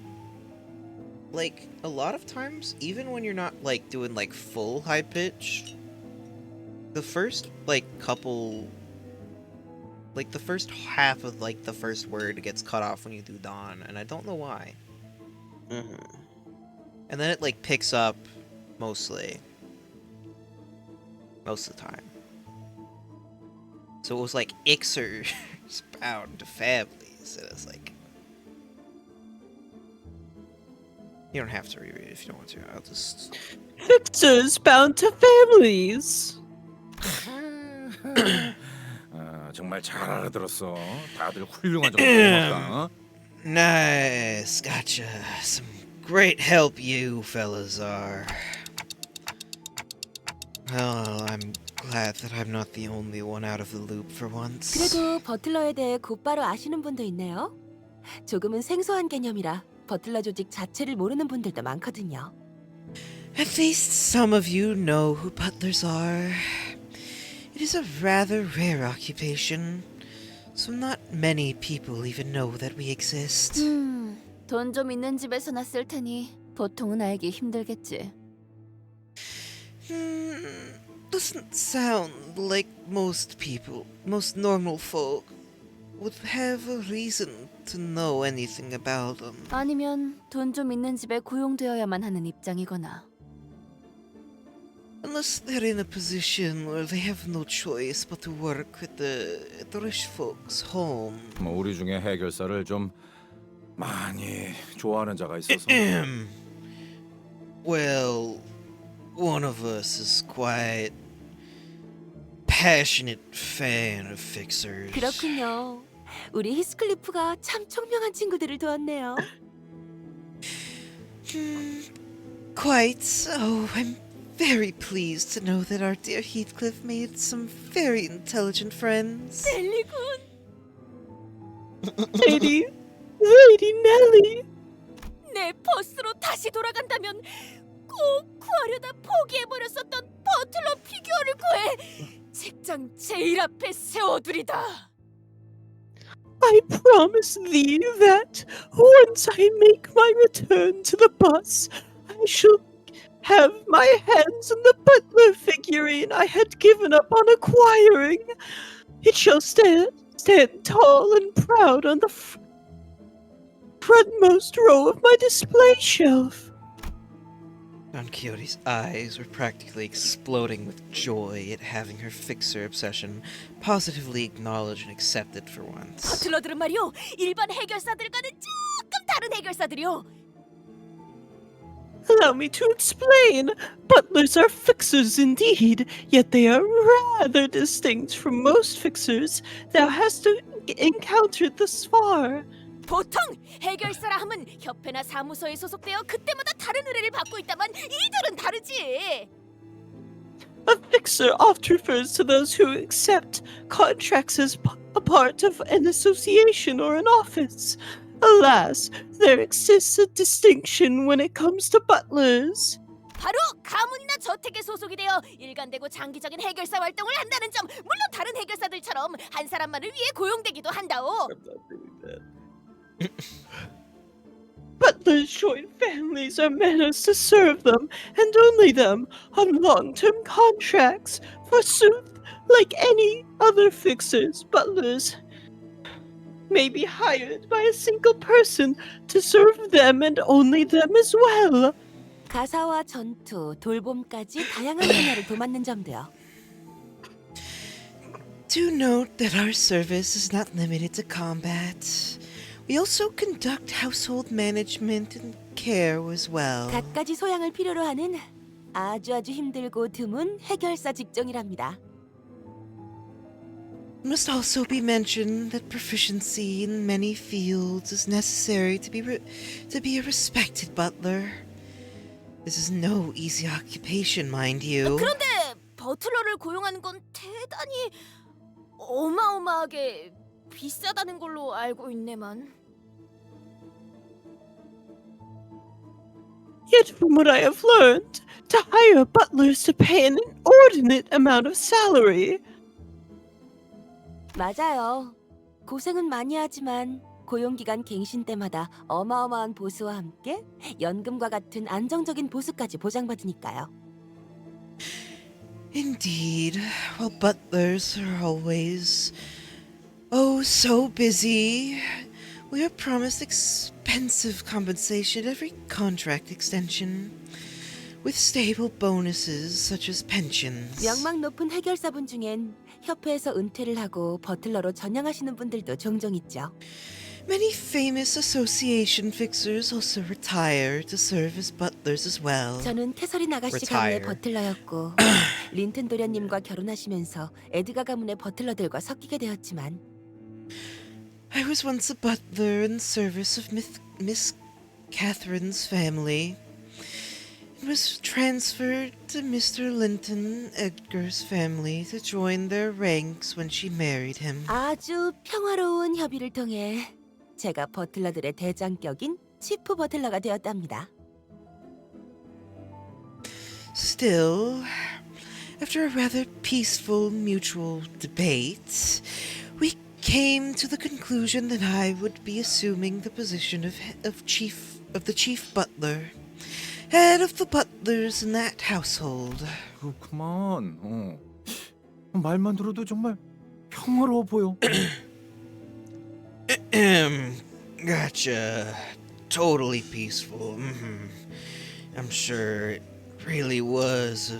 like a lot of times, even when you're not like doing like full high pitch, the first like couple, like the first half of like the first word gets cut off when you do Dawn, and I don't know why. And then it like picks up mostly most of the time. So it was like Ixer bound to families, and it's like you don't have to reread it if you don't want to. I'll just Fixers bound to families. 정말 잘 알아들었어. 다들 훌륭한 정보다. Nice, gotcha. Some great help you fellas are. Well, I'm glad that I'm not the only one out of the loop for once. 그래도 버틀러에 대해 곧바로 아시는 분도 있네요. 조금은 생소한 개념이라 버틀러 조직 자체를 모르는 분들도 많거든요. At least some of you know who butlers are. It is a rather rare occupation, so not many people even know that we exist. 돈 좀 있는 집에서 났을 테니 보통은 알기 힘들겠지. Doesn't sound like most people, most normal folk, would have a reason to know anything about them. 아니면 돈 좀 있는 집에 고용되어야만 하는 입장이거나. Unless they're in a position where they have no choice but to work with the rich folks' home. 뭐 우리 중에 해결사를 좀 많이 좋아하는 자가 있어서. Well, one of us is quite passionate fan of fixers. 그렇군요. 우리 히스클리프가 참 총명한 친구들을 도왔네요. Quite so. I'm very pleased to know that our dear Heathcliff made some very intelligent friends. 넬리군. Lady Nelly. 내 버스로 다시 돌아간다면 꼭 구하려다 포기해버렸었던 버틀러 피규어를 구해 책장 제일 앞에 세워두리다. I promise thee that once I make my return to the bus, I shall have my hands on the butler figurine I had given up on acquiring. It shall stand tall and proud on the frontmost row of my display shelf. Don Quixote's eyes were practically exploding with joy at having her fixer obsession positively acknowledged and accepted for once. 버틀러들은 말이요, 일반 해결사들과는 조금 다른 해결사들이요. Allow me to explain. Butlers are fixers indeed, yet they are rather distinct from most fixers thou hast encountered thus far. 보통 해결사라 하면 협회나 사무소에 소속되어 그때마다 다른 의뢰를 받고 있다만 이들은 다르지. A fixer oft refers to those who accept contracts as a part of an association or an office. Alas, there exists a distinction when it comes to butlers. 바로 가문이나 저택에 소속이 되어 일관되고 장기적인 해결사 활동을 한다는 점. 물론 다른 해결사들처럼 한 사람만을 위해 고용되기도 한다오. Butlers join families or manors to serve them, and only them, on long-term contracts. Forsooth, like any other fixers, butlers may be hired by a single person to serve them and only them as well. 가사와 전투, 돌봄까지 다양한 분야를 도맡는 점도요. Do note that our service is not limited to combat. We also conduct household management and care as well. 갖가지 소양을 필요로 하는 아주 힘들고 드문 해결사 직종이랍니다. It must also be mentioned that proficiency in many fields is necessary to be a respected butler. This is no easy occupation, mind you. 그런데 버틀러를 고용하는 건 대단히 어마어마하게 비싸다는 걸로 알고 있네만. Yet from what I have learned, to hire butlers to pay an inordinate amount of salary. 맞아요. 고생은 많이 하지만 고용기간 갱신 때마다 어마어마한 보수와 함께 연금과 같은 안정적인 보수까지 보장받으니까요. Indeed, while butlers are always so busy, we are promised expensive compensation every contract extension, with stable bonuses such as pensions. 명망 높은 해결사분 중엔 협회에서 은퇴를 하고 버틀러로 전향하시는 분들도 종종 있죠. Many famous association fixers also retire to serve as butlers as well. 저는 캐서린 아가씨 가문의 버틀러였고 린튼 도련님과 결혼하시면서 에드가 가문의 버틀러들과 섞이게 되었지만 I was once a butler in service of Miss Catherine's family. It was transferred to Mr. Linton Edgar's family to join their ranks when she married him. 아주 평화로운 협의를 통해 제가 버틀러들의 대장격인 치프 버틀러가 되었답니다. Still, after a rather peaceful mutual debate, we came to the conclusion that I would be assuming the position of the chief butler, head of the butlers in that household. 그렇구만. 말만 들어도 정말 평화로워 보여. Gotcha. Totally peaceful. I'm sure it really was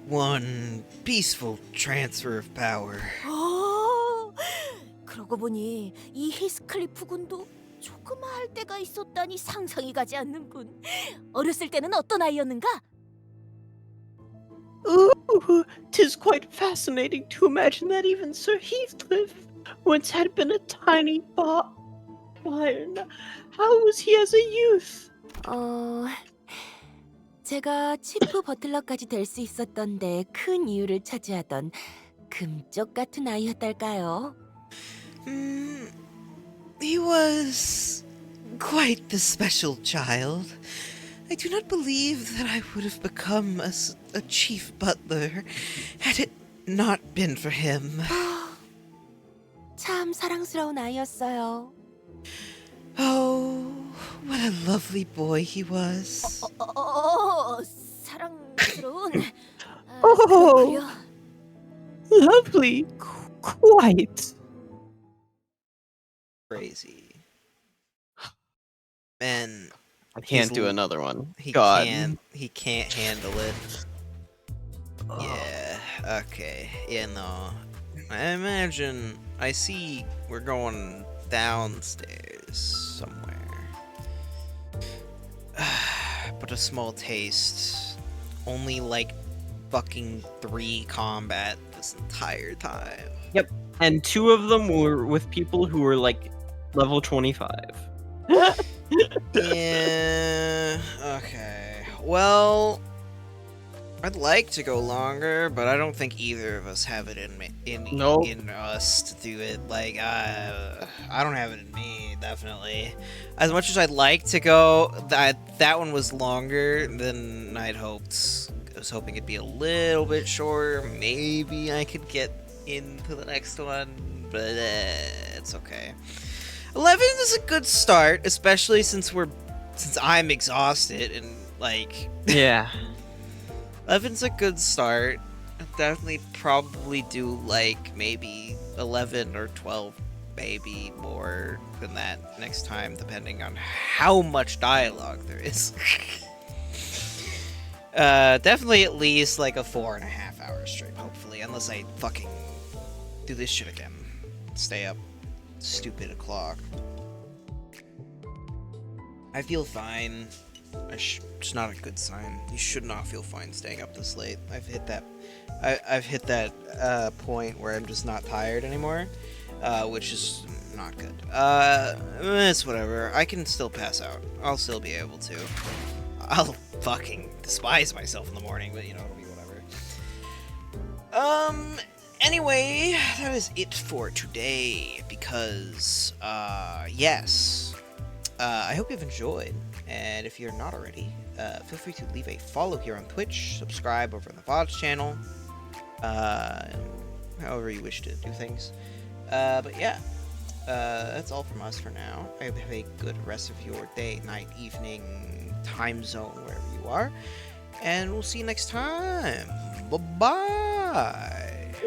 one peaceful transfer of power. 그러고 보니 이 히스클리프 군도 조그마할 때가 있었다니 상상이 가지 않는군. 어렸을 때는 어떤 아이였는가? Ooh, 'tis quite fascinating to imagine that even Sir Heathcliff once had been a tiny barn. How was he as a youth? 제가 치프 버틀러까지 될 수 있었던데 큰 이유를 차지하던 금쪽 같은 아이였달까요? He was quite the special child. I do not believe that I would have become a chief butler had it not been for him. 참 사랑스러운 아이였어요. Oh, what a lovely boy he was. 사랑스러운. Oh, lovely, quite. Crazy. Man, I can't do another one. He God. can't handle it. Yeah, okay. Yeah, no. I imagine I see we're going downstairs somewhere. But a small taste. Only like fucking 3 combat this entire time. Yep. And 2 of them were with people who were like level 25. Yeah. Okay. Well, I'd like to go longer, but I don't think either of us have it in us to do it. Like, I don't have it in me, definitely. As much as I'd like to go, that one was longer than I'd hoped. I was hoping it'd be a little bit shorter. Maybe I could get into the next one, but it's okay. 11 is a good start, especially since I'm exhausted and like yeah. 11's a good start. I'll definitely probably do like maybe 11 or 12, maybe more than that next time, depending on how much dialogue there is. Definitely at least like a 4.5 hour stream, hopefully, unless I fucking do this shit again. Stay up. Stupid o'clock. I feel fine. It's not a good sign. You should not feel fine staying up this late. I've hit that point where I'm just not tired anymore, which is not good. It's whatever. I can still pass out. I'll still be able to. I'll fucking despise myself in the morning, but you know, it'll be whatever. Anyway, that is it for today, because, yes. I hope you've enjoyed, and if you're not already, feel free to leave a follow here on Twitch, subscribe over on the VODs channel, however you wish to do things. But yeah, that's all from us for now. I hope you have a good rest of your day, night, evening, time zone, wherever you are, and we'll see you next time. Bye-bye!